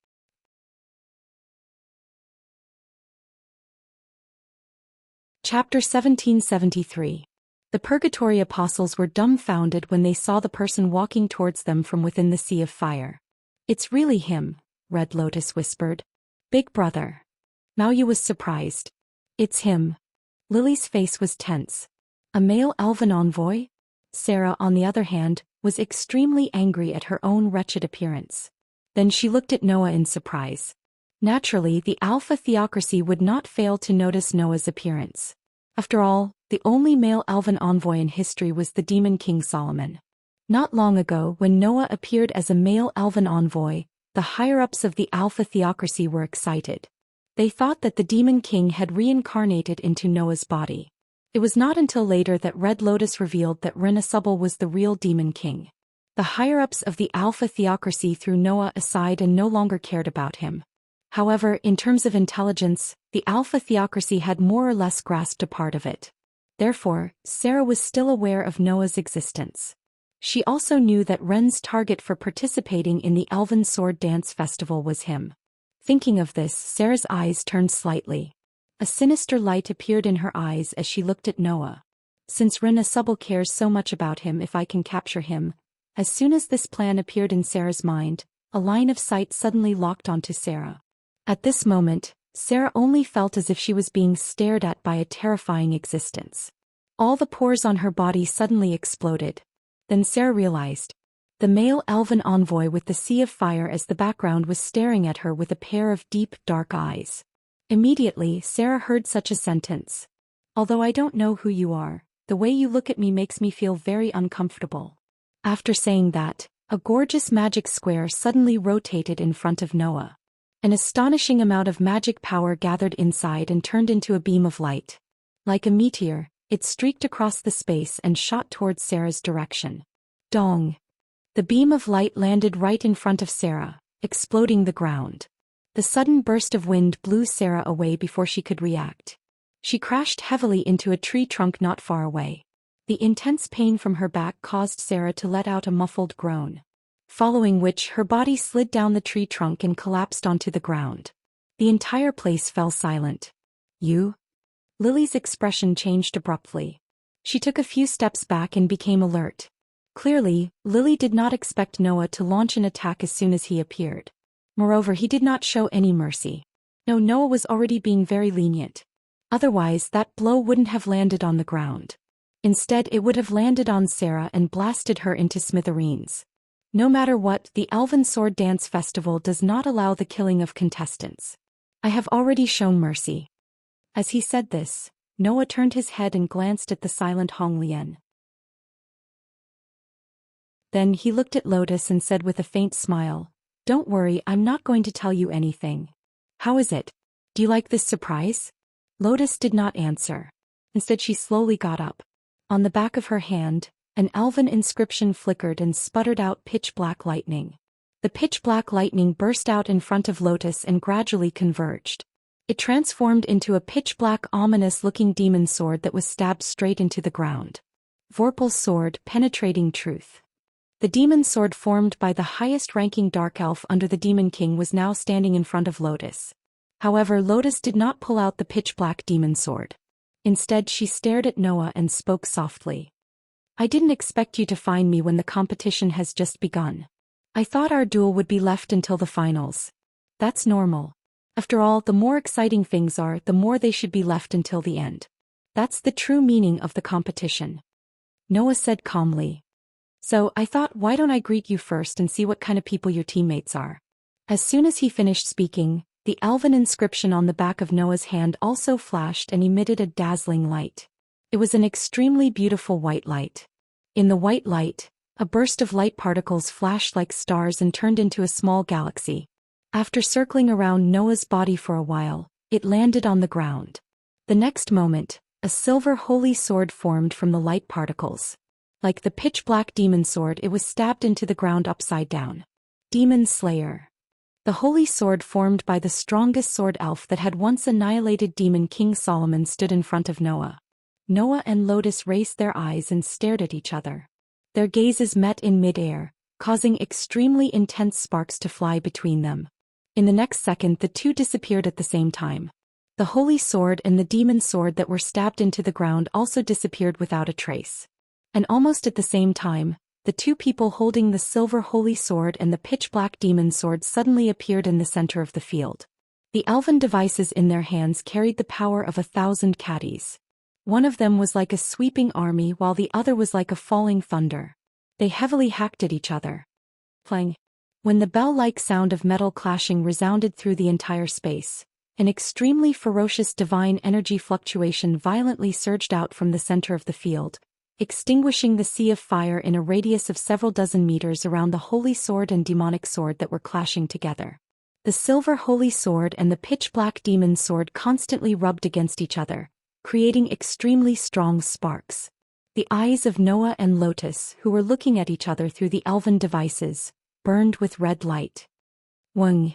Chapter 1773. The Purgatory Apostles were dumbfounded when they saw the person walking towards them from within the sea of fire. It's really him, Red Lotus whispered. Big brother. Maoyu was surprised. It's him. Lily's face was tense. A male elven envoy? Sarah, on the other hand, was extremely angry at her own wretched appearance. Then she looked at Noah in surprise. Naturally, the Alpha Theocracy would not fail to notice Noah's appearance. After all, the only male elven envoy in history was the Demon King Solomon. Not long ago, when Noah appeared as a male elven envoy, the higher-ups of the Alpha Theocracy were excited. They thought that the Demon King had reincarnated into Noah's body. It was not until later that Red Lotus revealed that Renasubal was the real Demon King. The higher-ups of the Alpha Theocracy threw Noah aside and no longer cared about him. However, in terms of intelligence, the Alpha Theocracy had more or less grasped a part of it. Therefore, Sarah was still aware of Noah's existence. She also knew that Ren's target for participating in the Elven Sword Dance Festival was him. Thinking of this, Sarah's eyes turned slightly. A sinister light appeared in her eyes as she looked at Noah. Since Renasubal cares so much about him, if I can capture him. As soon as this plan appeared in Sarah's mind, a line of sight suddenly locked onto Sarah. At this moment, Sarah only felt as if she was being stared at by a terrifying existence. All the pores on her body suddenly exploded. Then Sarah realized. The male elven envoy with the sea of fire as the background was staring at her with a pair of deep, dark eyes. Immediately, Sarah heard such a sentence. Although I don't know who you are, the way you look at me makes me feel very uncomfortable. After saying that, a gorgeous magic square suddenly rotated in front of Noah. An astonishing amount of magic power gathered inside and turned into a beam of light. Like a meteor, it streaked across the space and shot towards Sarah's direction. Dong! The beam of light landed right in front of Sarah, exploding the ground. The sudden burst of wind blew Sarah away before she could react. She crashed heavily into a tree trunk not far away. The intense pain from her back caused Sarah to let out a muffled groan. Following which, her body slid down the tree trunk and collapsed onto the ground. The entire place fell silent. You? Lily's expression changed abruptly. She took a few steps back and became alert. Clearly, Lily did not expect Noah to launch an attack as soon as he appeared. Moreover, he did not show any mercy. No, Noah was already being very lenient. Otherwise, that blow wouldn't have landed on the ground. Instead, it would have landed on Sarah and blasted her into smithereens. No matter what, the Elven Sword Dance Festival does not allow the killing of contestants. I have already shown mercy. As he said this, Noah turned his head and glanced at the silent Hong Lian. Then he looked at Lotus and said with a faint smile, "Don't worry, I'm not going to tell you anything. How is it? Do you like this surprise?" Lotus did not answer. Instead, she slowly got up. On the back of her hand, an elven inscription flickered and sputtered out pitch-black lightning. The pitch-black lightning burst out in front of Lotus and gradually converged. It transformed into a pitch-black ominous-looking demon sword that was stabbed straight into the ground. Vorpal's sword, penetrating truth. The demon sword formed by the highest-ranking dark elf under the Demon King was now standing in front of Lotus. However, Lotus did not pull out the pitch-black demon sword. Instead, she stared at Noah and spoke softly. "I didn't expect you to find me when the competition has just begun. I thought our duel would be left until the finals. That's normal. After all, the more exciting things are, the more they should be left until the end. That's the true meaning of the competition," Noah said calmly. "So, I thought, why don't I greet you first and see what kind of people your teammates are?" As soon as he finished speaking, the elven inscription on the back of Noah's hand also flashed and emitted a dazzling light. It was an extremely beautiful white light. In the white light, a burst of light particles flashed like stars and turned into a small galaxy. After circling around Noah's body for a while, it landed on the ground. The next moment, a silver holy sword formed from the light particles. Like the pitch-black demon sword, it was stabbed into the ground upside down. Demon Slayer. The holy sword formed by the strongest sword elf that had once annihilated Demon King Solomon stood in front of Noah. Noah and Lotus raised their eyes and stared at each other. Their gazes met in mid-air, causing extremely intense sparks to fly between them. In the next second, the two disappeared at the same time. The holy sword and the demon sword that were stabbed into the ground also disappeared without a trace. And almost at the same time, the two people holding the silver holy sword and the pitch-black demon sword suddenly appeared in the center of the field. The elven devices in their hands carried the power of 1,000 caddies. One of them was like a sweeping army while the other was like a falling thunder. They heavily hacked at each other. Clang. When the bell-like sound of metal clashing resounded through the entire space, an extremely ferocious divine energy fluctuation violently surged out from the center of the field, extinguishing the sea of fire in a radius of several dozen meters around the holy sword and demonic sword that were clashing together. The silver holy sword and the pitch-black demon sword constantly rubbed against each other, creating extremely strong sparks. The eyes of Noah and Lotus, who were looking at each other through the elven devices, burned with red light. Wung.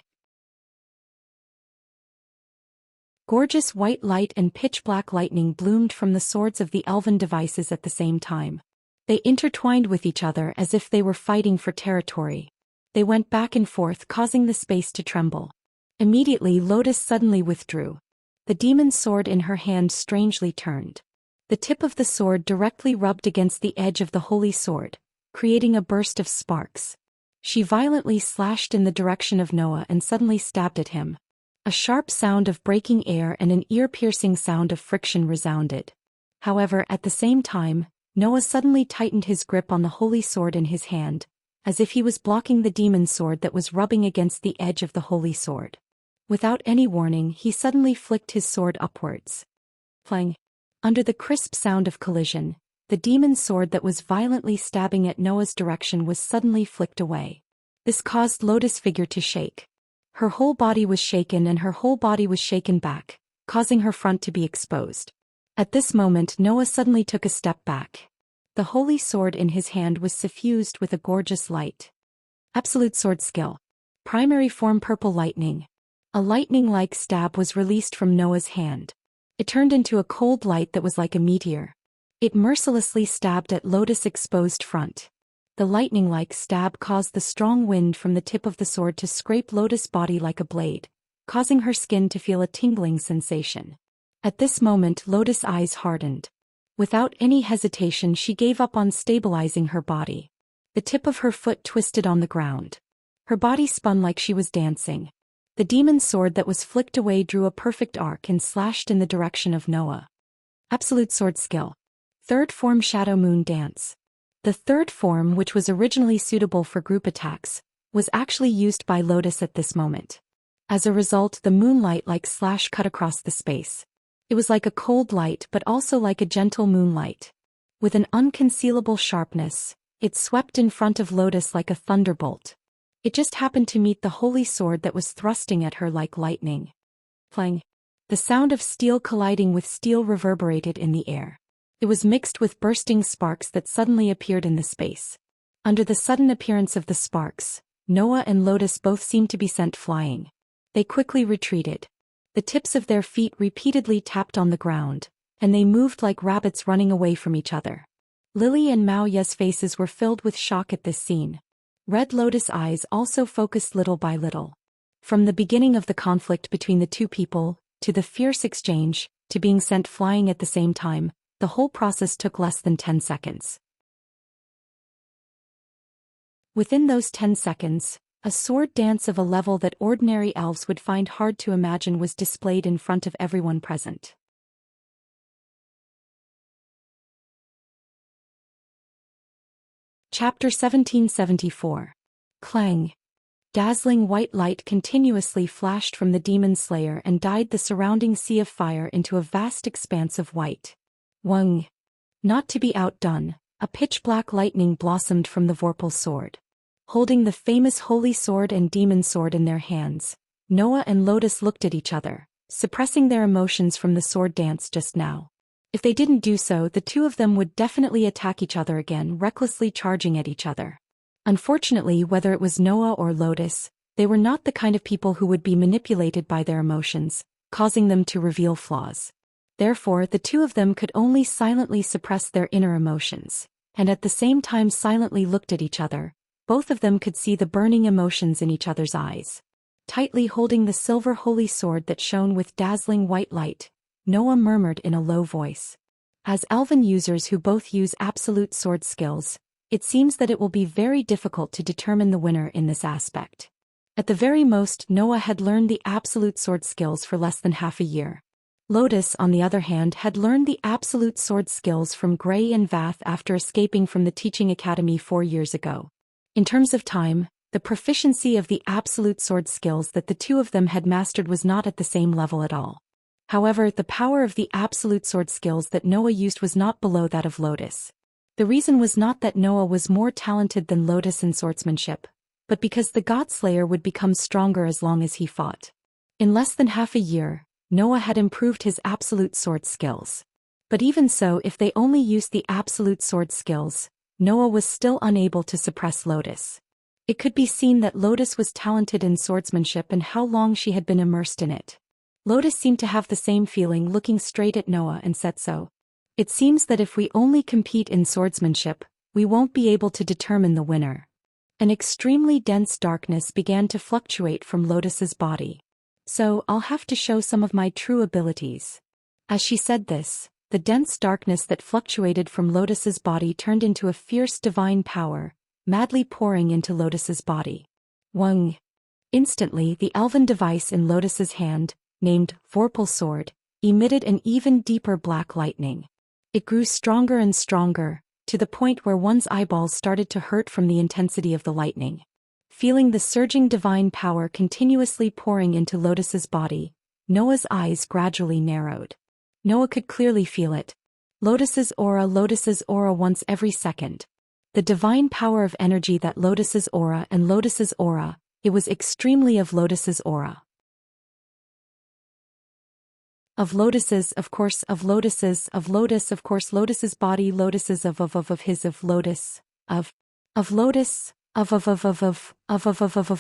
Gorgeous white light and pitch-black lightning bloomed from the swords of the elven devices at the same time. They intertwined with each other as if they were fighting for territory. They went back and forth, causing the space to tremble. Immediately, Lotus suddenly withdrew. The demon sword in her hand strangely turned. The tip of the sword directly rubbed against the edge of the holy sword, creating a burst of sparks. She violently slashed in the direction of Noah and suddenly stabbed at him. A sharp sound of breaking air and an ear-piercing sound of friction resounded. However, at the same time, Noah suddenly tightened his grip on the holy sword in his hand, as if he was blocking the demon sword that was rubbing against the edge of the holy sword. Without any warning, he suddenly flicked his sword upwards. Clang. Under the crisp sound of collision, the demon sword that was violently stabbing at Noah's direction was suddenly flicked away. This caused Lotus' figure to shake. Her whole body was shaken and her whole body was shaken back, causing her front to be exposed. At this moment, Noah suddenly took a step back. The holy sword in his hand was suffused with a gorgeous light. Absolute sword skill. Primary form purple lightning. A lightning-like stab was released from Noah's hand. It turned into a cold light that was like a meteor. It mercilessly stabbed at Lotus' exposed front. The lightning-like stab caused the strong wind from the tip of the sword to scrape Lotus' body like a blade, causing her skin to feel a tingling sensation. At this moment, Lotus' eyes hardened. Without any hesitation, she gave up on stabilizing her body. The tip of her foot twisted on the ground. Her body spun like she was dancing. The demon sword that was flicked away drew a perfect arc and slashed in the direction of Noah. Absolute sword skill. Third form Shadow Moon Dance. The third form, which was originally suitable for group attacks, was actually used by Lotus at this moment. As a result, the moonlight-like slash cut across the space. It was like a cold light but also like a gentle moonlight. With an unconcealable sharpness, it swept in front of Lotus like a thunderbolt. It just happened to meet the holy sword that was thrusting at her like lightning. Clang. The sound of steel colliding with steel reverberated in the air. It was mixed with bursting sparks that suddenly appeared in the space. Under the sudden appearance of the sparks, Noah and Lotus both seemed to be sent flying. They quickly retreated. The tips of their feet repeatedly tapped on the ground, and they moved like rabbits running away from each other. Lily and Mao Ye's faces were filled with shock at this scene. Red Lotus' eyes also focused little by little. From the beginning of the conflict between the two people, to the fierce exchange, to being sent flying at the same time, the whole process took less than 10 seconds. Within those 10 seconds, a sword dance of a level that ordinary elves would find hard to imagine was displayed in front of everyone present. Chapter 1774. Clang. Dazzling white light continuously flashed from the demon slayer and dyed the surrounding sea of fire into a vast expanse of white. Wung. Not to be outdone, a pitch-black lightning blossomed from the Vorpal sword. Holding the famous holy sword and demon sword in their hands, Noah and Lotus looked at each other, suppressing their emotions from the sword dance just now. If they didn't do so, the two of them would definitely attack each other again, recklessly charging at each other. Unfortunately, whether it was Noah or Lotus, they were not the kind of people who would be manipulated by their emotions, causing them to reveal flaws. Therefore, the two of them could only silently suppress their inner emotions, and at the same time silently looked at each other. Both of them could see the burning emotions in each other's eyes. Tightly holding the silver holy sword that shone with dazzling white light, Noah murmured in a low voice. As elven users who both use absolute sword skills, it seems that it will be very difficult to determine the winner in this aspect. At the very most, Noah had learned the absolute sword skills for less than half a year. Lotus, on the other hand, had learned the absolute sword skills from Gray and Vath after escaping from the teaching academy 4 years ago. In terms of time, the proficiency of the absolute sword skills that the two of them had mastered was not at the same level at all. However, the power of the absolute sword skills that Noah used was not below that of Lotus. The reason was not that Noah was more talented than Lotus in swordsmanship, but because the Godslayer would become stronger as long as he fought. In less than half a year, Noah had improved his absolute sword skills. But even so, if they only used the absolute sword skills, Noah was still unable to suppress Lotus. It could be seen that Lotus was talented in swordsmanship and how long she had been immersed in it. Lotus seemed to have the same feeling, looking straight at Noah, and said so. It seems that if we only compete in swordsmanship, we won't be able to determine the winner. An extremely dense darkness began to fluctuate from Lotus's body. So, I'll have to show some of my true abilities. As she said this, the dense darkness that fluctuated from Lotus's body turned into a fierce divine power, madly pouring into Lotus's body. Wung! Instantly, the elven device in Lotus's hand, named Vorpal Sword, emitted an even deeper black lightning. It grew stronger and stronger, to the point where one's eyeballs started to hurt from the intensity of the lightning. Feeling the surging divine power continuously pouring into Lotus's body, Noah's eyes gradually narrowed. Noah could clearly feel it. Lotus's aura once every second. The divine power of energy that Lotus's aura, it was extremely of Lotus's aura. Of Lotus's, of course, of Lotus's, of Lotus, of course, Lotus's body, Lotus's of his, of Lotus, of Lotus, of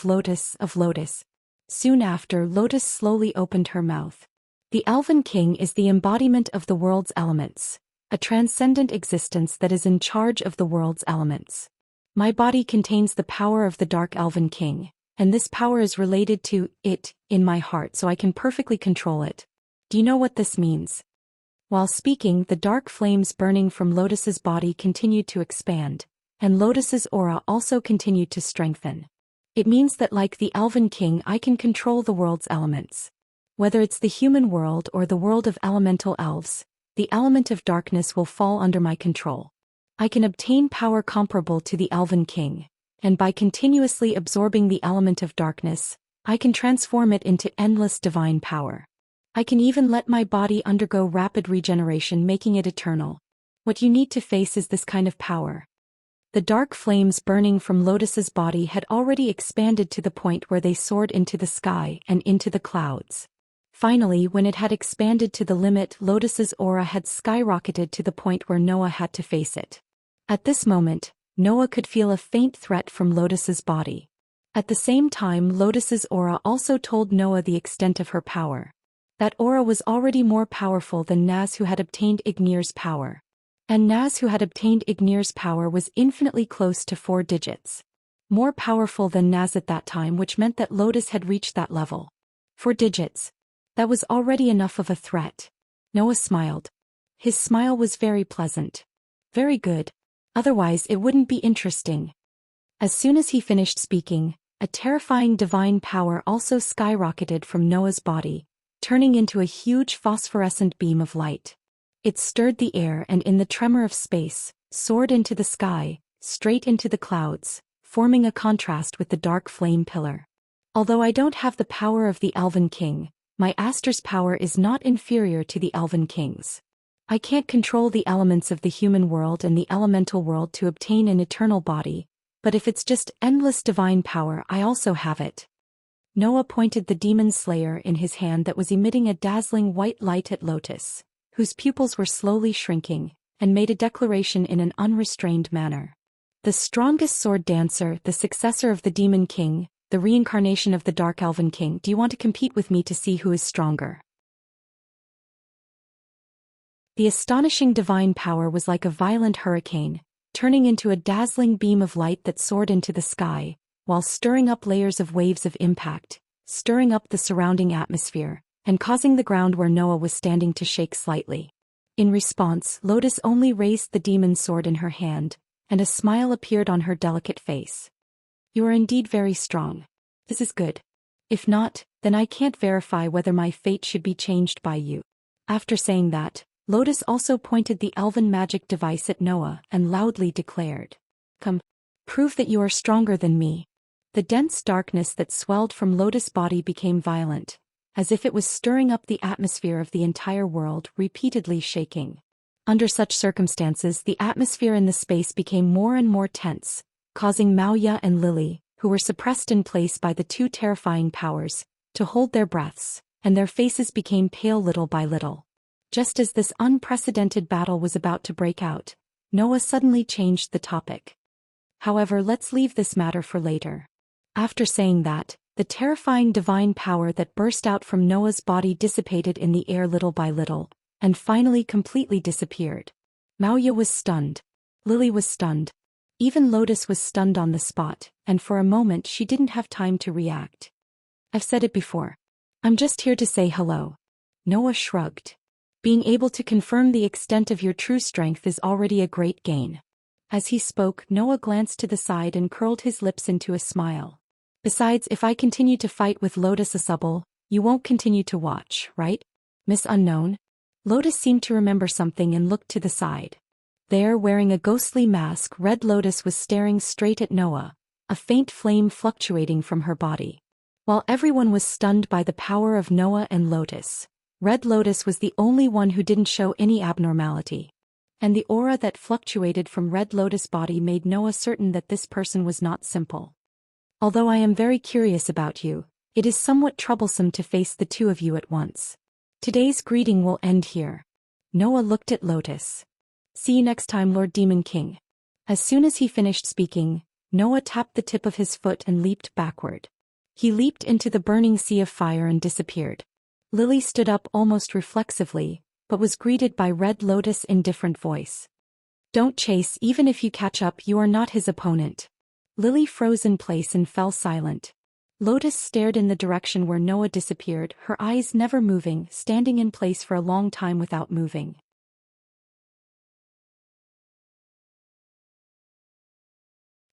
Lotus, of Lotus. Soon after, Lotus slowly opened her mouth. The Elven King is the embodiment of the world's elements, a transcendent existence that is in charge of the world's elements. My body contains the power of the Dark Elven King, and this power is related to it in my heart, so I can perfectly control it. Do you know what this means? While speaking, the dark flames burning from Lotus's body continued to expand, and Lotus's aura also continued to strengthen. It means that like the Elven King, I can control the world's elements. Whether it's the human world or the world of elemental elves, the element of darkness will fall under my control. I can obtain power comparable to the Elven King, and by continuously absorbing the element of darkness, I can transform it into endless divine power. I can even let my body undergo rapid regeneration, making it eternal. What you need to face is this kind of power. The dark flames burning from Lotus's body had already expanded to the point where they soared into the sky and into the clouds. Finally, when it had expanded to the limit, Lotus's aura had skyrocketed to the point where Noah had to face it. At this moment, Noah could feel a faint threat from Lotus's body. At the same time, Lotus's aura also told Noah the extent of her power. That aura was already more powerful than Naz, who had obtained Ignir's power. And Naz, who had obtained Ignir's power, was infinitely close to 4 digits. More powerful than Naz at that time, which meant that Lotus had reached that level. 4 digits. That was already enough of a threat. Noah smiled. His smile was very pleasant. Very good. Otherwise it wouldn't be interesting. As soon as he finished speaking, a terrifying divine power also skyrocketed from Noah's body, turning into a huge phosphorescent beam of light. It stirred the air and in the tremor of space, soared into the sky, straight into the clouds, forming a contrast with the dark flame pillar. Although I don't have the power of the Elven King, my Aster's power is not inferior to the Elven King's. I can't control the elements of the human world and the elemental world to obtain an eternal body, but if it's just endless divine power, I also have it. Noah pointed the demon slayer in his hand that was emitting a dazzling white light at Lotus, whose pupils were slowly shrinking, and made a declaration in an unrestrained manner. The strongest sword dancer, the successor of the Demon King, the reincarnation of the Dark Elven King, do you want to compete with me to see who is stronger? The astonishing divine power was like a violent hurricane, turning into a dazzling beam of light that soared into the sky, while stirring up layers of waves of impact, stirring up the surrounding atmosphere, and causing the ground where Noah was standing to shake slightly. In response, Lotus only raised the demon's sword in her hand, and a smile appeared on her delicate face. "You are indeed very strong. This is good. If not, then I can't verify whether my fate should be changed by you." After saying that, Lotus also pointed the elven magic device at Noah and loudly declared, "Come, prove that you are stronger than me." The dense darkness that swelled from Lotus' body became violent, as if it was stirring up the atmosphere of the entire world, repeatedly shaking. Under such circumstances, the atmosphere in the space became more and more tense, causing Maya and Lily, who were suppressed in place by the two terrifying powers, to hold their breaths, and their faces became pale little by little. Just as this unprecedented battle was about to break out, Noah suddenly changed the topic. "However, let's leave this matter for later." After saying that, the terrifying divine power that burst out from Noah's body dissipated in the air little by little, and finally completely disappeared. Maya was stunned. Lily was stunned. Even Lotus was stunned on the spot, and for a moment she didn't have time to react. "I've said it before. I'm just here to say hello." Noah shrugged. "Being able to confirm the extent of your true strength is already a great gain." As he spoke, Noah glanced to the side and curled his lips into a smile. "Besides, if I continue to fight with Lotus Asubble, you won't continue to watch, right, Miss Unknown?" Lotus seemed to remember something and looked to the side. There, wearing a ghostly mask, Red Lotus was staring straight at Noah, a faint flame fluctuating from her body. While everyone was stunned by the power of Noah and Lotus, Red Lotus was the only one who didn't show any abnormality. And the aura that fluctuated from Red Lotus' body made Noah certain that this person was not simple. "Although I am very curious about you, it is somewhat troublesome to face the two of you at once. Today's greeting will end here." Noah looked at Lotus. "See you next time, Lord Demon King." As soon as he finished speaking, Noah tapped the tip of his foot and leaped backward. He leaped into the burning sea of fire and disappeared. Lily stood up almost reflexively, but was greeted by Red Lotus' indifferent voice. "Don't chase. Even if you catch up, you are not his opponent." Lily froze in place and fell silent. Lotus stared in the direction where Noah disappeared, her eyes never moving, standing in place for a long time without moving.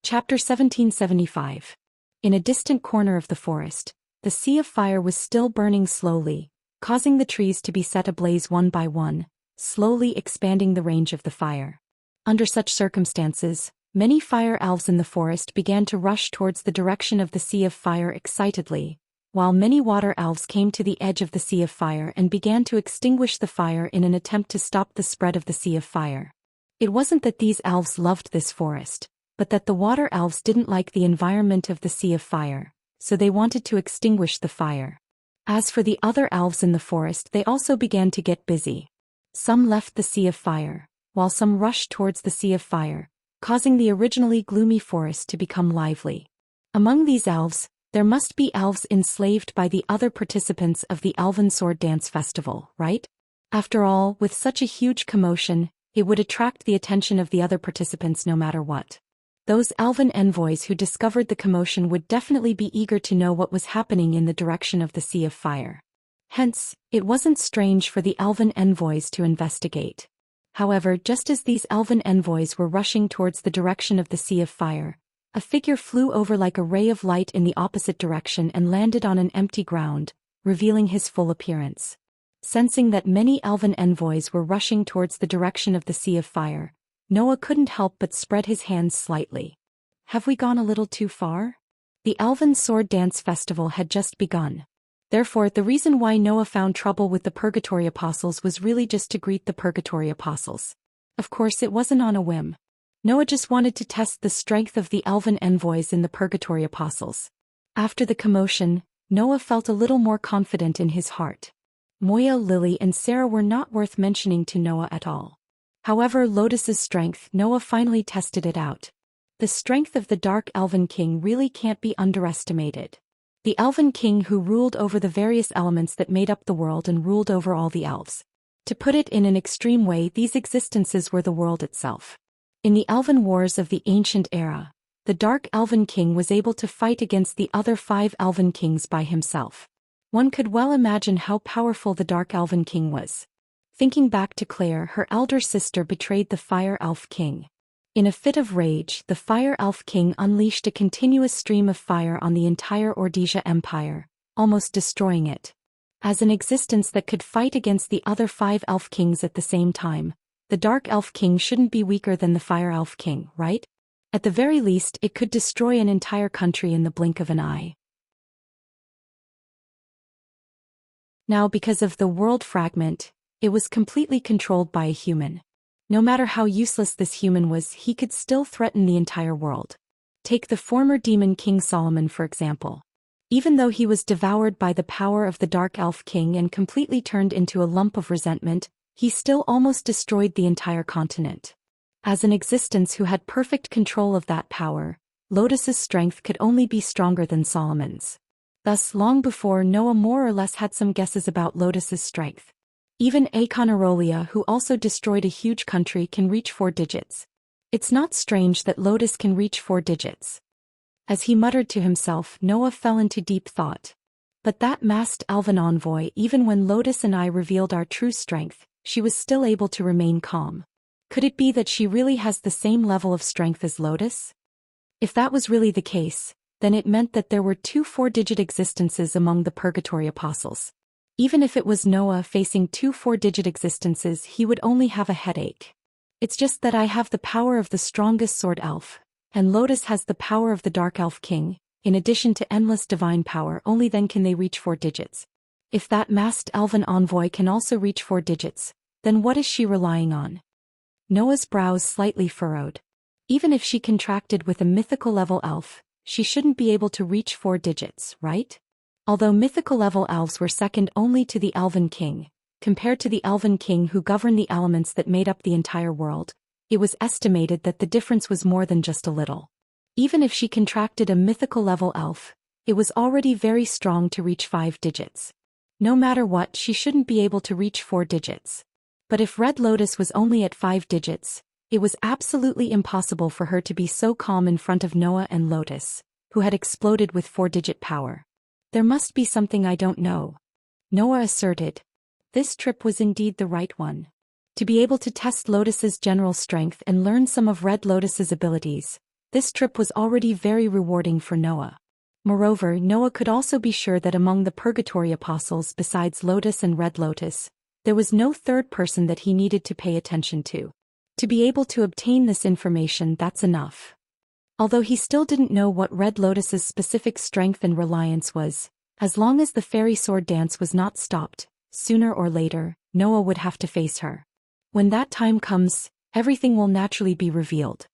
Chapter 1775. In a distant corner of the forest, the sea of fire was still burning slowly, causing the trees to be set ablaze one by one, slowly expanding the range of the fire. Under such circumstances, many fire elves in the forest began to rush towards the direction of the sea of fire excitedly, while many water elves came to the edge of the sea of fire and began to extinguish the fire in an attempt to stop the spread of the sea of fire. It wasn't that these elves loved this forest, but that the water elves didn't like the environment of the sea of fire, so they wanted to extinguish the fire. As for the other elves in the forest, they also began to get busy. Some left the sea of fire, while some rushed towards the sea of fire, causing the originally gloomy forest to become lively. Among these elves, there must be elves enslaved by the other participants of the Elven Sword Dance Festival, right? After all, with such a huge commotion, it would attract the attention of the other participants no matter what. Those elven envoys who discovered the commotion would definitely be eager to know what was happening in the direction of the sea of fire. Hence, it wasn't strange for the elven envoys to investigate. However, just as these elven envoys were rushing towards the direction of the sea of fire, a figure flew over like a ray of light in the opposite direction and landed on an empty ground, revealing his full appearance. Sensing that many elven envoys were rushing towards the direction of the sea of fire, Noah couldn't help but spread his hands slightly. "Have we gone a little too far?" The Elven Sword Dance Festival had just begun. Therefore, the reason why Noah found trouble with the Purgatory Apostles was really just to greet the Purgatory Apostles. Of course, it wasn't on a whim. Noah just wanted to test the strength of the elven envoys in the Purgatory Apostles. After the commotion, Noah felt a little more confident in his heart. Moya, Lily, and Sarah were not worth mentioning to Noah at all. However, Lotus's strength, Noah finally tested it out. The strength of the Dark Elven King really can't be underestimated. The Elven King who ruled over the various elements that made up the world and ruled over all the elves. To put it in an extreme way, these existences were the world itself. In the elven wars of the ancient era, the Dark Elven King was able to fight against the other 5 Elven Kings by himself. One could well imagine how powerful the Dark Elven King was. Thinking back to Claire, her elder sister betrayed the Fire Elf King. In a fit of rage, the Fire Elf King unleashed a continuous stream of fire on the entire Ordesia Empire, almost destroying it. As an existence that could fight against the other 5 Elf Kings at the same time, the Dark Elf King shouldn't be weaker than the Fire Elf King, right? At the very least, it could destroy an entire country in the blink of an eye. Now, because of the world fragment, it was completely controlled by a human. No matter how useless this human was, he could still threaten the entire world. Take the former demon King Solomon for example. Even though he was devoured by the power of the Dark Elf King and completely turned into a lump of resentment, he still almost destroyed the entire continent. As an existence who had perfect control of that power, Lotus's strength could only be stronger than Solomon's. Thus, long before Noah more or less had some guesses about Lotus's strength. Even Aconarolia, who also destroyed a huge country, can reach 4 digits. It's not strange that Lotus can reach 4 digits. As he muttered to himself, Noah fell into deep thought. But that masked elven envoy, even when Lotus and I revealed our true strength, she was still able to remain calm. Could it be that she really has the same level of strength as Lotus? If that was really the case, then it meant that there were 2 4-digit existences among the Purgatory Apostles. Even if it was Noah facing 2 4-digit existences, he would only have a headache. It's just that I have the power of the strongest sword elf, and Lotus has the power of the Dark Elf King, in addition to endless divine power. Only then can they reach 4 digits. If that masked elven envoy can also reach 4 digits, then what is she relying on? Noah's brows slightly furrowed. Even if she contracted with a mythical level elf, she shouldn't be able to reach 4 digits, right? Although mythical level elves were second only to the Elven King, compared to the Elven King who governed the elements that made up the entire world, it was estimated that the difference was more than just a little. Even if she contracted a mythical level elf, it was already very strong to reach 5 digits. No matter what, she shouldn't be able to reach 4 digits. But if Red Lotus was only at 5 digits, it was absolutely impossible for her to be so calm in front of Noah and Lotus, who had exploded with 4-digit power. There must be something I don't know, Noah asserted. This trip was indeed the right one. To be able to test Lotus's general strength and learn some of Red Lotus's abilities, this trip was already very rewarding for Noah. Moreover, Noah could also be sure that among the Purgatory Apostles besides Lotus and Red Lotus, there was no third person that he needed to pay attention to. To be able to obtain this information, that's enough. Although he still didn't know what Red Lotus's specific strength and reliance was, as long as the fairy sword dance was not stopped, sooner or later, Noah would have to face her. When that time comes, everything will naturally be revealed.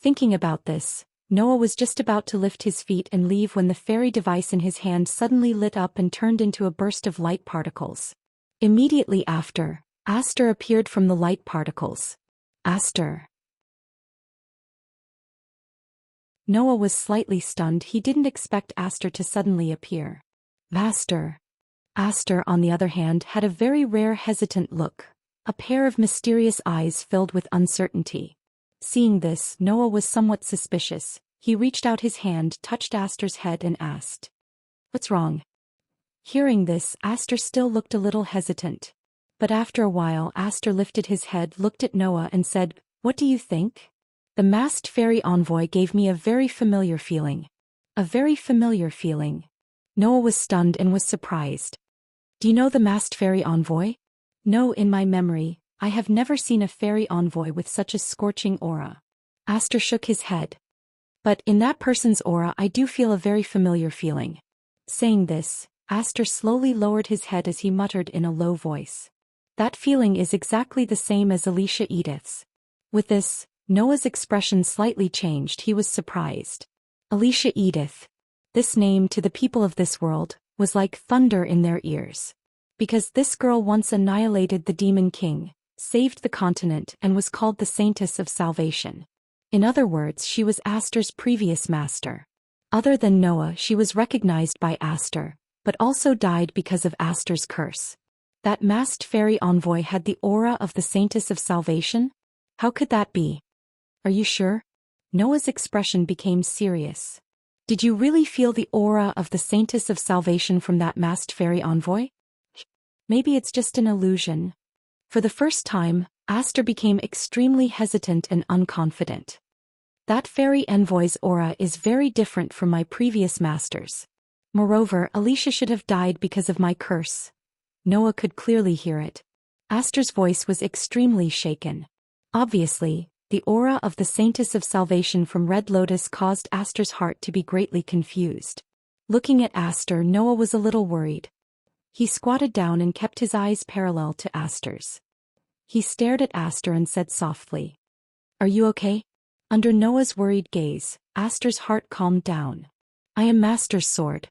Thinking about this, Noah was just about to lift his feet and leave when the fairy device in his hand suddenly lit up and turned into a burst of light particles. Immediately after, Aster appeared from the light particles. Aster. Noah was slightly stunned. He didn't expect Aster to suddenly appear. Vaster. Aster, on the other hand, had a very rare hesitant look, a pair of mysterious eyes filled with uncertainty. Seeing this, Noah was somewhat suspicious. He reached out his hand, touched Aster's head and asked, "What's wrong?" Hearing this, Aster still looked a little hesitant. But after a while, Aster lifted his head, looked at Noah and said, "What do you think?" The masked fairy envoy gave me a very familiar feeling. A very familiar feeling. Noah was stunned and was surprised. "Do you know the masked fairy envoy?" "No, in my memory, I have never seen a fairy envoy with such a scorching aura." Aster shook his head. "But in that person's aura I do feel a very familiar feeling." Saying this, Aster slowly lowered his head as he muttered in a low voice. "That feeling is exactly the same as Alicia Edith's." With this, Noah's expression slightly changed. He was surprised. Alicia Edith. This name, to the people of this world, was like thunder in their ears. Because this girl once annihilated the Demon King, saved the continent and was called the Saintess of Salvation. In other words, she was Aster's previous master. Other than Noah, she was recognized by Aster, but also died because of Aster's curse. That masked fairy envoy had the aura of the Saintess of Salvation? How could that be? Are you sure? Noah's expression became serious. Did you really feel the aura of the Saintess of Salvation from that masked fairy envoy? Maybe it's just an illusion. For the first time, Aster became extremely hesitant and unconfident. That fairy envoy's aura is very different from my previous masters. Moreover, Alicia should have died because of my curse. Noah could clearly hear it. Aster's voice was extremely shaken. Obviously, the aura of the Saintess of Salvation from Red Lotus caused Aster's heart to be greatly confused. Looking at Aster, Noah was a little worried. He squatted down and kept his eyes parallel to Aster's. He stared at Aster and said softly, "Are you okay?" Under Noah's worried gaze, Aster's heart calmed down. "I am Master's sword."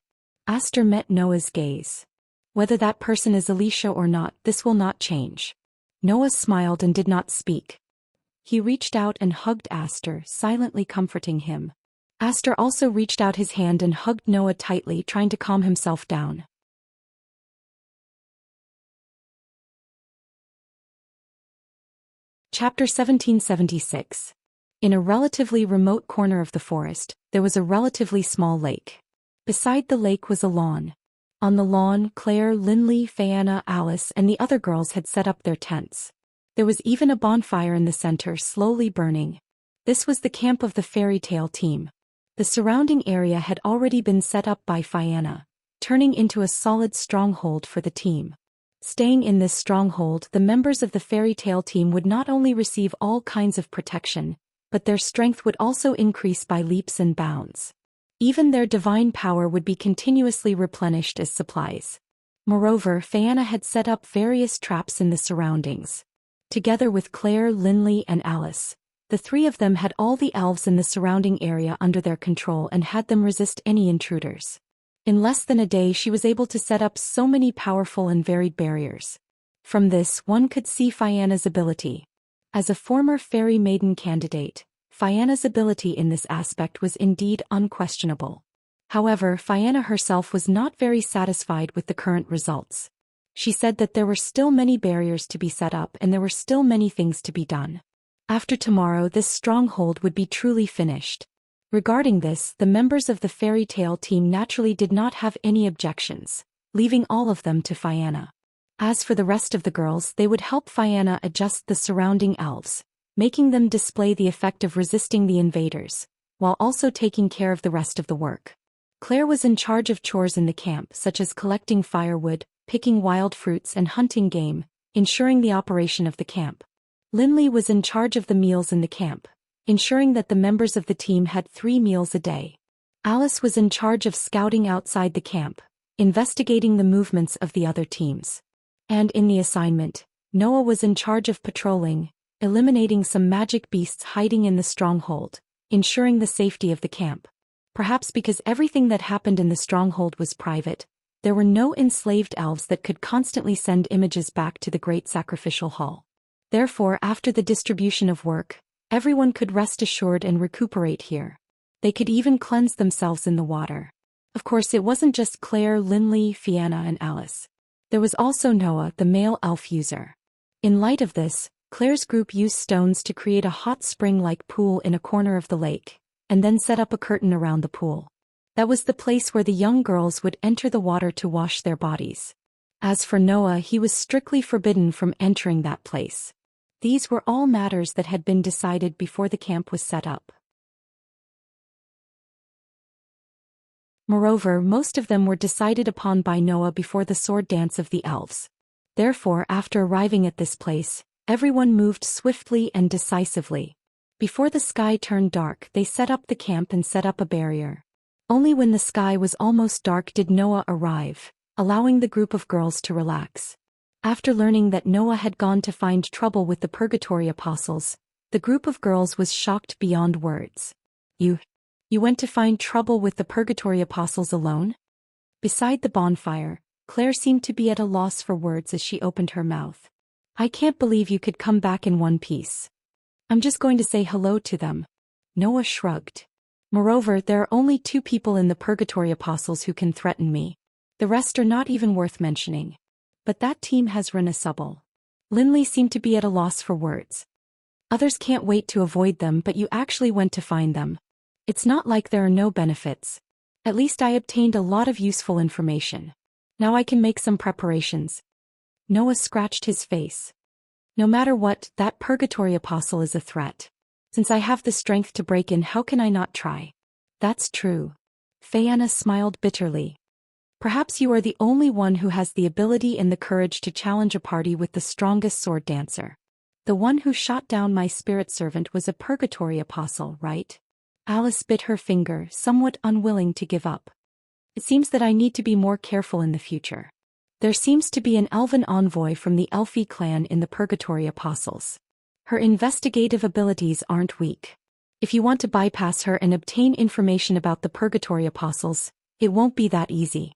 Aster met Noah's gaze. "Whether that person is Alicia or not, this will not change." Noah smiled and did not speak. He reached out and hugged Aster, silently comforting him. Aster also reached out his hand and hugged Noah tightly, trying to calm himself down. Chapter 1776. In a relatively remote corner of the forest, there was a relatively small lake. Beside the lake was a lawn. On the lawn, Claire, Linley, Fianna, Alice, and the other girls had set up their tents. There was even a bonfire in the center, slowly burning. This was the camp of the fairy tale team. The surrounding area had already been set up by Fianna, turning into a solid stronghold for the team. Staying in this stronghold, the members of the fairy tale team would not only receive all kinds of protection, but their strength would also increase by leaps and bounds. Even their divine power would be continuously replenished as supplies. Moreover, Fianna had set up various traps in the surroundings. Together with Claire, Linley, and Alice, the three of them had all the elves in the surrounding area under their control and had them resist any intruders. In less than a day she was able to set up so many powerful and varied barriers. From this one could see Fianna's ability. As a former fairy maiden candidate, Fianna's ability in this aspect was indeed unquestionable. However, Fianna herself was not very satisfied with the current results. She said that there were still many barriers to be set up and there were still many things to be done. After tomorrow this stronghold would be truly finished. Regarding this, the members of the fairy tale team naturally did not have any objections, leaving all of them to Fianna. As for the rest of the girls, they would help Fianna adjust the surrounding elves, making them display the effect of resisting the invaders, while also taking care of the rest of the work. Claire was in charge of chores in the camp, such as collecting firewood, picking wild fruits and hunting game, ensuring the operation of the camp. Linley was in charge of the meals in the camp, ensuring that the members of the team had 3 meals a day. Alice was in charge of scouting outside the camp, investigating the movements of the other teams. And in the assignment, Noah was in charge of patrolling, eliminating some magic beasts hiding in the stronghold, ensuring the safety of the camp. Perhaps because everything that happened in the stronghold was private, there were no enslaved elves that could constantly send images back to the Great Sacrificial Hall. Therefore, after the distribution of work, everyone could rest assured and recuperate here. They could even cleanse themselves in the water. Of course, it wasn't just Claire, Linley, Fianna, and Alice. There was also Noah, the male elf user. In light of this, Claire's group used stones to create a hot spring-like pool in a corner of the lake, and then set up a curtain around the pool. That was the place where the young girls would enter the water to wash their bodies. As for Noah, he was strictly forbidden from entering that place. These were all matters that had been decided before the camp was set up. Moreover, most of them were decided upon by Noah before the sword dance of the elves. Therefore, after arriving at this place, everyone moved swiftly and decisively. Before the sky turned dark, they set up the camp and set up a barrier. Only when the sky was almost dark did Noah arrive, allowing the group of girls to relax. After learning that Noah had gone to find trouble with the Purgatory Apostles, the group of girls was shocked beyond words. You went to find trouble with the Purgatory Apostles alone? Beside the bonfire, Claire seemed to be at a loss for words as she opened her mouth. I can't believe you could come back in one piece. I'm just going to say hello to them. Noah shrugged. Moreover, there are only 2 people in the Purgatory Apostles who can threaten me. The rest are not even worth mentioning. But that team has Rena Subble. Linley seemed to be at a loss for words. Others can't wait to avoid them, but you actually went to find them. It's not like there are no benefits. At least I obtained a lot of useful information. Now I can make some preparations. Noah scratched his face. No matter what, that purgatory apostle is a threat. Since I have the strength to break in, how can I not try? That's true. Phaeana smiled bitterly. Perhaps you are the only one who has the ability and the courage to challenge a party with the strongest sword dancer. The one who shot down my spirit servant was a purgatory apostle, right? Alice bit her finger, somewhat unwilling to give up. It seems that I need to be more careful in the future. There seems to be an elven envoy from the Elfie clan in the Purgatory Apostles. Her investigative abilities aren't weak. If you want to bypass her and obtain information about the Purgatory Apostles, it won't be that easy.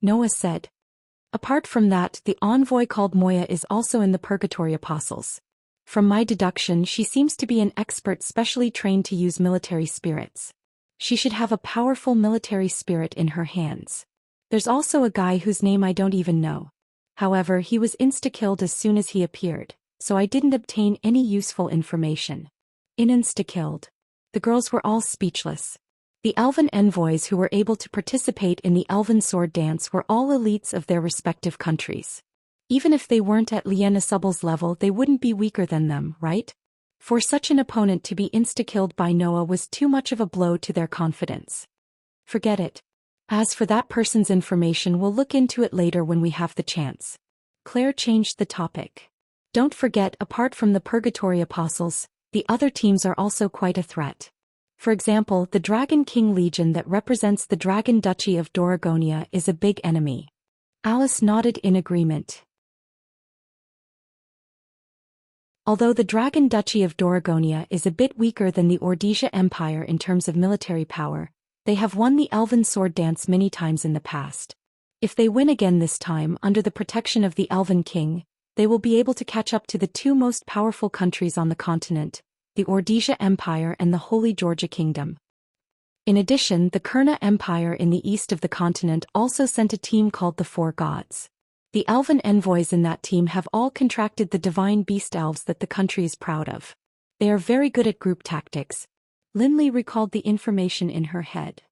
Noah said. Apart from that, the envoy called Moya is also in the Purgatory Apostles. From my deduction, she seems to be an expert specially trained to use military spirits. She should have a powerful military spirit in her hands. There's also a guy whose name I don't even know. However, he was insta-killed as soon as he appeared, so I didn't obtain any useful information. Insta-killed. The girls were all speechless. The elven envoys who were able to participate in the elven sword dance were all elites of their respective countries. Even if they weren't at Lyanna Subble's level, they wouldn't be weaker than them, right? For such an opponent to be insta-killed by Noah was too much of a blow to their confidence. Forget it. As for that person's information, we'll look into it later when we have the chance. Claire changed the topic. Don't forget, apart from the Purgatory Apostles, the other teams are also quite a threat. For example, the Dragon King Legion that represents the Dragon Duchy of Doragonia is a big enemy. Alice nodded in agreement. Although the Dragon Duchy of Doragonia is a bit weaker than the Ordesia Empire in terms of military power, they have won the Elven Sword Dance many times in the past. If they win again this time under the protection of the Elven King, they will be able to catch up to the two most powerful countries on the continent, the Ordesia Empire and the Holy Georgia Kingdom. In addition, the Kurna Empire in the east of the continent also sent a team called the Four Gods. The elven envoys in that team have all contracted the divine beast elves that the country is proud of. They are very good at group tactics. Linley recalled the information in her head.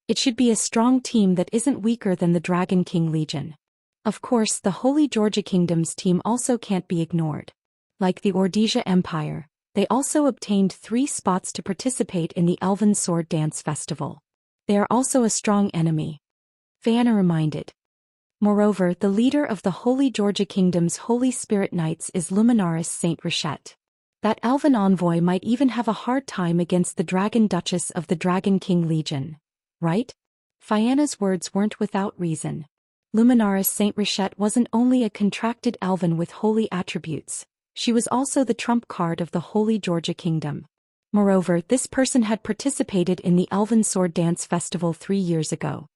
It should be a strong team that isn't weaker than the Dragon King Legion. Of course, the Holy Georgia Kingdom's team also can't be ignored. Like the Ordesia Empire, they also obtained 3 spots to participate in the Elven Sword Dance Festival. They are also a strong enemy. Phaeana reminded. Moreover, the leader of the Holy Georgia Kingdom's Holy Spirit Knights is Luminaris Saint Richette. That elven envoy might even have a hard time against the Dragon Duchess of the Dragon King Legion. Right? Phaeana's words weren't without reason. Luminaris Saint Richette wasn't only a contracted elven with holy attributes, she was also the trump card of the Holy Georgia Kingdom. Moreover, this person had participated in the Elven Sword Dance Festival 3 years ago.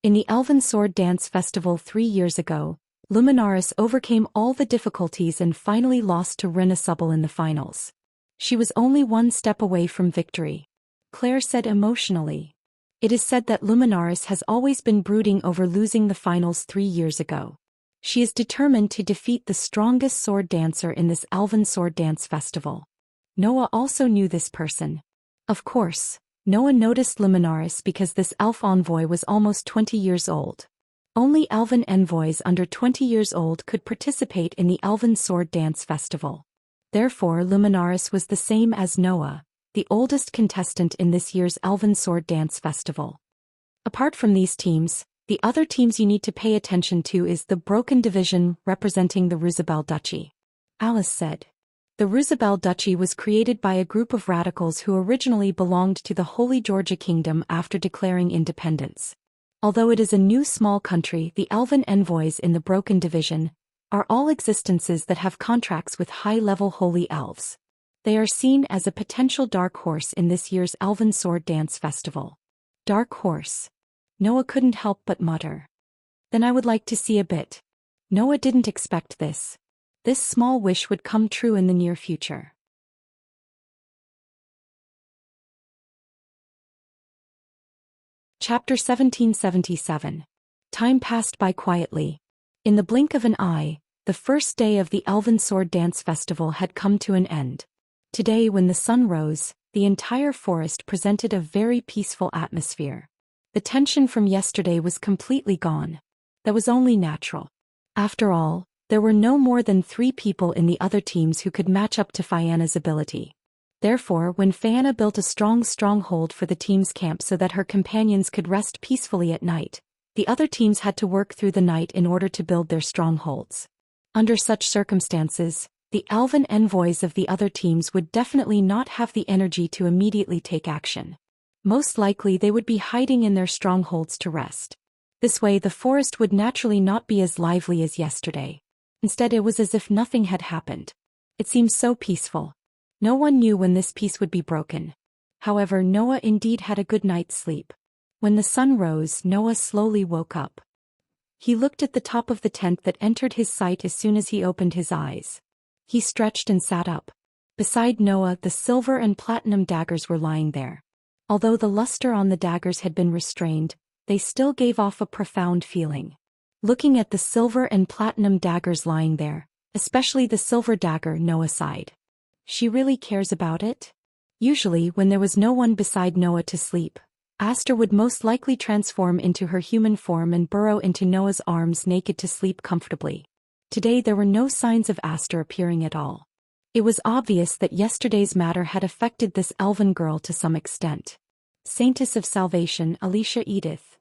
In the Elven Sword Dance Festival 3 years ago, Luminaris overcame all the difficulties and finally lost to Rena Subble in the finals. She was only 1 step away from victory. Claire said emotionally. It is said that Luminaris has always been brooding over losing the finals 3 years ago. She is determined to defeat the strongest sword dancer in this Elven Sword Dance Festival. Noah also knew this person. Of course, Noah noticed Luminaris because this elf envoy was almost 20 years old. Only elven envoys under 20 years old could participate in the Elven Sword Dance Festival. Therefore, Luminaris was the same as Noah, the oldest contestant in this year's Elven Sword Dance Festival. Apart from these teams, the other teams you need to pay attention to is the Broken Division representing the Ruzabel Duchy. Alice said. The Ruzabel Duchy was created by a group of radicals who originally belonged to the Holy Georgia Kingdom after declaring independence. Although it is a new small country, the elven envoys in the Broken Division are all existences that have contracts with high-level holy elves. They are seen as a potential dark horse in this year's Elven Sword Dance Festival. Dark horse. Noah couldn't help but mutter. Then I would like to see a bit. Noah didn't expect this. This small wish would come true in the near future. Chapter 1777. Time passed by quietly. In the blink of an eye, the first day of the Elven Sword Dance Festival had come to an end. Today, when the sun rose, the entire forest presented a very peaceful atmosphere. The tension from yesterday was completely gone. That was only natural. After all, there were no more than 3 people in the other teams who could match up to Fianna's ability. Therefore, when Fianna built a strong stronghold for the team's camp so that her companions could rest peacefully at night, the other teams had to work through the night in order to build their strongholds. Under such circumstances, the elven envoys of the other teams would definitely not have the energy to immediately take action. Most likely they would be hiding in their strongholds to rest. This way the forest would naturally not be as lively as yesterday. Instead, it was as if nothing had happened. It seemed so peaceful. No one knew when this peace would be broken. However, Noah indeed had a good night's sleep. When the sun rose, Noah slowly woke up. He looked at the top of the tent that entered his sight as soon as he opened his eyes. He stretched and sat up. Beside Noah, the silver and platinum daggers were lying there. Although the luster on the daggers had been restrained, they still gave off a profound feeling. Looking at the silver and platinum daggers lying there, especially the silver dagger, Noah sighed. She really cares about it? Usually, when there was no one beside Noah to sleep, Aster would most likely transform into her human form and burrow into Noah's arms naked to sleep comfortably. Today there were no signs of Aster appearing at all. It was obvious that yesterday's matter had affected this elven girl to some extent. Saintess of Salvation, Alicia Edith.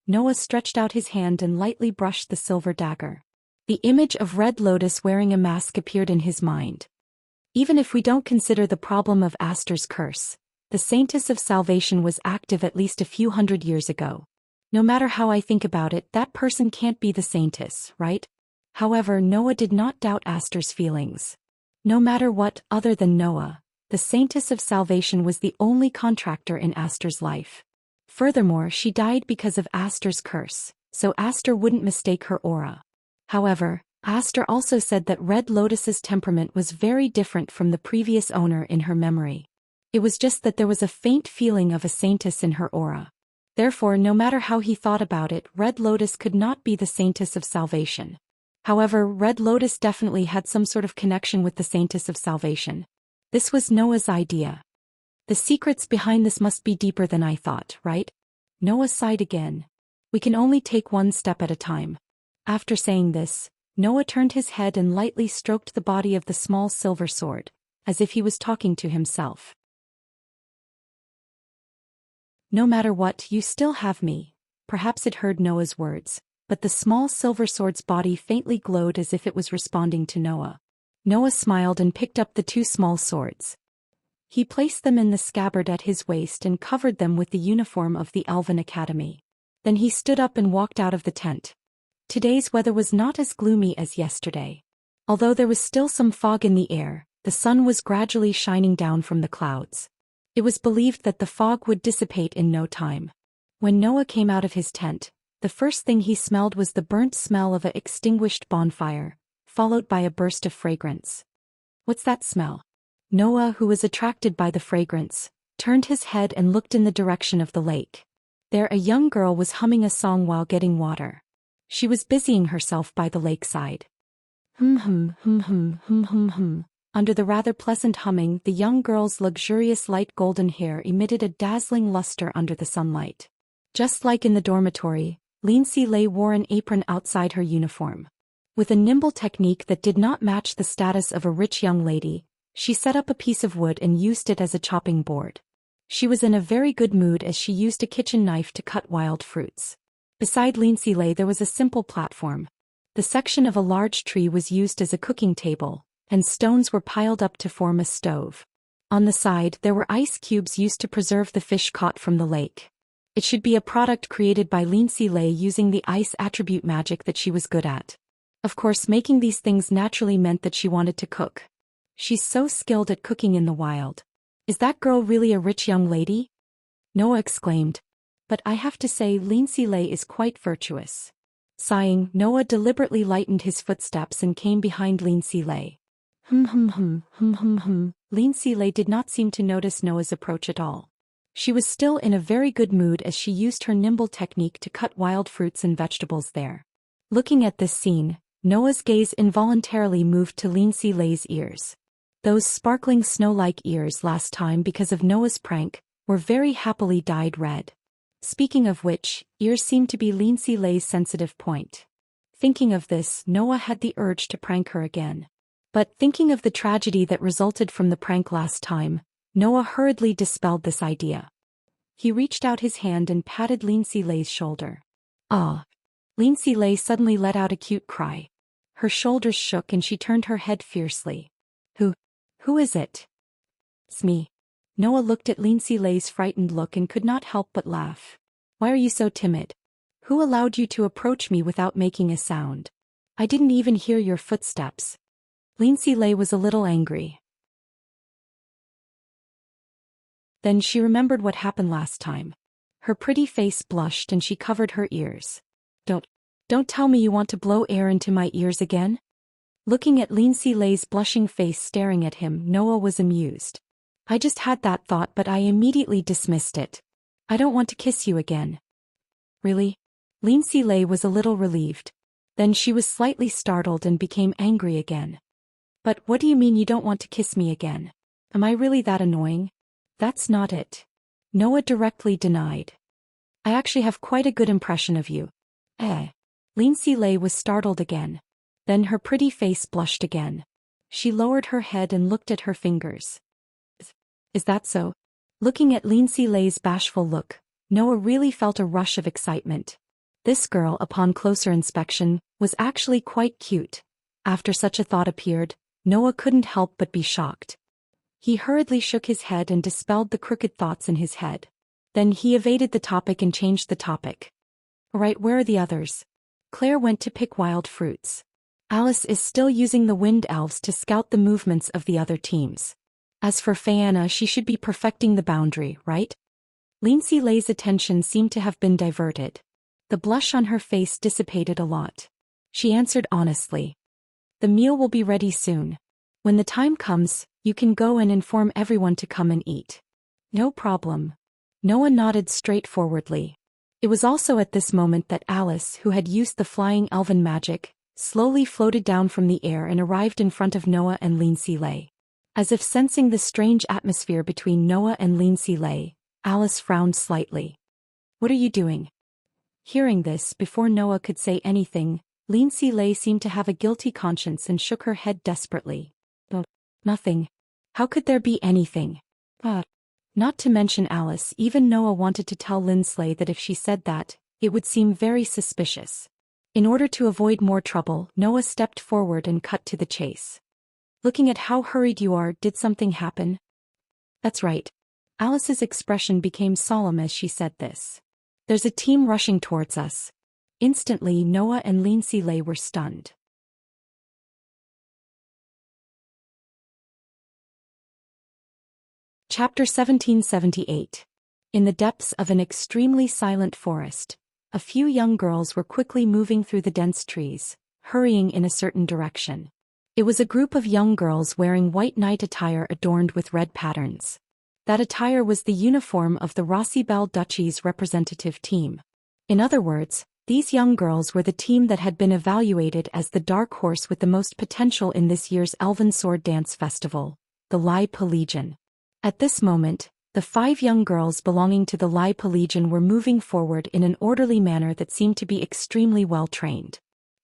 Noah stretched out his hand and lightly brushed the silver dagger. The image of Red Lotus wearing a mask appeared in his mind. Even if we don't consider the problem of Aster's curse, the Saintess of Salvation was active at least a few hundred years ago. No matter how I think about it, that person can't be the Saintess, right? However, Noah did not doubt Aster's feelings. No matter what, other than Noah, the Saintess of Salvation was the only contractor in Aster's life. Furthermore, she died because of Aster's curse, so Aster wouldn't mistake her aura. However, Aster also said that Red Lotus's temperament was very different from the previous owner in her memory. It was just that there was a faint feeling of a saintess in her aura. Therefore, no matter how he thought about it, Red Lotus could not be the Saintess of Salvation. However, Red Lotus definitely had some sort of connection with the Saintess of Salvation. This was Noah's idea. The secrets behind this must be deeper than I thought, right? Noah sighed again. We can only take one step at a time. After saying this, Noah turned his head and lightly stroked the body of the small silver sword, as if he was talking to himself. No matter what, you still have me. Perhaps it heard Noah's words, but the small silver sword's body faintly glowed as if it was responding to Noah. Noah smiled and picked up the 2 small swords. He placed them in the scabbard at his waist and covered them with the uniform of the Elven Academy. Then he stood up and walked out of the tent. Today's weather was not as gloomy as yesterday. Although there was still some fog in the air, the sun was gradually shining down from the clouds. It was believed that the fog would dissipate in no time. When Noah came out of his tent, the first thing he smelled was the burnt smell of an extinguished bonfire, followed by a burst of fragrance. What's that smell? Noah, who was attracted by the fragrance, turned his head and looked in the direction of the lake. There a young girl was humming a song while getting water. She was busying herself by the lakeside. Hum hum hum hum hum hum hum. Under the rather pleasant humming, the young girl's luxurious light golden hair emitted a dazzling luster under the sunlight. Just like in the dormitory, Lindsay Lay wore an apron outside her uniform. With a nimble technique that did not match the status of a rich young lady, she set up a piece of wood and used it as a chopping board. She was in a very good mood as she used a kitchen knife to cut wild fruits. Beside Lindsay Lay there was a simple platform. The section of a large tree was used as a cooking table, and stones were piled up to form a stove. On the side there were ice cubes used to preserve the fish caught from the lake. It should be a product created by Lindsay Lay using the ice attribute magic that she was good at. Of course, making these things naturally meant that she wanted to cook. She's so skilled at cooking in the wild. Is that girl really a rich young lady? Noah exclaimed. But I have to say Lindsay Lay is quite virtuous. Sighing, Noah deliberately lightened his footsteps and came behind Lindsay Lay. Hum hum hum hum hum hum. Lindsay Lay did not seem to notice Noah's approach at all. She was still in a very good mood as she used her nimble technique to cut wild fruits and vegetables there. Looking at this scene, Noah's gaze involuntarily moved to Lindsay Lay's ears. Those sparkling snow-like ears last time because of Noah's prank were very happily dyed red. Speaking of which, ears seemed to be Lindsay Lay's sensitive point. Thinking of this, Noah had the urge to prank her again. But thinking of the tragedy that resulted from the prank last time, Noah hurriedly dispelled this idea. He reached out his hand and patted Lindsay Lay's shoulder. Ah! Lindsay Lay suddenly let out a cute cry. Her shoulders shook and she turned her head fiercely. Who is it? It's me. Noah looked at Lindsay Lay's frightened look and could not help but laugh. Why are you so timid? Who allowed you to approach me without making a sound? I didn't even hear your footsteps. Lindsay Lay was a little angry. Then she remembered what happened last time. Her pretty face blushed and she covered her ears. Don't tell me you want to blow air into my ears again? Looking at Lindsay Lay's blushing face staring at him, Noah was amused. I just had that thought but I immediately dismissed it. I don't want to kiss you again. Really? Lindsay Lay was a little relieved. Then she was slightly startled and became angry again. But what do you mean you don't want to kiss me again? Am I really that annoying? That's not it. Noah directly denied. I actually have quite a good impression of you. Lindsay Lay was startled again. Then her pretty face blushed again. She lowered her head and looked at her fingers. Is that so? Looking at Lindsay Lay's bashful look, Noah really felt a rush of excitement. This girl, upon closer inspection, was actually quite cute. After such a thought appeared, Noah couldn't help but be shocked. He hurriedly shook his head and dispelled the crooked thoughts in his head. Then he evaded the topic and changed the topic. Right, where are the others? Claire went to pick wild fruits. Alice is still using the wind elves to scout the movements of the other teams. As for Fiona, she should be perfecting the boundary, right? Lindsay Lay's attention seemed to have been diverted. The blush on her face dissipated a lot. She answered honestly. The meal will be ready soon. When the time comes, you can go and inform everyone to come and eat. No problem. Noah nodded straightforwardly. It was also at this moment that Alice, who had used the flying elven magic, slowly floated down from the air and arrived in front of Noah and Lindsay Lay. As if sensing the strange atmosphere between Noah and Lindsay Lay, Alice frowned slightly. What are you doing? Hearing this, before Noah could say anything, Lindsay Lay seemed to have a guilty conscience and shook her head desperately. Nothing. How could there be anything? Not to mention Alice, even Noah wanted to tell Lindsay that if she said that, it would seem very suspicious. In order to avoid more trouble, Noah stepped forward and cut to the chase. Looking at how hurried you are, did something happen? That's right. Alice's expression became solemn as she said this. There's a team rushing towards us. Instantly, Noah and Lindsay Lay were stunned. Chapter 1778. In the depths of an extremely silent forest, a few young girls were quickly moving through the dense trees, hurrying in a certain direction. It was a group of young girls wearing white night attire adorned with red patterns. That attire was the uniform of the Rossibel Duchy's representative team. In other words, these young girls were the team that had been evaluated as the dark horse with the most potential in this year's Elven Sword Dance Festival, the Lipa Legion. At this moment, the 5 young girls belonging to the Lipa Legion were moving forward in an orderly manner that seemed to be extremely well trained.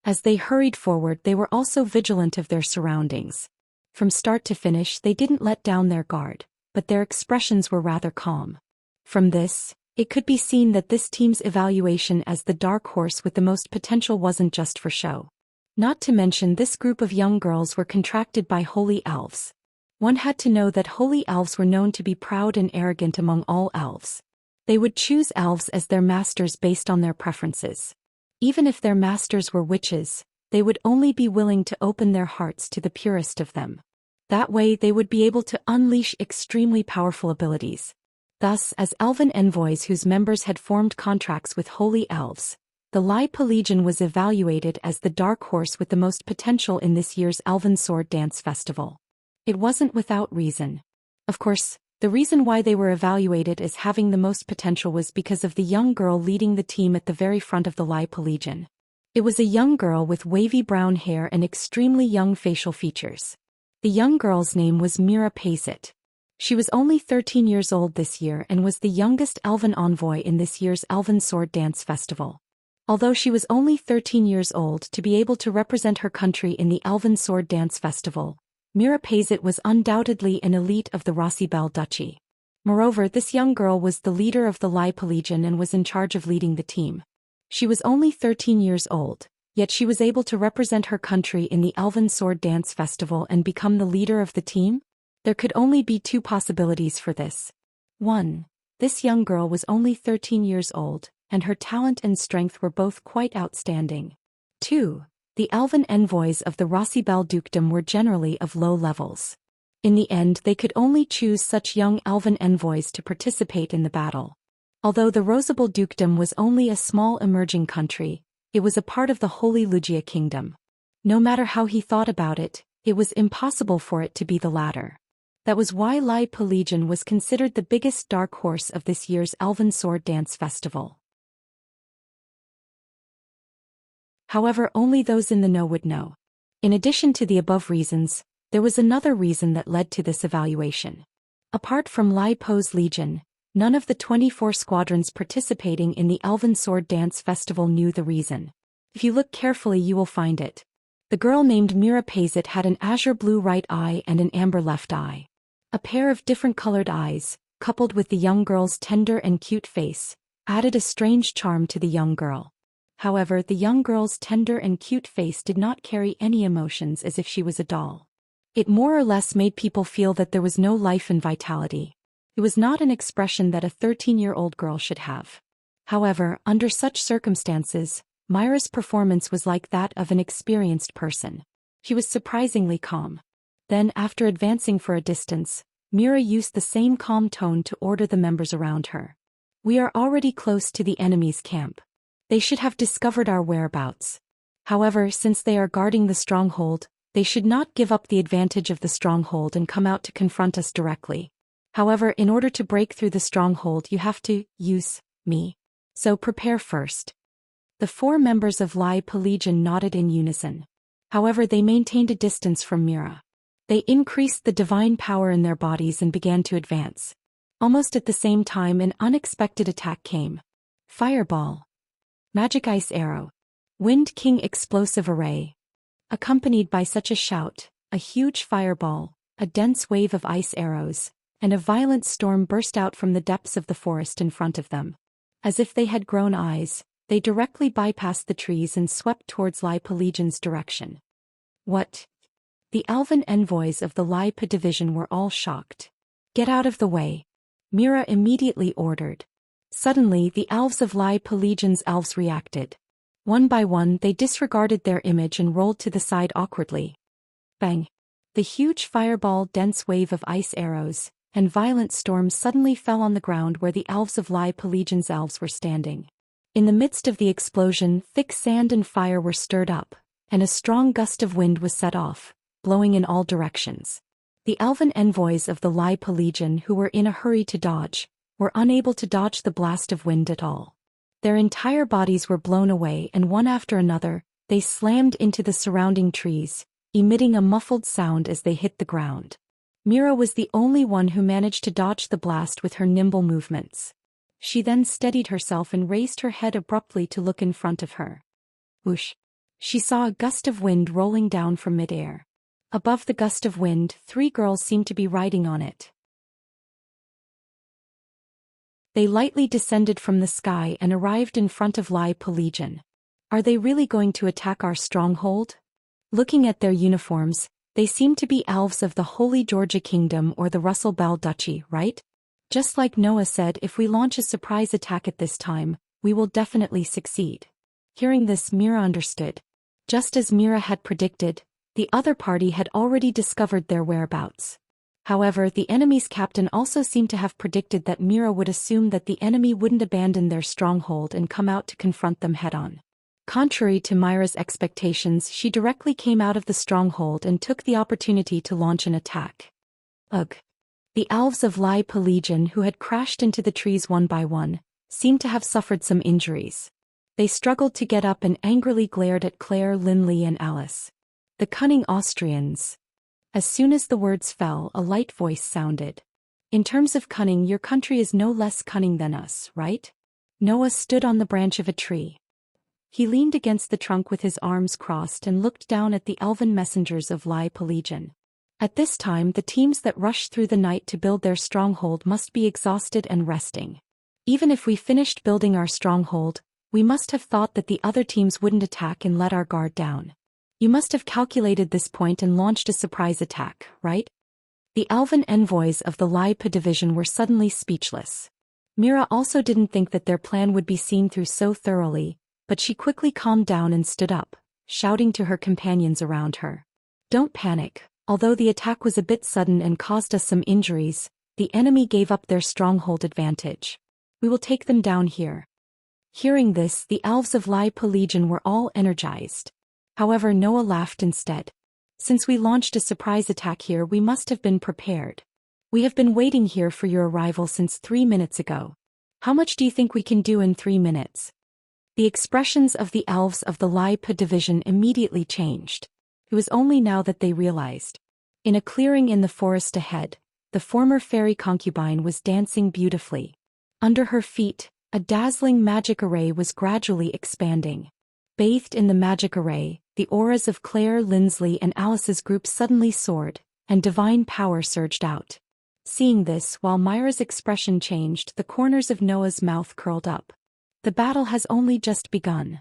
As they hurried forward, they were also vigilant of their surroundings. From start to finish, they didn't let down their guard, but their expressions were rather calm. From this, it could be seen that this team's evaluation as the dark horse with the most potential wasn't just for show. Not to mention, this group of young girls were contracted by holy elves. One had to know that holy elves were known to be proud and arrogant among all elves. They would choose elves as their masters based on their preferences. Even if their masters were witches, they would only be willing to open their hearts to the purest of them. That way they would be able to unleash extremely powerful abilities. Thus, as elven envoys whose members had formed contracts with holy elves, the Lipa Legion was evaluated as the dark horse with the most potential in this year's Elven Sword Dance Festival. It wasn't without reason. Of course, the reason why they were evaluated as having the most potential was because of the young girl leading the team at the very front of the Lipa Legion. It was a young girl with wavy brown hair and extremely young facial features. The young girl's name was Mira Paysit. She was only 13 years old this year and was the youngest elven envoy in this year's Elven Sword Dance Festival. Although she was only 13 years old to be able to represent her country in the Elven Sword Dance Festival, Mira Paysit was undoubtedly an elite of the Rossibel Duchy. Moreover, this young girl was the leader of the Lai Legion and was in charge of leading the team. She was only 13 years old, yet she was able to represent her country in the Elven Sword Dance Festival and become the leader of the team? There could only be two possibilities for this. 1. This young girl was only 13 years old, and her talent and strength were both quite outstanding. 2. The elven envoys of the Rossibel dukedom were generally of low levels. In the end, they could only choose such young elven envoys to participate in the battle. Although the Rosabel dukedom was only a small emerging country, it was a part of the Holy Lugia kingdom. No matter how he thought about it, it was impossible for it to be the latter. That was why Lai Legion was considered the biggest dark horse of this year's Elven Sword Dance Festival. However, only those in the know would know. In addition to the above reasons, there was another reason that led to this evaluation. Apart from Lai Po's Legion, none of the 24 squadrons participating in the Elven Sword Dance Festival knew the reason. If you look carefully, you will find it. The girl named Mira Paysit had an azure blue right eye and an amber left eye. A pair of different colored eyes, coupled with the young girl's tender and cute face, added a strange charm to the young girl. However, the young girl's tender and cute face did not carry any emotions as if she was a doll. It more or less made people feel that there was no life and vitality. It was not an expression that a 13-year-old girl should have. However, under such circumstances, Mira's performance was like that of an experienced person. She was surprisingly calm. Then, after advancing for a distance, Mira used the same calm tone to order the members around her. We are already close to the enemy's camp. They should have discovered our whereabouts. However, since they are guarding the stronghold, they should not give up the advantage of the stronghold and come out to confront us directly. However, in order to break through the stronghold, you have to use me. So prepare first. The 4 members of Lai Legion nodded in unison. However, they maintained a distance from Mira. They increased the divine power in their bodies and began to advance. Almost at the same time, an unexpected attack came. Fireball. Magic ice arrow. Wind King explosive array. Accompanied by such a shout, a huge fireball, a dense wave of ice arrows, and a violent storm burst out from the depths of the forest in front of them. As if they had grown eyes, they directly bypassed the trees and swept towards Lai Legion's direction. What? The elven envoys of the Lai division were all shocked. Get out of the way. Mira immediately ordered. Suddenly, the elves of Lai Legion's elves reacted. One by one, they disregarded their image and rolled to the side awkwardly. Bang! The huge fireball, dense wave of ice arrows, and violent storms suddenly fell on the ground where the elves of Lai Legion's elves were standing. In the midst of the explosion, thick sand and fire were stirred up, and a strong gust of wind was set off, blowing in all directions. The elven envoys of the Lai Legion, who were in a hurry to dodge, were unable to dodge the blast of wind at all. Their entire bodies were blown away, and one after another, they slammed into the surrounding trees, emitting a muffled sound as they hit the ground. Mira was the only one who managed to dodge the blast with her nimble movements. She then steadied herself and raised her head abruptly to look in front of her. Whoosh! She saw a gust of wind rolling down from midair. Above the gust of wind, 3 girls seemed to be riding on it. They lightly descended from the sky and arrived in front of Lai Legion. Are they really going to attack our stronghold? Looking at their uniforms, they seem to be elves of the Holy Georgia Kingdom or the Rossibel Duchy, right? Just like Noah said, if we launch a surprise attack at this time, we will definitely succeed. Hearing this, Mira understood. Just as Mira had predicted, the other party had already discovered their whereabouts. However, the enemy's captain also seemed to have predicted that Mira would assume that the enemy wouldn't abandon their stronghold and come out to confront them head-on. Contrary to Mira's expectations, she directly came out of the stronghold and took the opportunity to launch an attack. Ugh! The elves of Lai Legion, who had crashed into the trees one by one, seemed to have suffered some injuries. They struggled to get up and angrily glared at Claire, Linley and Alice. The cunning Austrians. As soon as the words fell, a light voice sounded. In terms of cunning, your country is no less cunning than us, right? Noah stood on the branch of a tree. He leaned against the trunk with his arms crossed and looked down at the elven messengers of Lai Pelagian. At this time, the teams that rushed through the night to build their stronghold must be exhausted and resting. Even if we finished building our stronghold, we must have thought that the other teams wouldn't attack and let our guard down. You must have calculated this point and launched a surprise attack, right? The elven envoys of the Lai division were suddenly speechless. Mira also didn't think that their plan would be seen through so thoroughly, but she quickly calmed down and stood up, shouting to her companions around her. Don't panic. Although the attack was a bit sudden and caused us some injuries, the enemy gave up their stronghold advantage. We will take them down here. Hearing this, the elves of Lai Pelagian were all energized. However, Noah laughed instead. Since we launched a surprise attack here, we must have been prepared. We have been waiting here for your arrival since 3 minutes ago. How much do you think we can do in 3 minutes? The expressions of the elves of the Lai division immediately changed. It was only now that they realized. In a clearing in the forest ahead, the former fairy concubine was dancing beautifully. Under her feet, a dazzling magic array was gradually expanding. Bathed in the magic array, the auras of Claire, Linsley and Alice's group suddenly soared, and divine power surged out. Seeing this, while Myra's expression changed, the corners of Noah's mouth curled up. The battle has only just begun.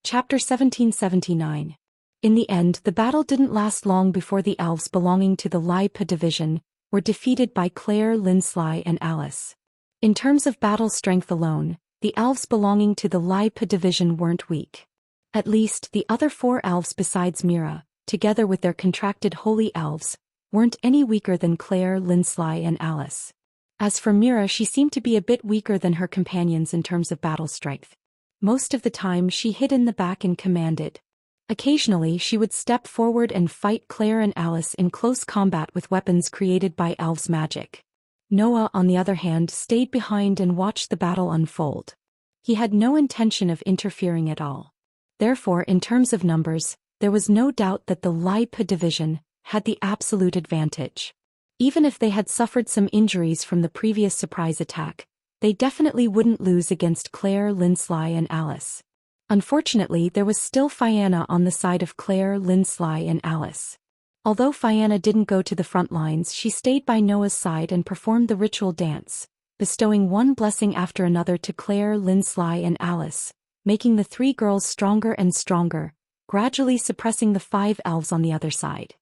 Chapter 1779. In the end, the battle didn't last long before the elves belonging to the Lai division were defeated by Claire, Linsley and Alice. In terms of battle strength alone, the elves belonging to the Lai division weren't weak. At least, the other 4 elves besides Mira, together with their contracted holy elves, weren't any weaker than Claire, Linsley and Alice. As for Mira, she seemed to be a bit weaker than her companions in terms of battle strength. Most of the time she hid in the back and commanded. Occasionally she would step forward and fight Claire and Alice in close combat with weapons created by elves' magic. Noah, on the other hand, stayed behind and watched the battle unfold. He had no intention of interfering at all. Therefore, in terms of numbers, there was no doubt that the Lai division had the absolute advantage. Even if they had suffered some injuries from the previous surprise attack, they definitely wouldn't lose against Claire, Linsley and Alice. Unfortunately, there was still Fianna on the side of Claire, Linsley and Alice. Although Fianna didn't go to the front lines, she stayed by Noah's side and performed the ritual dance, bestowing one blessing after another to Claire, Linsley and Alice, making the 3 girls stronger and stronger, gradually suppressing the 5 elves on the other side.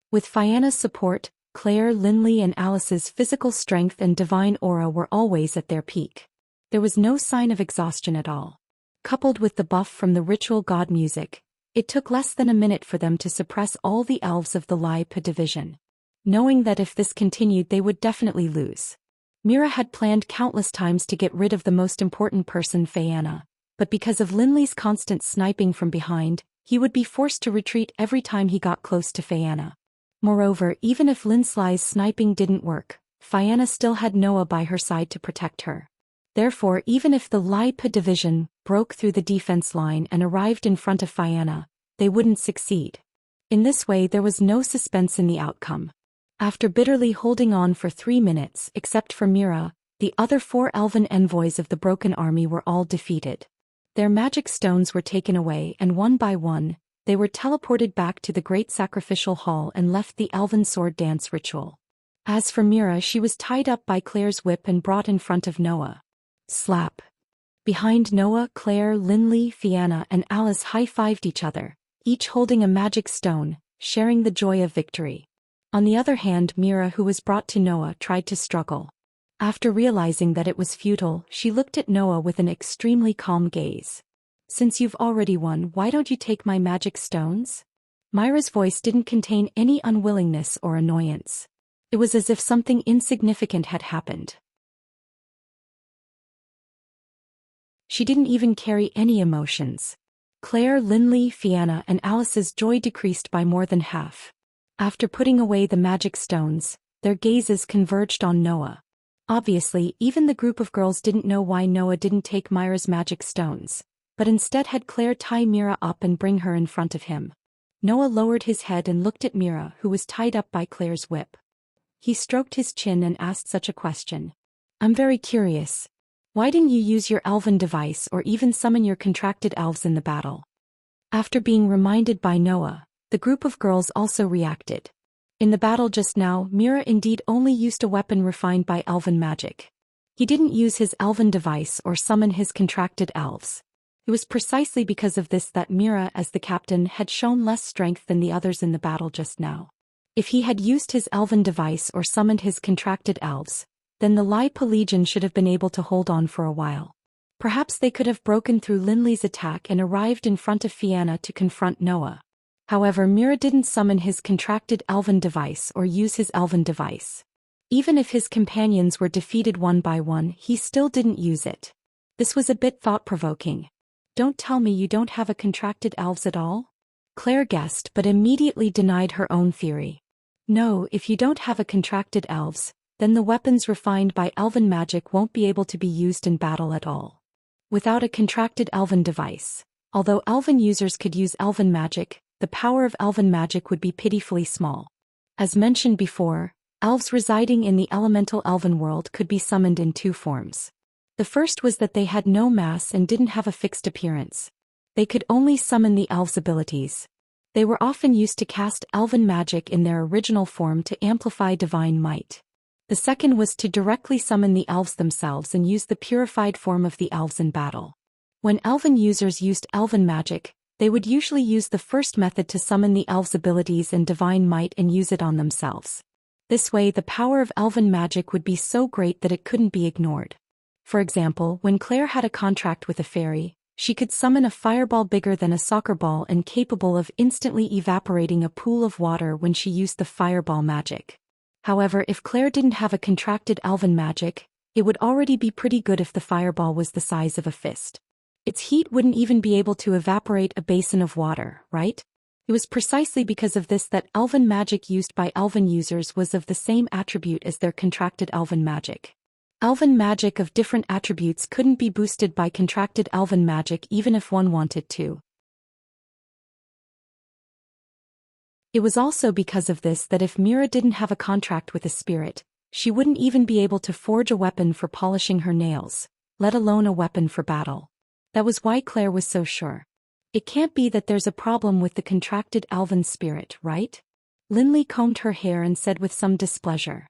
With Fianna's support, Claire, Linley and Alice's physical strength and divine aura were always at their peak. There was no sign of exhaustion at all. Coupled with the buff from the ritual god music, it took less than a minute for them to suppress all the elves of the Lai division. Knowing that if this continued they would definitely lose. Mira had planned countless times to get rid of the most important person, Fianna, but because of Linley's constant sniping from behind, he would be forced to retreat every time he got close to Fianna. Moreover, even if Linsley's sniping didn't work, Fianna still had Noah by her side to protect her. Therefore, even if the Lai division broke through the defense line and arrived in front of Fianna, they wouldn't succeed. In this way there was no suspense in the outcome. After bitterly holding on for 3 minutes, except for Mira, the other 4 elven envoys of the broken army were all defeated. Their magic stones were taken away and one by one, they were teleported back to the great sacrificial hall and left the elven sword dance ritual. As for Mira, she was tied up by Claire's whip and brought in front of Noah. Slap. Behind Noah, Claire, Linley, Fianna and Alice high-fived each other, each holding a magic stone, sharing the joy of victory. On the other hand, Mira, who was brought to Noah, tried to struggle. After realizing that it was futile, she looked at Noah with an extremely calm gaze. Since you've already won, why don't you take my magic stones? Myra's voice didn't contain any unwillingness or annoyance. It was as if something insignificant had happened. She didn't even carry any emotions. Claire, Linley, Fianna and Alice's joy decreased by more than half. After putting away the magic stones, Their gazes converged on Noah. Obviously, even the group of girls didn't know why Noah didn't take Myra's magic stones, but instead had Claire tie Mira up and bring her in front of him. Noah lowered his head and looked at Mira, who was tied up by Claire's whip. He stroked his chin and asked such a question. "I'm very curious. Why didn't you use your elven device or even summon your contracted elves in the battle?" After being reminded by Noah, the group of girls also reacted. In the battle just now, Mira indeed only used a weapon refined by elven magic. He didn't use his elven device or summon his contracted elves. It was precisely because of this that Mira, as the captain, had shown less strength than the others in the battle just now. If he had used his elven device or summoned his contracted elves, then the Lipa Legion should have been able to hold on for a while. Perhaps they could have broken through Linley's attack and arrived in front of Fianna to confront Noah. However, Mira didn't summon his contracted elven device or use his elven device. Even if his companions were defeated one by one, he still didn't use it. This was a bit thought-provoking. "Don't tell me you don't have a contracted elves at all?" Claire guessed but immediately denied her own theory. "No, if you don't have a contracted elves, then the weapons refined by elven magic won't be able to be used in battle at all. Without a contracted elven device, although elven users could use elven magic, the power of elven magic would be pitifully small. As mentioned before, elves residing in the elemental elven world could be summoned in two forms. The first was that they had no mass and didn't have a fixed appearance. They could only summon the elves' abilities. They were often used to cast elven magic in their original form to amplify divine might. The second was to directly summon the elves themselves and use the purified form of the elves in battle. When elven users used elven magic, they would usually use the first method to summon the elves' abilities and divine might and use it on themselves. This way, the power of elven magic would be so great that it couldn't be ignored. For example, when Claire had a contract with a fairy, she could summon a fireball bigger than a soccer ball and capable of instantly evaporating a pool of water when she used the fireball magic. However, if Claire didn't have a contracted elven magic, it would already be pretty good if the fireball was the size of a fist. Its heat wouldn't even be able to evaporate a basin of water, right? It was precisely because of this that elven magic used by elven users was of the same attribute as their contracted elven magic. Elven magic of different attributes couldn't be boosted by contracted elven magic even if one wanted to. It was also because of this that if Mira didn't have a contract with a spirit, she wouldn't even be able to forge a weapon for polishing her nails, let alone a weapon for battle. That was why Claire was so sure. It can't be that there's a problem with the contracted elven spirit, right? Linley combed her hair and said with some displeasure.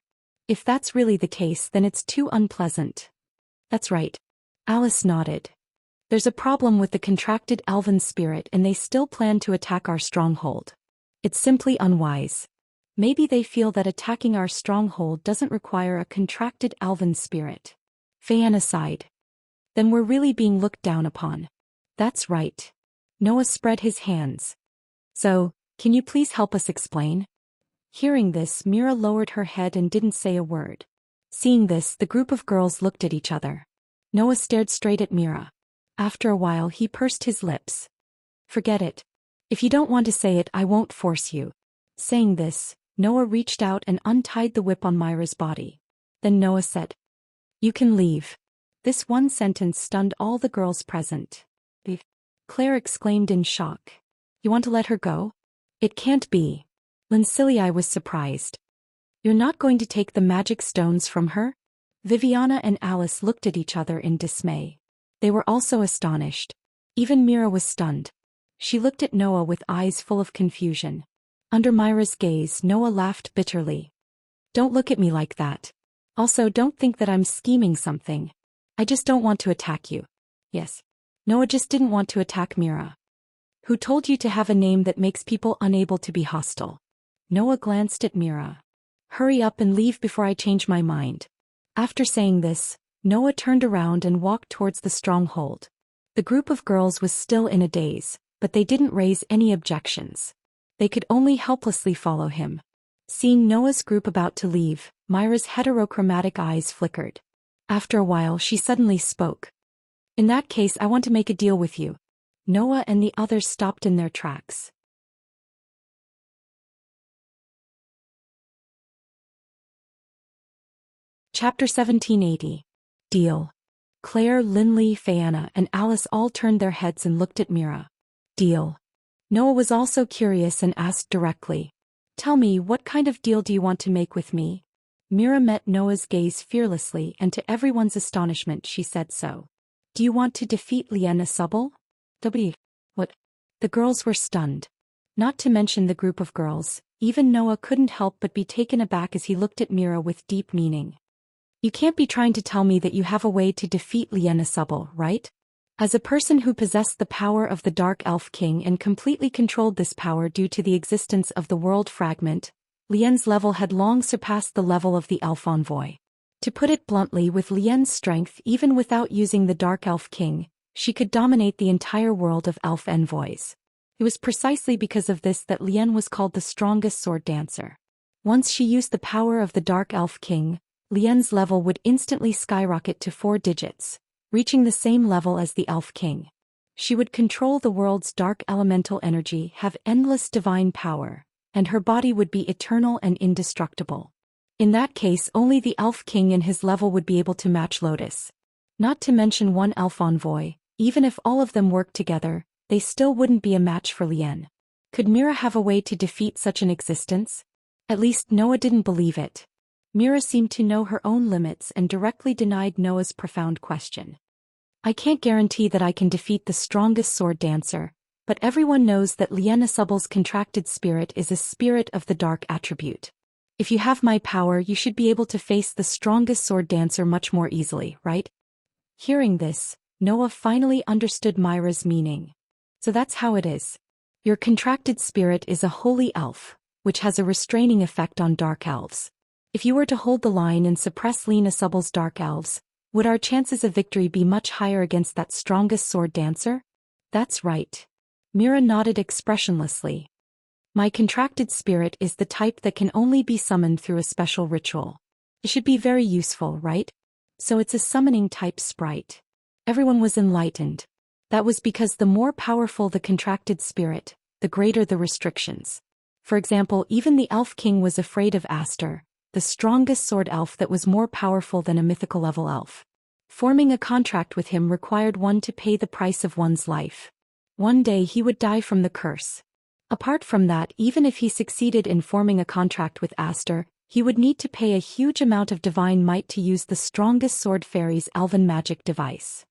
If that's really the case, then it's too unpleasant. That's right. Alice nodded. There's a problem with the contracted elven spirit and they still plan to attack our stronghold. It's simply unwise. Maybe they feel that attacking our stronghold doesn't require a contracted elven spirit. Fianna sighed. Then we're really being looked down upon. That's right. Noah spread his hands. So, can you please help us explain? Hearing this, Mira lowered her head and didn't say a word. Seeing this, the group of girls looked at each other. Noah stared straight at Mira. After a while, he pursed his lips. Forget it. If you don't want to say it, I won't force you. Saying this, Noah reached out and untied the whip on Myra's body. Then Noah said, "You can leave." This one sentence stunned all the girls present. Claire exclaimed in shock. "You want to let her go?" "It can't be." Lincilii was surprised. "You're not going to take the magic stones from her?" Viviana and Alice looked at each other in dismay. They were also astonished. Even Mira was stunned. She looked at Noah with eyes full of confusion. Under Myra's gaze, Noah laughed bitterly. "Don't look at me like that. Also, don't think that I'm scheming something. I just don't want to attack you." Yes. Noah just didn't want to attack Mira. "Who told you to have a name that makes people unable to be hostile?" Noah glanced at Mira. "Hurry up and leave before I change my mind." After saying this, Noah turned around and walked towards the stronghold. The group of girls was still in a daze, but they didn't raise any objections. They could only helplessly follow him. Seeing Noah's group about to leave, Myra's heterochromatic eyes flickered. After a while, she suddenly spoke. "In that case, I want to make a deal with you." Noah and the others stopped in their tracks. Chapter 1780. Deal. Claire, Linley, Fayana, and Alice all turned their heads and looked at Mira. Deal. Noah was also curious and asked directly. Tell me, what kind of deal do you want to make with me? Mira met Noah's gaze fearlessly, and to everyone's astonishment she said so. Do you want to defeat Liena Subble? What? The girls were stunned. Not to mention the group of girls, even Noah couldn't help but be taken aback as he looked at Mira with deep meaning. You can't be trying to tell me that you have a way to defeat Liena Subble, right? As a person who possessed the power of the Dark Elf King and completely controlled this power due to the existence of the world fragment, Lien's level had long surpassed the level of the Elf Envoy. To put it bluntly, with Lien's strength, even without using the Dark Elf King, she could dominate the entire world of elf envoys. It was precisely because of this that Lien was called the strongest sword dancer. Once she used the power of the Dark Elf King, Lien's level would instantly skyrocket to 4 digits, reaching the same level as the Elf King. She would control the world's dark elemental energy, have endless divine power, and her body would be eternal and indestructible. In that case, only the Elf King and his level would be able to match Lotus. Not to mention one Elf Envoy, even if all of them worked together, they still wouldn't be a match for Lien. Could Mira have a way to defeat such an existence? At least Noah didn't believe it. Mira seemed to know her own limits and directly denied Noah's profound question. I can't guarantee that I can defeat the strongest sword dancer, but everyone knows that Liena Subble's contracted spirit is a spirit of the dark attribute. If you have my power, you should be able to face the strongest sword dancer much more easily, right? Hearing this, Noah finally understood Myra's meaning. So that's how it is. Your contracted spirit is a holy elf, which has a restraining effect on dark elves. If you were to hold the line and suppress Liena Subble's dark elves, would our chances of victory be much higher against that strongest sword dancer? That's right. Mira nodded expressionlessly. My contracted spirit is the type that can only be summoned through a special ritual. It should be very useful, right? So it's a summoning type sprite. Everyone was enlightened. That was because the more powerful the contracted spirit, the greater the restrictions. For example, even the Elf King was afraid of Aster, the strongest sword elf that was more powerful than a mythical level elf. Forming a contract with him required one to pay the price of one's life. One day he would die from the curse. Apart from that, even if he succeeded in forming a contract with Aster, he would need to pay a huge amount of divine might to use the strongest sword fairy's elven magic device.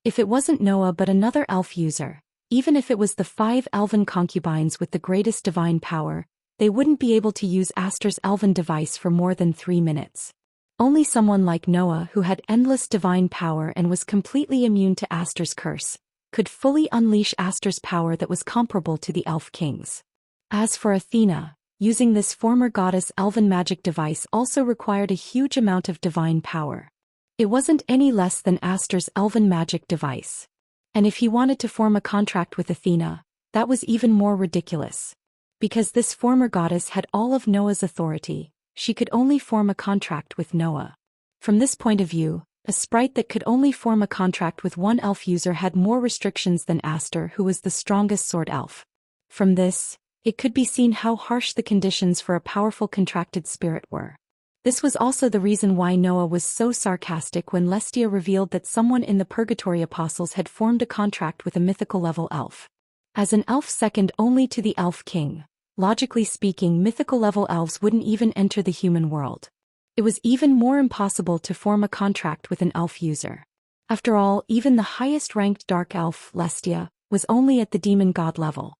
If it wasn't Noah but another elf user, even if it was the 5 elven concubines with the greatest divine power, they wouldn't be able to use Aster's elven device for more than 3 minutes. Only someone like Noah, who had endless divine power and was completely immune to Aster's curse, could fully unleash Aster's power that was comparable to the Elf King's. As for Athena, using this former goddess' elven magic device also required a huge amount of divine power. It wasn't any less than Aster's elven magic device. And if he wanted to form a contract with Athena, that was even more ridiculous. Because this former goddess had all of Noah's authority, she could only form a contract with Noah. From this point of view, a sprite that could only form a contract with one elf user had more restrictions than Aster, who was the strongest sword elf. From this, it could be seen how harsh the conditions for a powerful contracted spirit were. This was also the reason why Noah was so sarcastic when Lestia revealed that someone in the Purgatory Apostles had formed a contract with a mythical level elf. As an elf second only to the Elf King, logically speaking, mythical level elves wouldn't even enter the human world. It was even more impossible to form a contract with an elf user. After all, even the highest ranked dark elf, Lestia, was only at the demon god level.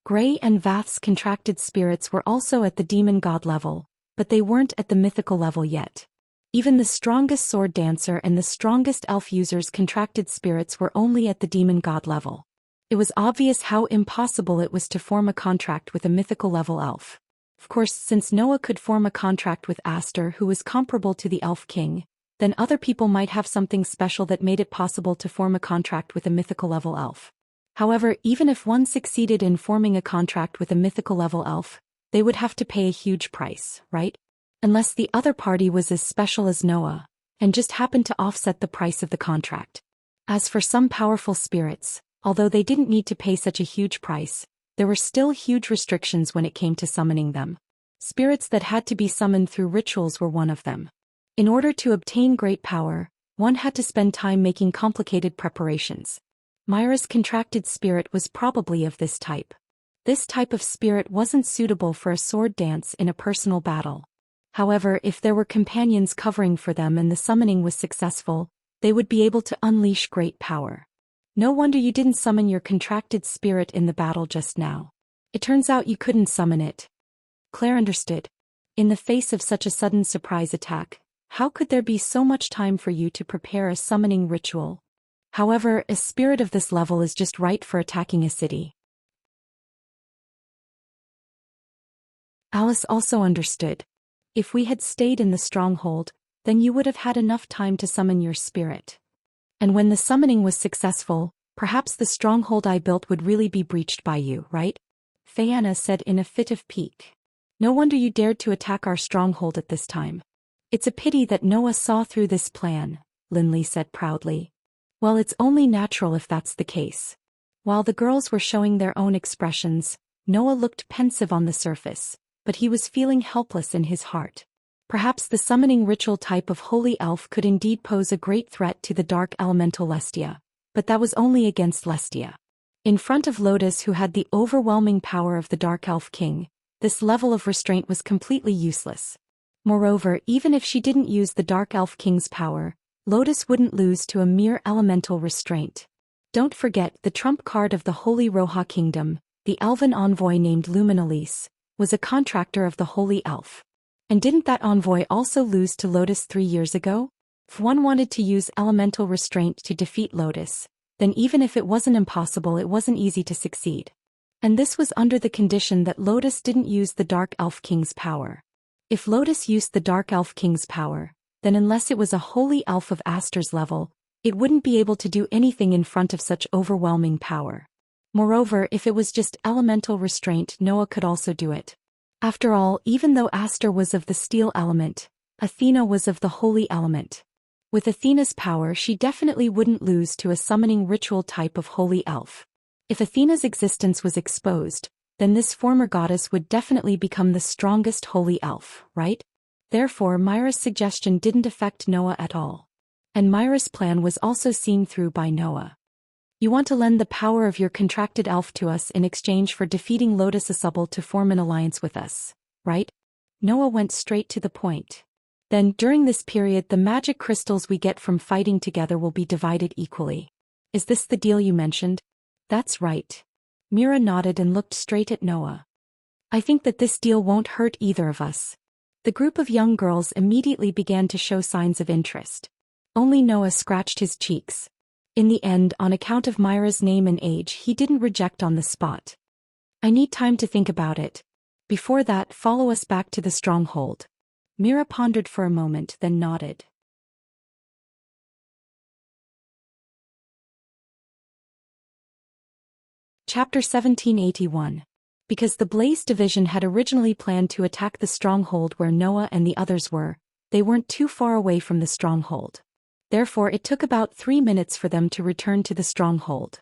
Grey and Vath's contracted spirits were also at the demon god level, but they weren't at the mythical level yet. Even the strongest sword dancer and the strongest elf user's contracted spirits were only at the demon god level. It was obvious how impossible it was to form a contract with a mythical level elf. Of course, since Noah could form a contract with Aster, who was comparable to the Elf King, then other people might have something special that made it possible to form a contract with a mythical level elf. However, even if one succeeded in forming a contract with a mythical level elf, they would have to pay a huge price, right? Unless the other party was as special as Noah, and just happened to offset the price of the contract. As for some powerful spirits, although they didn't need to pay such a huge price, there were still huge restrictions when it came to summoning them. Spirits that had to be summoned through rituals were one of them. In order to obtain great power, one had to spend time making complicated preparations. Myra's contracted spirit was probably of this type. This type of spirit wasn't suitable for a sword dance in a personal battle. However, if there were companions covering for them and the summoning was successful, they would be able to unleash great power. No wonder you didn't summon your contracted spirit in the battle just now. It turns out you couldn't summon it. Claire understood. In the face of such a sudden surprise attack, how could there be so much time for you to prepare a summoning ritual? However, a spirit of this level is just right for attacking a city. Alice also understood. If we had stayed in the stronghold, then you would have had enough time to summon your spirit. And when the summoning was successful, perhaps the stronghold I built would really be breached by you, right? Fianna said in a fit of pique. No wonder you dared to attack our stronghold at this time. It's a pity that Noah saw through this plan, Linley said proudly. Well, it's only natural if that's the case. While the girls were showing their own expressions, Noah looked pensive on the surface, but he was feeling helpless in his heart. Perhaps the summoning ritual type of holy elf could indeed pose a great threat to the dark elemental Lestia, but that was only against Lestia. In front of Lotus, who had the overwhelming power of the dark elf king, this level of restraint was completely useless. Moreover, even if she didn't use the dark elf king's power, Lotus wouldn't lose to a mere elemental restraint. Don't forget, the trump card of the Holy Roha Kingdom, the elven envoy named Luminalise, was a contractor of the Holy Elf. And didn't that envoy also lose to Lotus 3 years ago? If one wanted to use elemental restraint to defeat Lotus, then even if it wasn't impossible, it wasn't easy to succeed. And this was under the condition that Lotus didn't use the Dark Elf King's power. If Lotus used the Dark Elf King's power, then unless it was a Holy Elf of Aster's level, it wouldn't be able to do anything in front of such overwhelming power. Moreover, if it was just elemental restraint, Noah could also do it. After all, even though Aster was of the steel element, Athena was of the holy element. With Athena's power, she definitely wouldn't lose to a summoning ritual type of holy elf. If Athena's existence was exposed, then this former goddess would definitely become the strongest holy elf, right? Therefore, Myra's suggestion didn't affect Noah at all. And Myra's plan was also seen through by Noah. You want to lend the power of your contracted elf to us in exchange for defeating Lotus Asubble to form an alliance with us, right? Noah went straight to the point. Then, during this period, the magic crystals we get from fighting together will be divided equally. Is this the deal you mentioned? That's right. Mira nodded and looked straight at Noah. I think that this deal won't hurt either of us. The group of young girls immediately began to show signs of interest. Only Noah scratched his cheeks. In the end, on account of Myra's name and age, he didn't reject on the spot. I need time to think about it. Before that, follow us back to the stronghold. Mira pondered for a moment, then nodded. Chapter 1781. Because the Blaze division had originally planned to attack the stronghold where Noah and the others were, they weren't too far away from the stronghold. Therefore, it took about 3 minutes for them to return to the stronghold.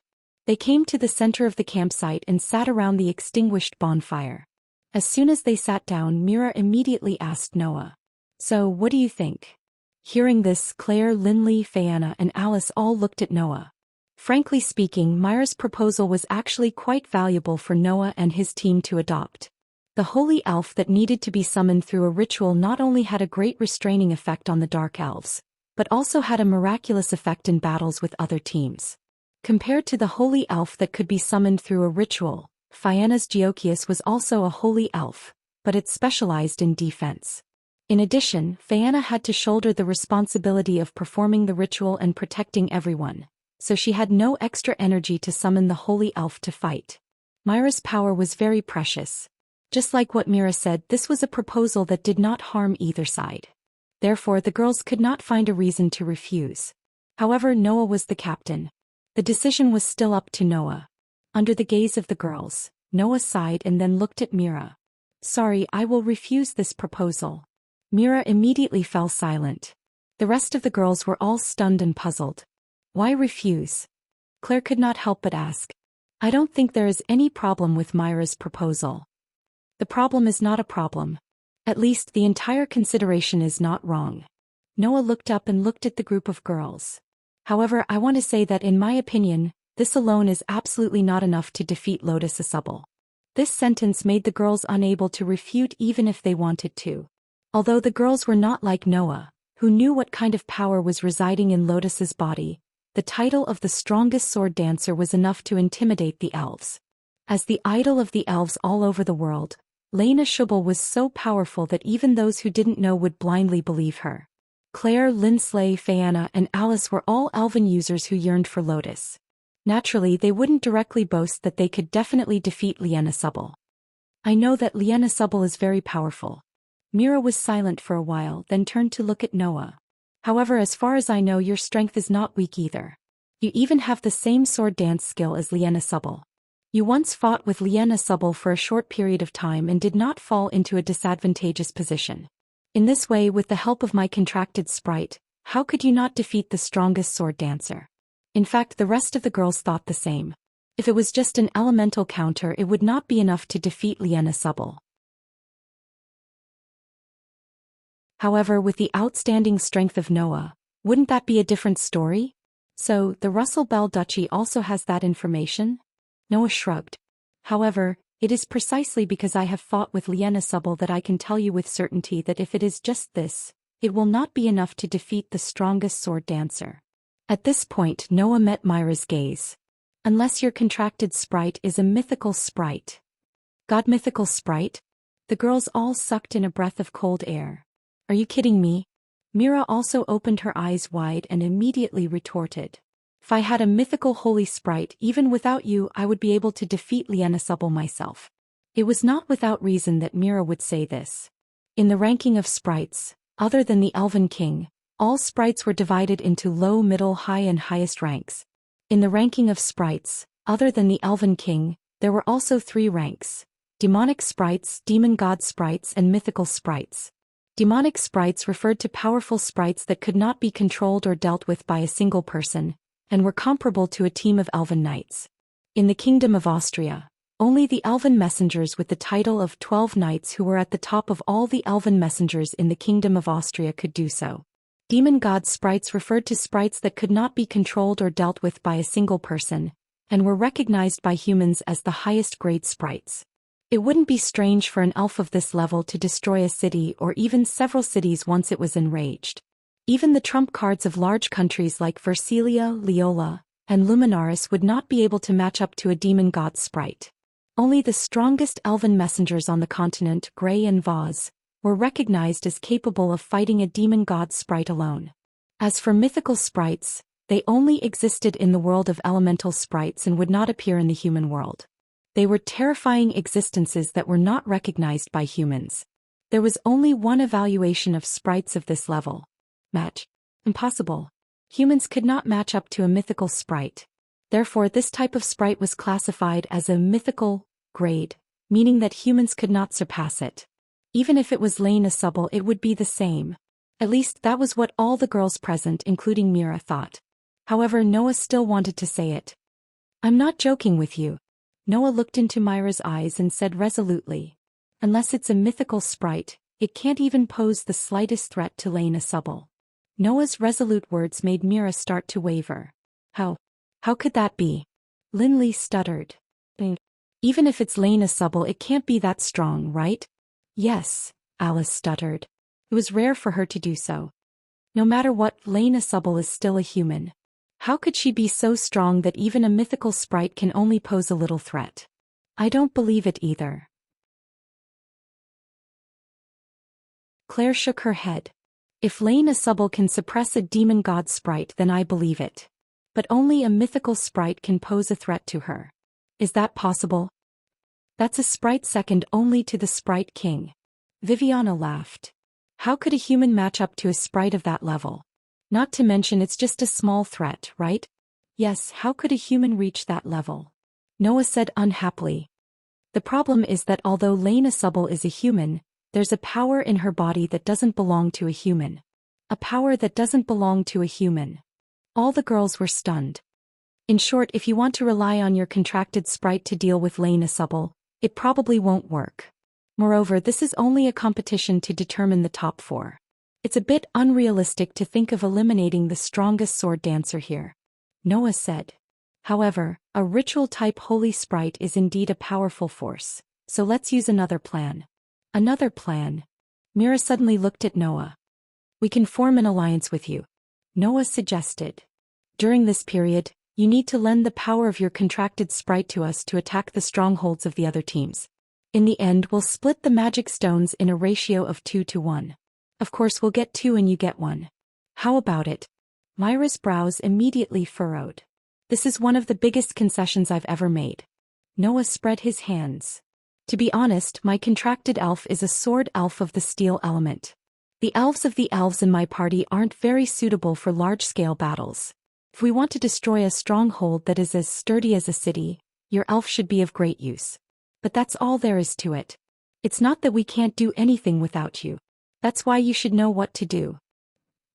They came to the center of the campsite and sat around the extinguished bonfire. As soon as they sat down, Mira immediately asked Noah, "So, what do you think?" Hearing this, Claire, Linley, Fianna, and Alice all looked at Noah. Frankly speaking, Myra's proposal was actually quite valuable for Noah and his team to adopt. The holy elf that needed to be summoned through a ritual not only had a great restraining effect on the dark elves, but also had a miraculous effect in battles with other teams. Compared to the holy elf that could be summoned through a ritual, Fianna's Geochius was also a holy elf, but it specialized in defense. In addition, Fianna had to shoulder the responsibility of performing the ritual and protecting everyone, so she had no extra energy to summon the holy elf to fight. Myra's power was very precious. Just like what Mira said, this was a proposal that did not harm either side. Therefore, the girls could not find a reason to refuse. However, Noah was the captain. The decision was still up to Noah. Under the gaze of the girls, Noah sighed and then looked at Mira. "Sorry, I will refuse this proposal." Mira immediately fell silent. The rest of the girls were all stunned and puzzled. Why refuse? Claire could not help but ask. I don't think there is any problem with Myra's proposal. The problem is not a problem, At least the entire consideration is not wrong. Noah looked up and looked at the group of girls. However, I want to say that in my opinion, this alone is absolutely not enough to defeat Lotus Asubble. This sentence made the girls unable to refute even if they wanted to. Although the girls were not like Noah, who knew what kind of power was residing in Lotus's body, the title of the strongest sword dancer was enough to intimidate the elves. As the idol of the elves all over the world, Lena Shubble was so powerful that even those who didn't know would blindly believe her. Claire, Linsley, Fayanna, and Alice were all elven users who yearned for Lotus. Naturally, they wouldn't directly boast that they could definitely defeat Lena Shubble. I know that Lena Shubble is very powerful. Mira was silent for a while, then turned to look at Noah. However, as far as I know, your strength is not weak either. You even have the same sword dance skill as Lena Shubble. You once fought with Lena Shubble for a short period of time and did not fall into a disadvantageous position. In this way, with the help of my contracted sprite, how could you not defeat the strongest sword dancer? In fact, the rest of the girls thought the same. If it was just an elemental counter, it would not be enough to defeat Lena Shubble. However, with the outstanding strength of Noah, wouldn't that be a different story? So, the Russell Bell Duchy also has that information? Noah shrugged. However, it is precisely because I have fought with Lena Shubble that I can tell you with certainty that if it is just this, it will not be enough to defeat the strongest sword dancer. At this point, Noah met Myra's gaze. Unless your contracted sprite is a mythical sprite. God, mythical sprite? The girls all sucked in a breath of cold air. Are you kidding me? Mira also opened her eyes wide and immediately retorted. If I had a mythical holy sprite, even without you, I would be able to defeat Lena Shubble myself. It was not without reason that Mira would say this. In the ranking of sprites, other than the Elven King, all sprites were divided into low, middle, high and highest ranks. In the ranking of sprites, other than the Elven King, there were also 3 ranks: demonic sprites, demon god sprites, and mythical sprites. Demonic sprites referred to powerful sprites that could not be controlled or dealt with by a single person, and were comparable to a team of elven knights. In the Kingdom of Austria, only the elven messengers with the title of 12 knights who were at the top of all the elven messengers in the Kingdom of Austria could do so. Demon god sprites referred to sprites that could not be controlled or dealt with by a single person, and were recognized by humans as the highest grade sprites. It wouldn't be strange for an elf of this level to destroy a city or even several cities once it was enraged. Even the trump cards of large countries like Versilia, Leola, and Luminaris would not be able to match up to a demon god sprite. Only the strongest elven messengers on the continent, Grey and Vaz, were recognized as capable of fighting a demon god sprite alone. As for mythical sprites, they only existed in the world of elemental sprites and would not appear in the human world. They were terrifying existences that were not recognized by humans. There was only one evaluation of sprites of this level. Match. Impossible. Humans could not match up to a mythical sprite. Therefore, this type of sprite was classified as a mythical grade, meaning that humans could not surpass it. Even if it was Lena Shubble, it would be the same. At least that was what all the girls present, including Mira, thought. However, Noah still wanted to say it. I'm not joking with you. Noah looked into Myra's eyes and said resolutely. Unless it's a mythical sprite, it can't even pose the slightest threat to Lena Shubble. Noah's resolute words made Mira start to waver. How could that be? Linley stuttered. Even if it's Lena Shubble, it can't be that strong, right? Yes, Alice stuttered. It was rare for her to do so. No matter what, Lena Shubble is still a human. How could she be so strong that even a mythical sprite can only pose a little threat? I don't believe it either. Claire shook her head. If Lena Shubble can suppress a demon god sprite, then I believe it. But only a mythical sprite can pose a threat to her. Is that possible? That's a sprite second only to the Sprite King. Viviana laughed. How could a human match up to a sprite of that level? Not to mention it's just a small threat, right? Yes, how could a human reach that level? Noah said unhappily. The problem is that although Lena Shubble is a human, there's a power in her body that doesn't belong to a human. A power that doesn't belong to a human. All the girls were stunned. In short, if you want to rely on your contracted sprite to deal with Lena Shubble, it probably won't work. Moreover, this is only a competition to determine the top 4. It's a bit unrealistic to think of eliminating the strongest sword dancer here, Noah said. However, a ritual-type holy sprite is indeed a powerful force, so let's use another plan. Another plan? Mira suddenly looked at Noah. We can form an alliance with you, Noah suggested. During this period, you need to lend the power of your contracted sprite to us to attack the strongholds of the other teams. In the end, we'll split the magic stones in a ratio of 2 to 1. Of course, we'll get 2 and you get 1. How about it? Myra's brows immediately furrowed. This is one of the biggest concessions I've ever made. Noah spread his hands. To be honest, my contracted elf is a sword elf of the steel element. The elves of the elves in my party aren't very suitable for large-scale battles. If we want to destroy a stronghold that is as sturdy as a city, your elf should be of great use. But that's all there is to it. It's not that we can't do anything without you. That's why you should know what to do.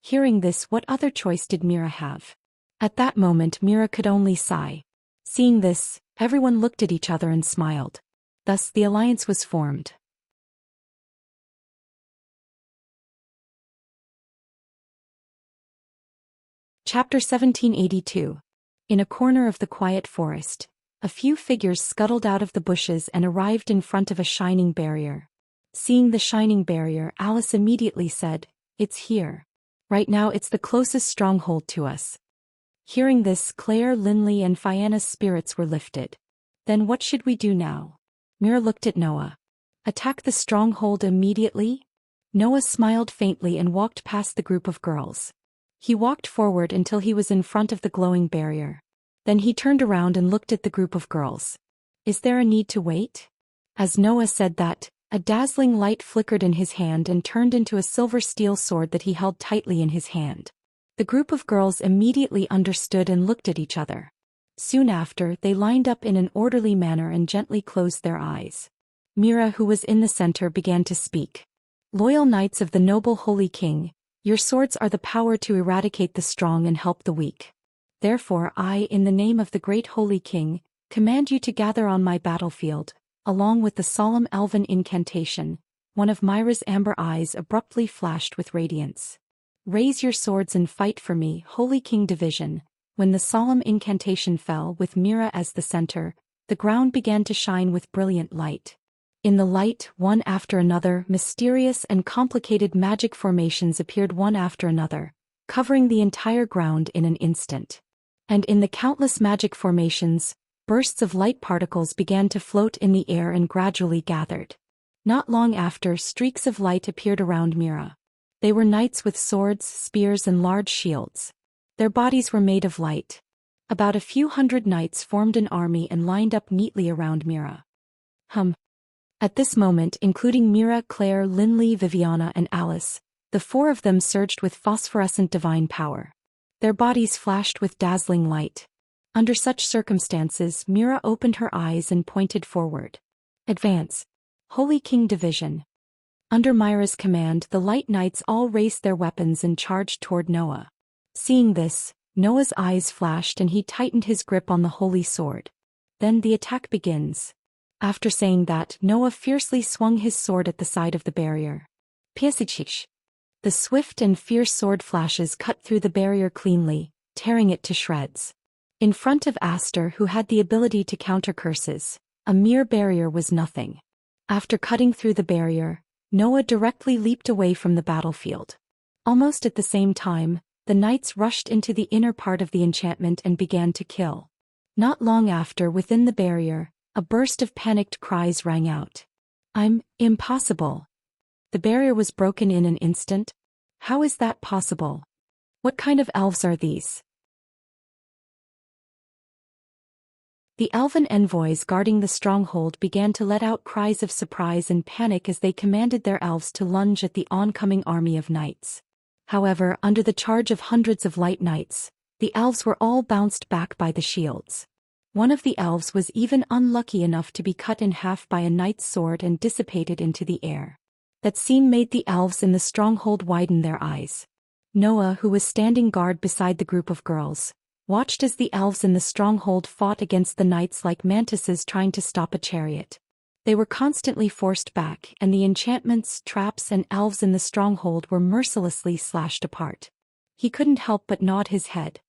Hearing this, what other choice did Mira have? At that moment, Mira could only sigh. Seeing this, everyone looked at each other and smiled. Thus, the alliance was formed. Chapter 1782. In a corner of the quiet forest, a few figures scuttled out of the bushes and arrived in front of a shining barrier. Seeing the shining barrier, Alice immediately said, "It's here. Right now it's the closest stronghold to us." Hearing this, Claire, Linley and Fianna's spirits were lifted. Then what should we do now? Mira looked at Noah. Attack the stronghold immediately? Noah smiled faintly and walked past the group of girls. He walked forward until he was in front of the glowing barrier. Then he turned around and looked at the group of girls. Is there a need to wait? As Noah said that, a dazzling light flickered in his hand and turned into a silver steel sword that he held tightly in his hand. The group of girls immediately understood and looked at each other. Soon after, they lined up in an orderly manner and gently closed their eyes. Mira, who was in the center, began to speak. Loyal knights of the noble Holy King, your swords are the power to eradicate the strong and help the weak. Therefore I, in the name of the great Holy King, command you to gather on my battlefield. Along with the solemn elven incantation, one of Myra's amber eyes abruptly flashed with radiance. Raise your swords and fight for me, Holy King Division. When the solemn incantation fell with Mira as the center, the ground began to shine with brilliant light. In the light, one after another, mysterious and complicated magic formations appeared one after another, covering the entire ground in an instant. And in the countless magic formations, bursts of light particles began to float in the air and gradually gathered. Not long after, streaks of light appeared around Mira. They were knights with swords, spears and large shields. Their bodies were made of light. About a few hundred knights formed an army and lined up neatly around Mira. At this moment, including Mira, Claire, Linley, Viviana and Alice, the 4 of them surged with phosphorescent divine power. Their bodies flashed with dazzling light. Under such circumstances, Mira opened her eyes and pointed forward. Advance. Holy King Division. Under Myra's command, the Light Knights all raised their weapons and charged toward Noah. Seeing this, Noah's eyes flashed and he tightened his grip on the holy sword. Then the attack begins. After saying that, Noah fiercely swung his sword at the side of the barrier. Piasichish. The swift and fierce sword flashes cut through the barrier cleanly, tearing it to shreds. In front of Aster, who had the ability to counter curses, a mere barrier was nothing. After cutting through the barrier, Noah directly leaped away from the battlefield. Almost at the same time, the knights rushed into the inner part of the enchantment and began to kill. Not long after, within the barrier, a burst of panicked cries rang out. Impossible. The barrier was broken in an instant? How is that possible? What kind of elves are these? The elven envoys guarding the stronghold began to let out cries of surprise and panic as they commanded their elves to lunge at the oncoming army of knights. However, under the charge of hundreds of light knights, the elves were all bounced back by the shields. One of the elves was even unlucky enough to be cut in half by a knight's sword and dissipated into the air. That scene made the elves in the stronghold widen their eyes. Noah, who was standing guard beside the group of girls, watched as the elves in the stronghold fought against the knights like mantises trying to stop a chariot. They were constantly forced back, and the enchantments, traps, and elves in the stronghold were mercilessly slashed apart. He couldn't help but nod his head.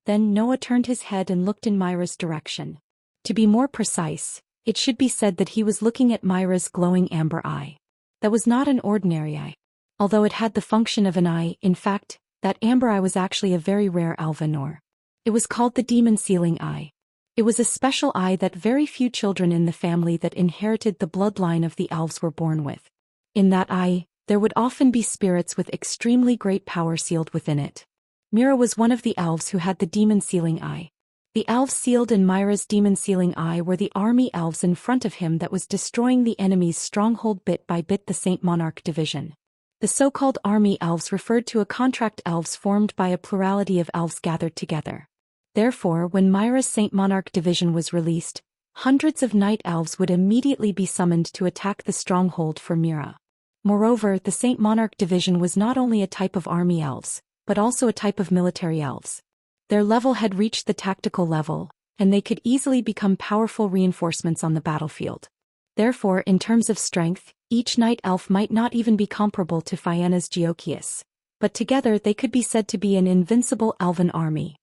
Then Noah turned his head and looked in Myra's direction. To be more precise, it should be said that he was looking at Myra's glowing amber eye. That was not an ordinary eye. Although it had the function of an eye, in fact, that amber eye was actually a very rare elven ore. It was called the demon sealing eye. It was a special eye that very few children in the family that inherited the bloodline of the elves were born with. In that eye, there would often be spirits with extremely great power sealed within it. Mira was one of the elves who had the demon sealing eye. The elves sealed in Myra's demon sealing eye were the army elves in front of him that was destroying the enemy's stronghold bit by bit, the Saint Monarch division. The so-called army elves referred to a contract elves formed by a plurality of elves gathered together. Therefore, when Myra's Saint Monarch division was released, hundreds of night elves would immediately be summoned to attack the stronghold for Mira. Moreover, the Saint Monarch division was not only a type of army elves, but also a type of military elves. Their level had reached the tactical level, and they could easily become powerful reinforcements on the battlefield. Therefore, in terms of strength, each night elf might not even be comparable to Fianna's Geochius, but together they could be said to be an invincible elven army.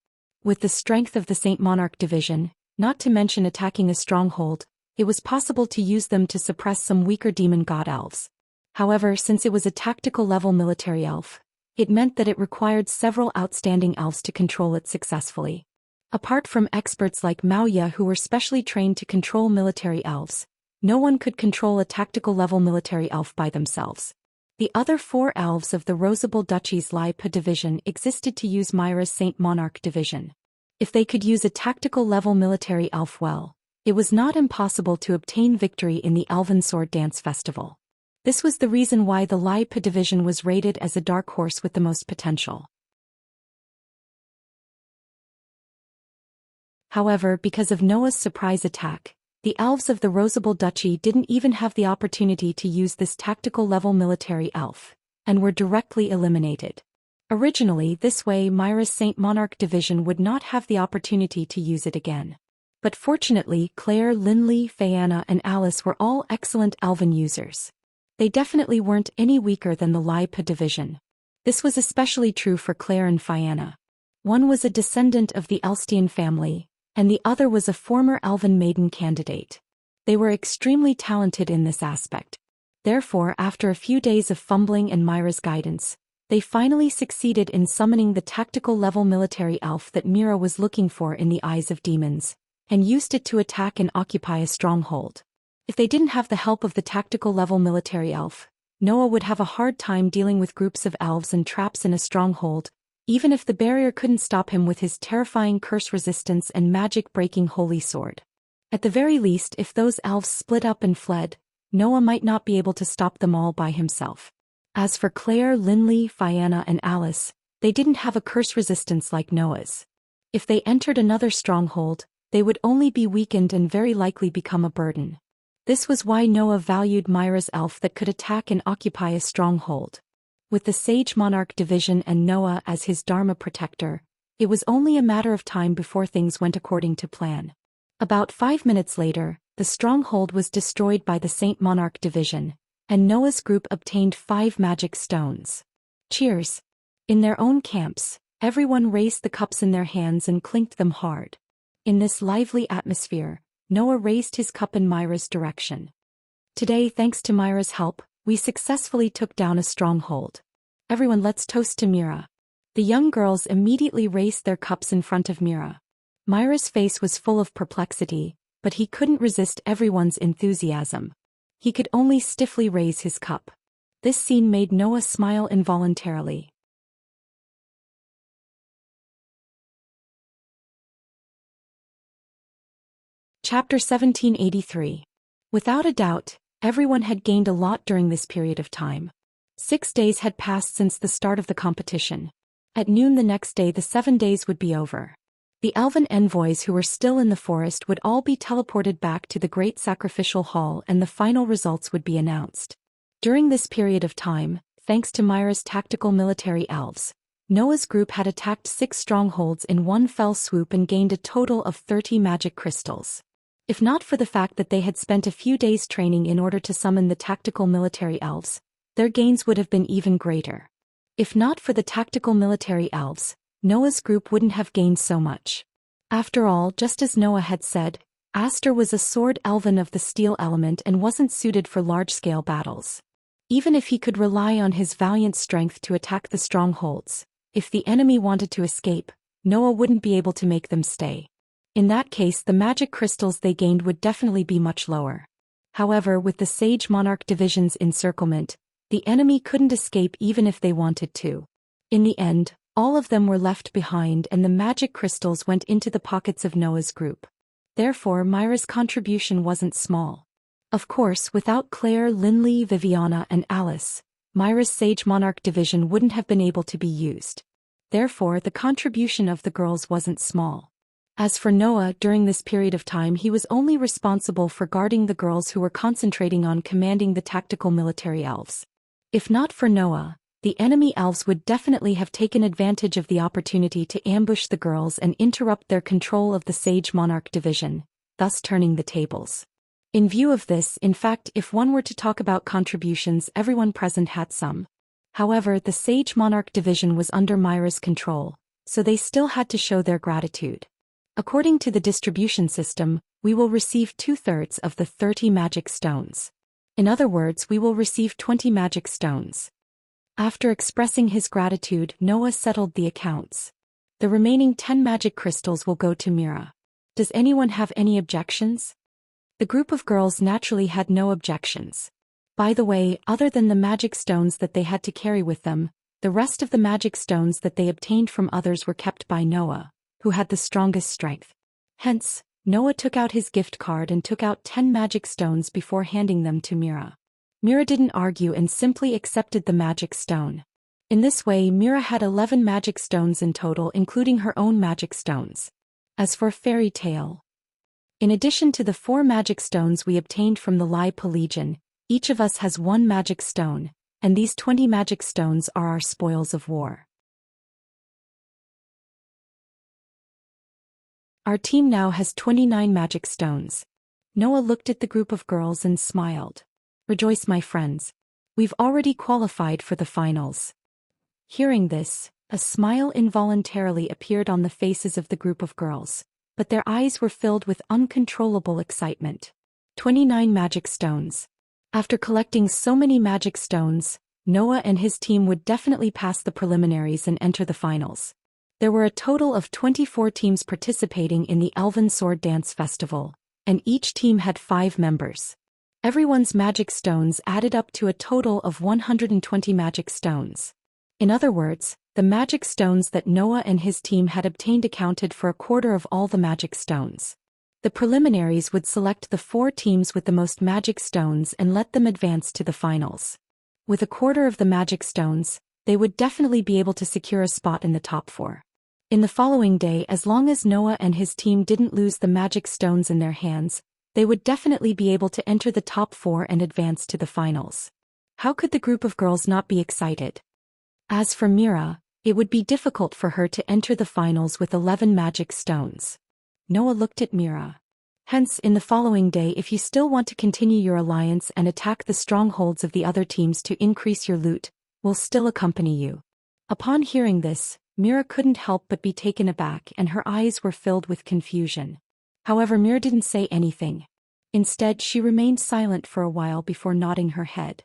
With the strength of the Saint Monarch division, not to mention attacking a stronghold, it was possible to use them to suppress some weaker demon god elves. However, since it was a tactical level military elf, it meant that it required several outstanding elves to control it successfully. Apart from experts like Maoya who were specially trained to control military elves, no one could control a tactical level military elf by themselves. The other 4 elves of the Rosable Duchy's Lipa division existed to use Myra's Saint Monarch division. If they could use a tactical level military elf well, it was not impossible to obtain victory in the Elven Sword Dance Festival. This was the reason why the Lipa division was rated as a dark horse with the most potential. However, because of Noah's surprise attack, the elves of the Rosable Duchy didn't even have the opportunity to use this tactical level military elf, and were directly eliminated. Originally, this way Myra's Saint Monarch division would not have the opportunity to use it again. But fortunately, Claire, Linley, Fianna, and Alice were all excellent elven users. They definitely weren't any weaker than the Lipa division. This was especially true for Claire and Fianna. One was a descendant of the Elstian family, and the other was a former elven maiden candidate. They were extremely talented in this aspect. Therefore, after a few days of fumbling and Myra's guidance, they finally succeeded in summoning the tactical level military elf that Mira was looking for in the eyes of demons, and used it to attack and occupy a stronghold. If they didn't have the help of the tactical level military elf, Noah would have a hard time dealing with groups of elves and traps in a stronghold, even if the barrier couldn't stop him with his terrifying curse resistance and magic-breaking holy sword. At the very least, if those elves split up and fled, Noah might not be able to stop them all by himself. As for Claire, Linley, Fianna, and Alice, they didn't have a curse resistance like Noah's. If they entered another stronghold, they would only be weakened and very likely become a burden. This was why Noah valued Myra's elf that could attack and occupy a stronghold. With the Sage Monarch division and Noah as his Dharma protector, it was only a matter of time before things went according to plan. About 5 minutes later, the stronghold was destroyed by the Saint Monarch division, and Noah's group obtained 5 magic stones. Cheers! In their own camps, everyone raised the cups in their hands and clinked them hard. In this lively atmosphere, Noah raised his cup in Myra's direction. Today, thanks to Myra's help, we successfully took down a stronghold. Everyone, let's toast to Mira. The young girls immediately raised their cups in front of Mira. Myra's face was full of perplexity, but he couldn't resist everyone's enthusiasm. He could only stiffly raise his cup. This scene made Noah smile involuntarily. Chapter 1783. Without a doubt, everyone had gained a lot during this period of time. 6 days had passed since the start of the competition. At noon the next day the 7 days would be over. The elven envoys who were still in the forest would all be teleported back to the great sacrificial hall and the final results would be announced. During this period of time, thanks to Myra's tactical military elves, Noah's group had attacked 6 strongholds in one fell swoop and gained a total of 30 magic crystals. If not for the fact that they had spent a few days training in order to summon the tactical military elves, their gains would have been even greater. If not for the tactical military elves, Noah's group wouldn't have gained so much. After all, just as Noah had said, Aster was a sword elven of the steel element and wasn't suited for large-scale battles. Even if he could rely on his valiant strength to attack the strongholds, if the enemy wanted to escape, Noah wouldn't be able to make them stay. In that case, the magic crystals they gained would definitely be much lower. However, with the Sage Monarch division's encirclement, the enemy couldn't escape even if they wanted to. In the end, all of them were left behind and the magic crystals went into the pockets of Noah's group. Therefore, Myra's contribution wasn't small. Of course, without Claire, Linley, Viviana, and Alice, Myra's Sage Monarch division wouldn't have been able to be used. Therefore, the contribution of the girls wasn't small. As for Noah, during this period of time he was only responsible for guarding the girls who were concentrating on commanding the tactical military elves. If not for Noah, the enemy elves would definitely have taken advantage of the opportunity to ambush the girls and interrupt their control of the Sage Monarch division, thus turning the tables. In view of this, in fact, if one were to talk about contributions, everyone present had some. However, the Sage Monarch division was under Myra's control, so they still had to show their gratitude. According to the distribution system, we will receive 2/3 of the 30 magic stones. In other words, we will receive 20 magic stones. After expressing his gratitude, Noah settled the accounts. The remaining 10 magic crystals will go to Mira. Does anyone have any objections? The group of girls naturally had no objections. By the way, other than the magic stones that they had to carry with them, the rest of the magic stones that they obtained from others were kept by Noah, who had the strongest strength. Hence, Noah took out his gift card and took out 10 magic stones before handing them to Mira. Mira didn't argue and simply accepted the magic stone. In this way, Mira had 11 magic stones in total, including her own magic stones. As for Fairy Tale, in addition to the 4 magic stones we obtained from the Lipa Legion, each of us has 1 magic stone, and these 20 magic stones are our spoils of war. Our team now has 29 magic stones. Noah looked at the group of girls and smiled. Rejoice, my friends. We've already qualified for the finals. Hearing this, a smile involuntarily appeared on the faces of the group of girls, but their eyes were filled with uncontrollable excitement. 29 magic stones. After collecting so many magic stones, Noah and his team would definitely pass the preliminaries and enter the finals. There were a total of 24 teams participating in the Elven Sword Dance Festival, and each team had 5 members. Everyone's magic stones added up to a total of 120 magic stones. In other words, the magic stones that Noah and his team had obtained accounted for a quarter of all the magic stones. The preliminaries would select the 4 teams with the most magic stones and let them advance to the finals. With a quarter of the magic stones, they would definitely be able to secure a spot in the top 4. In the following day, as long as Noah and his team didn't lose the magic stones in their hands, they would definitely be able to enter the top 4 and advance to the finals. How could the group of girls not be excited? As for Mira, it would be difficult for her to enter the finals with 11 magic stones. Noah looked at Mira. Hence, in the following day, if you still want to continue your alliance and attack the strongholds of the other teams to increase your loot, we'll still accompany you. Upon hearing this, Mira couldn't help but be taken aback and her eyes were filled with confusion. However, Mira didn't say anything. Instead, she remained silent for a while before nodding her head.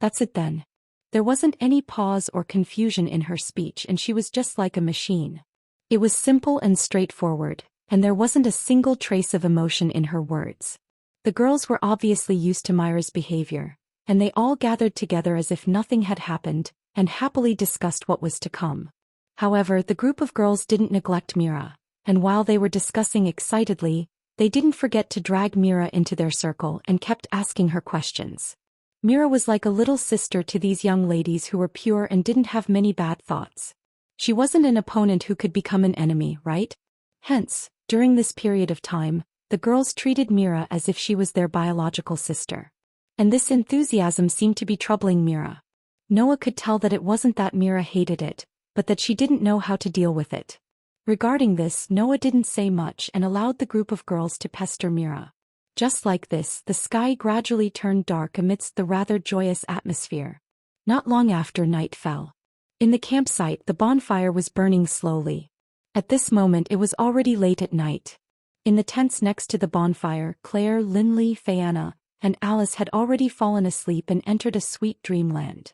That's it then. There wasn't any pause or confusion in her speech and she was just like a machine. It was simple and straightforward, and there wasn't a single trace of emotion in her words. The girls were obviously used to Myra's behavior, and they all gathered together as if nothing had happened, and happily discussed what was to come. However, the group of girls didn't neglect Mira, and while they were discussing excitedly, they didn't forget to drag Mira into their circle and kept asking her questions. Mira was like a little sister to these young ladies who were pure and didn't have many bad thoughts. She wasn't an opponent who could become an enemy, right? Hence, during this period of time, the girls treated Mira as if she was their biological sister. And this enthusiasm seemed to be troubling Mira. Noah could tell that it wasn't that Mira hated it, but that she didn't know how to deal with it. Regarding this, Noah didn't say much and allowed the group of girls to pester Mira. Just like this, the sky gradually turned dark amidst the rather joyous atmosphere. Not long after night fell. In the campsite, the bonfire was burning slowly. At this moment it was already late at night. In the tents next to the bonfire, Claire, Linley, Fianna, and Alice had already fallen asleep and entered a sweet dreamland.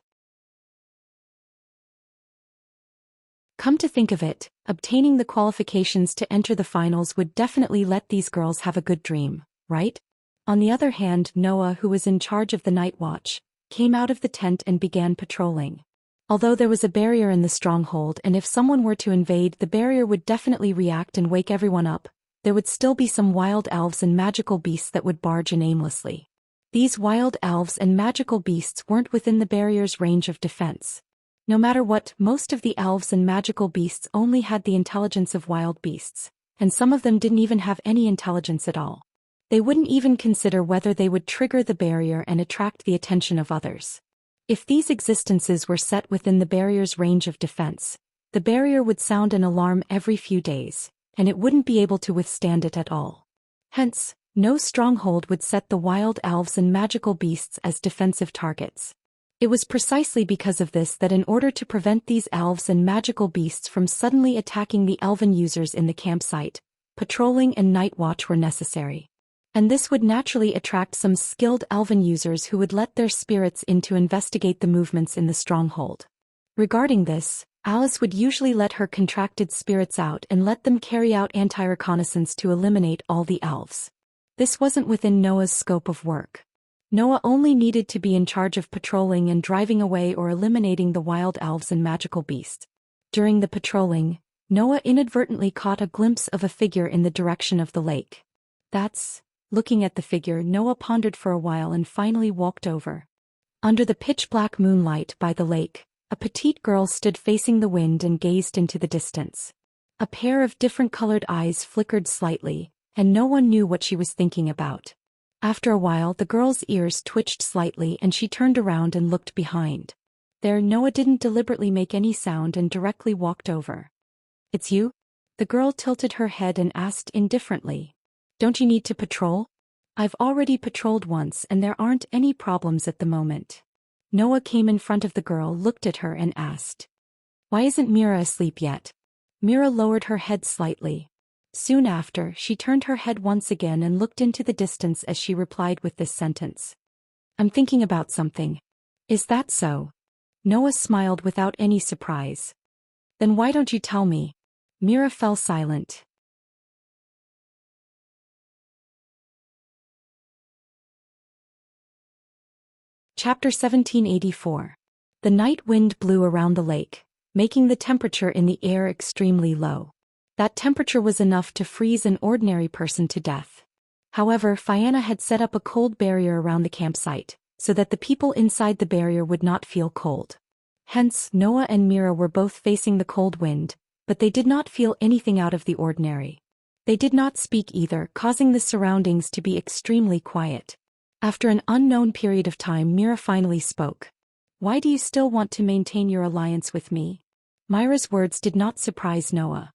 Come to think of it, obtaining the qualifications to enter the finals would definitely let these girls have a good dream, right? On the other hand, Noah, who was in charge of the night watch, came out of the tent and began patrolling. Although there was a barrier in the stronghold and if someone were to invade, the barrier would definitely react and wake everyone up, there would still be some wild elves and magical beasts that would barge in aimlessly. These wild elves and magical beasts weren't within the barrier's range of defense. No matter what, most of the elves and magical beasts only had the intelligence of wild beasts, and some of them didn't even have any intelligence at all. They wouldn't even consider whether they would trigger the barrier and attract the attention of others. If these existences were set within the barrier's range of defense, the barrier would sound an alarm every few days, and it wouldn't be able to withstand it at all. Hence, no stronghold would set the wild elves and magical beasts as defensive targets. It was precisely because of this that in order to prevent these elves and magical beasts from suddenly attacking the elven users in the campsite, patrolling and night watch were necessary. And this would naturally attract some skilled elven users who would let their spirits in to investigate the movements in the stronghold. Regarding this, Alice would usually let her contracted spirits out and let them carry out anti-reconnaissance to eliminate all the elves. This wasn't within Noah's scope of work. Noah only needed to be in charge of patrolling and driving away or eliminating the wild elves and magical beasts. During the patrolling, Noah inadvertently caught a glimpse of a figure in the direction of the lake. Looking at the figure, Noah pondered for a while and finally walked over. Under the pitch-black moonlight by the lake, a petite girl stood facing the wind and gazed into the distance. A pair of different-colored eyes flickered slightly, and no one knew what she was thinking about. After a while, the girl's ears twitched slightly and she turned around and looked behind. There, Noah didn't deliberately make any sound and directly walked over. "It's you?" The girl tilted her head and asked indifferently. "Don't you need to patrol?" "I've already patrolled once and there aren't any problems at the moment." Noah came in front of the girl, looked at her and asked, "Why isn't Mira asleep yet?" Mira lowered her head slightly. Soon after, she turned her head once again and looked into the distance as she replied with this sentence. "I'm thinking about something." "Is that so?" Noah smiled without any surprise. "Then why don't you tell me?" Mira fell silent. Chapter 1784. The night wind blew around the lake, making the temperature in the air extremely low. That temperature was enough to freeze an ordinary person to death. However, Fianna had set up a cold barrier around the campsite, so that the people inside the barrier would not feel cold. Hence, Noah and Mira were both facing the cold wind, but they did not feel anything out of the ordinary. They did not speak either, causing the surroundings to be extremely quiet. After an unknown period of time, Mira finally spoke. "Why do you still want to maintain your alliance with me?" Myra's words did not surprise Noah.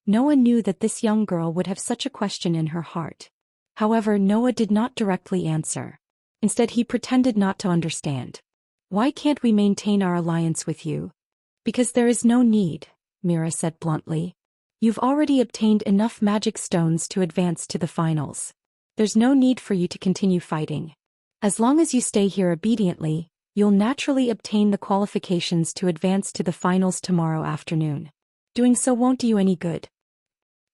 Noah knew that this young girl would have such a question in her heart. However, Noah did not directly answer. Instead, he pretended not to understand. "Why can't we maintain our alliance with you?" "Because there is no need," Mira said bluntly. "You've already obtained enough magic stones to advance to the finals. There's no need for you to continue fighting. As long as you stay here obediently, you'll naturally obtain the qualifications to advance to the finals tomorrow afternoon. Doing so won't do you any good.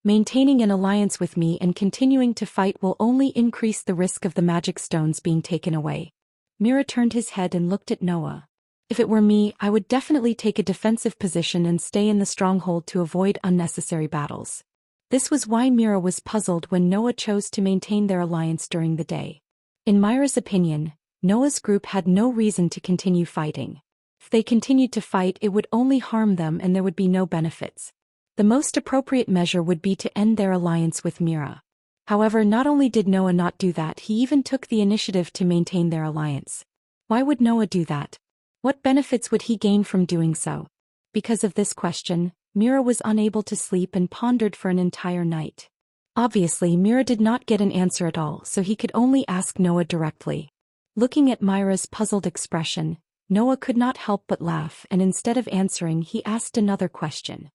Maintaining an alliance with me and continuing to fight will only increase the risk of the magic stones being taken away." Mira turned his head and looked at Noah. "If it were me, I would definitely take a defensive position and stay in the stronghold to avoid unnecessary battles." This was why Mira was puzzled when Noah chose to maintain their alliance during the day. In Myra's opinion, Noah's group had no reason to continue fighting. If they continued to fight, it would only harm them and there would be no benefits. The most appropriate measure would be to end their alliance with Mira. However, not only did Noah not do that, he even took the initiative to maintain their alliance. Why would Noah do that? What benefits would he gain from doing so? Because of this question, Mira was unable to sleep and pondered for an entire night. Obviously, Mira did not get an answer at all, so he could only ask Noah directly. Looking at Myra's puzzled expression, Noah could not help but laugh, and instead of answering, he asked another question.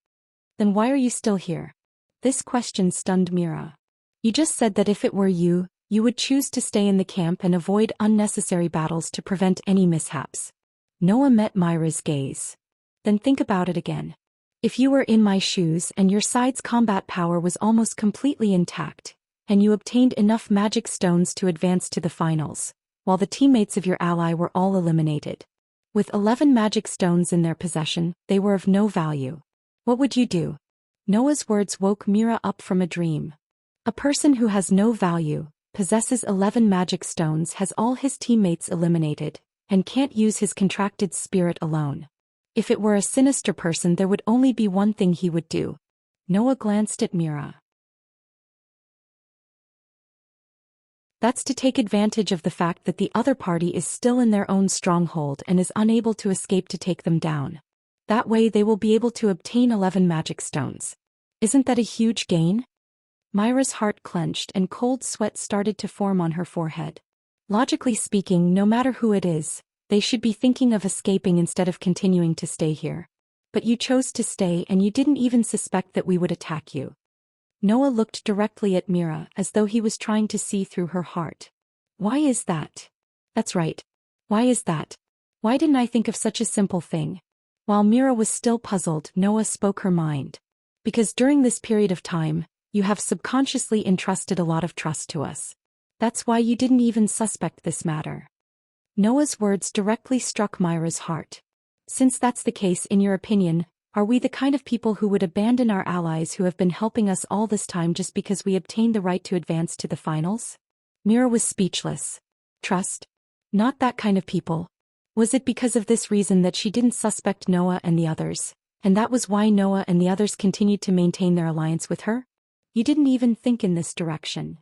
Then why are you still here? This question stunned Mira. You just said that if it were you, you would choose to stay in the camp and avoid unnecessary battles to prevent any mishaps. Noah met Myra's gaze. Then think about it again. If you were in my shoes and your side's combat power was almost completely intact, and you obtained enough magic stones to advance to the finals, while the teammates of your ally were all eliminated. With 11 magic stones in their possession, they were of no value. What would you do? Noah's words woke Mira up from a dream. A person who has no value, possesses 11 magic stones, has all his teammates eliminated, and can't use his contracted spirit alone. If it were a sinister person, there would only be one thing he would do. Noah glanced at Mira. That's to take advantage of the fact that the other party is still in their own stronghold and is unable to escape to take them down. That way they will be able to obtain 11 magic stones. Isn't that a huge gain? Myra's heart clenched and cold sweat started to form on her forehead. Logically speaking, no matter who it is, they should be thinking of escaping instead of continuing to stay here. But you chose to stay and you didn't even suspect that we would attack you. Noah looked directly at Mira as though he was trying to see through her heart. Why is that? That's right. Why is that? Why didn't I think of such a simple thing? While Mira was still puzzled, Noah spoke her mind. Because during this period of time, you have subconsciously entrusted a lot of trust to us. That's why you didn't even suspect this matter. Noah's words directly struck Myra's heart. Since that's the case, in your opinion, are we the kind of people who would abandon our allies who have been helping us all this time just because we obtained the right to advance to the finals? Mira was speechless. Trust? Not that kind of people. Was it because of this reason that she didn't suspect Noah and the others, and that was why Noah and the others continued to maintain their alliance with her? You didn't even think in this direction.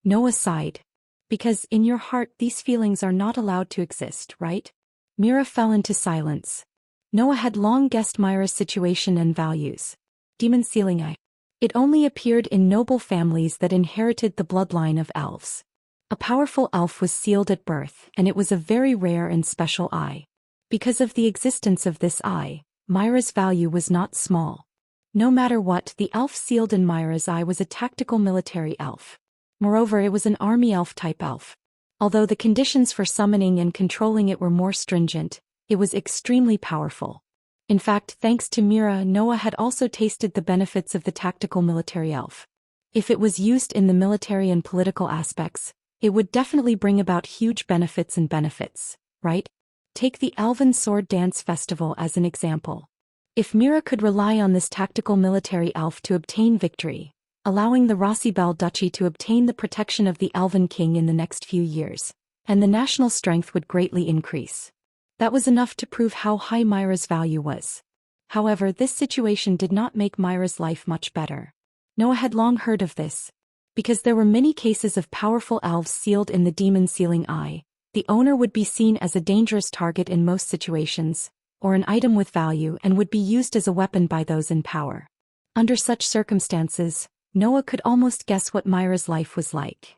Noah sighed. Because in your heart these feelings are not allowed to exist, right? Mira fell into silence. Noah had long guessed Myra's situation and values. Demon sealing eye. It only appeared in noble families that inherited the bloodline of elves. A powerful elf was sealed at birth, and it was a very rare and special eye. Because of the existence of this eye, Myra's value was not small. No matter what, the elf sealed in Myra's eye was a tactical military elf. Moreover, it was an army elf-type elf. Although the conditions for summoning and controlling it were more stringent, it was extremely powerful. In fact, thanks to Mira, Noah had also tasted the benefits of the tactical military elf. If it was used in the military and political aspects, it would definitely bring about huge benefits, right? Take the Elven Sword Dance Festival as an example. If Mira could rely on this tactical military elf to obtain victory, allowing the Rossibel Duchy to obtain the protection of the Elven King in the next few years, and the national strength would greatly increase. That was enough to prove how high Myra's value was. However, this situation did not make Myra's life much better. Noah had long heard of this. Because there were many cases of powerful elves sealed in the demon sealing eye, the owner would be seen as a dangerous target in most situations, or an item with value, and would be used as a weapon by those in power. Under such circumstances, Noah could almost guess what Myra's life was like.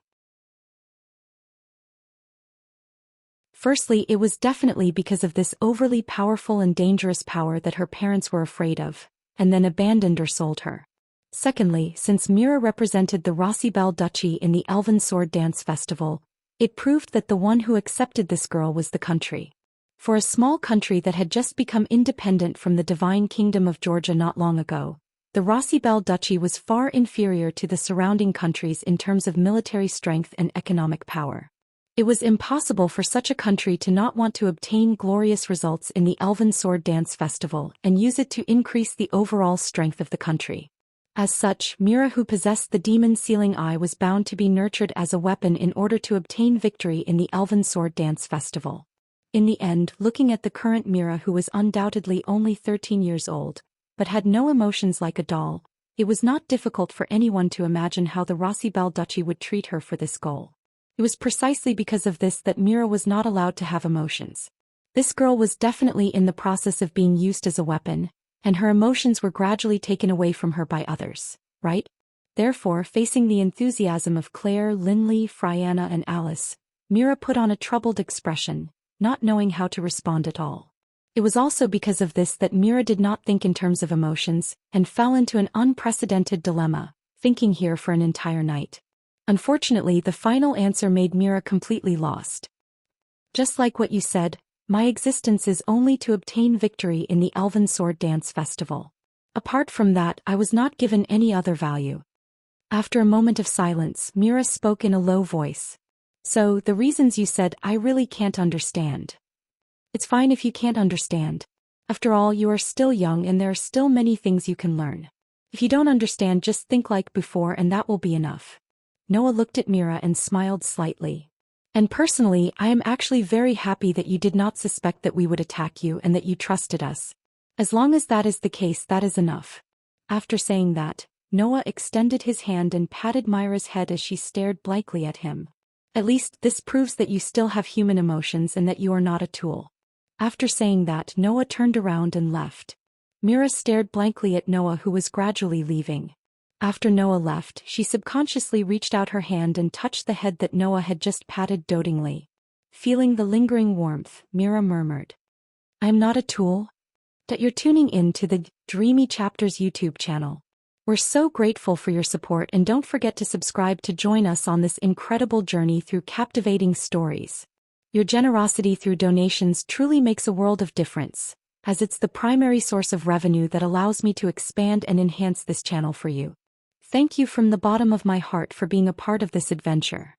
Firstly, it was definitely because of this overly powerful and dangerous power that her parents were afraid of, and then abandoned or sold her. Secondly, since Mira represented the Rossibel Duchy in the Elven Sword Dance Festival, it proved that the one who accepted this girl was the country. For a small country that had just become independent from the divine kingdom of Georgia not long ago, the Rossibel Duchy was far inferior to the surrounding countries in terms of military strength and economic power. It was impossible for such a country to not want to obtain glorious results in the Elven Sword Dance Festival and use it to increase the overall strength of the country. As such, Mira, who possessed the demon sealing eye, was bound to be nurtured as a weapon in order to obtain victory in the Elven Sword Dance Festival. In the end, looking at the current Mira, who was undoubtedly only 13 years old, but had no emotions like a doll, it was not difficult for anyone to imagine how the Rossibel Duchy would treat her for this goal. It was precisely because of this that Mira was not allowed to have emotions. This girl was definitely in the process of being used as a weapon, and her emotions were gradually taken away from her by others, right? Therefore, facing the enthusiasm of Claire, Linley, Frianna and Alice, Mira put on a troubled expression, not knowing how to respond at all. It was also because of this that Mira did not think in terms of emotions, and fell into an unprecedented dilemma, thinking here for an entire night. Unfortunately, the final answer made Mira completely lost. Just like what you said, my existence is only to obtain victory in the Elven Sword Dance Festival. Apart from that, I was not given any other value. After a moment of silence, Mira spoke in a low voice. So, the reasons you said, I really can't understand. It's fine if you can't understand. After all, you are still young and there are still many things you can learn. If you don't understand, just think like before and that will be enough. Noah looked at Mira and smiled slightly. And personally, I am actually very happy that you did not suspect that we would attack you and that you trusted us. As long as that is the case, that is enough. After saying that, Noah extended his hand and patted Myra's head as she stared blankly at him. At least this proves that you still have human emotions and that you are not a tool. After saying that, Noah turned around and left. Mira stared blankly at Noah, who was gradually leaving. After Noah left, she subconsciously reached out her hand and touched the head that Noah had just patted dotingly. Feeling the lingering warmth, Mira murmured, I am not a tool. That you're tuning in to the Dreamy Chapters YouTube channel. We're so grateful for your support, and don't forget to subscribe to join us on this incredible journey through captivating stories. Your generosity through donations truly makes a world of difference, as it's the primary source of revenue that allows me to expand and enhance this channel for you. Thank you from the bottom of my heart for being a part of this adventure.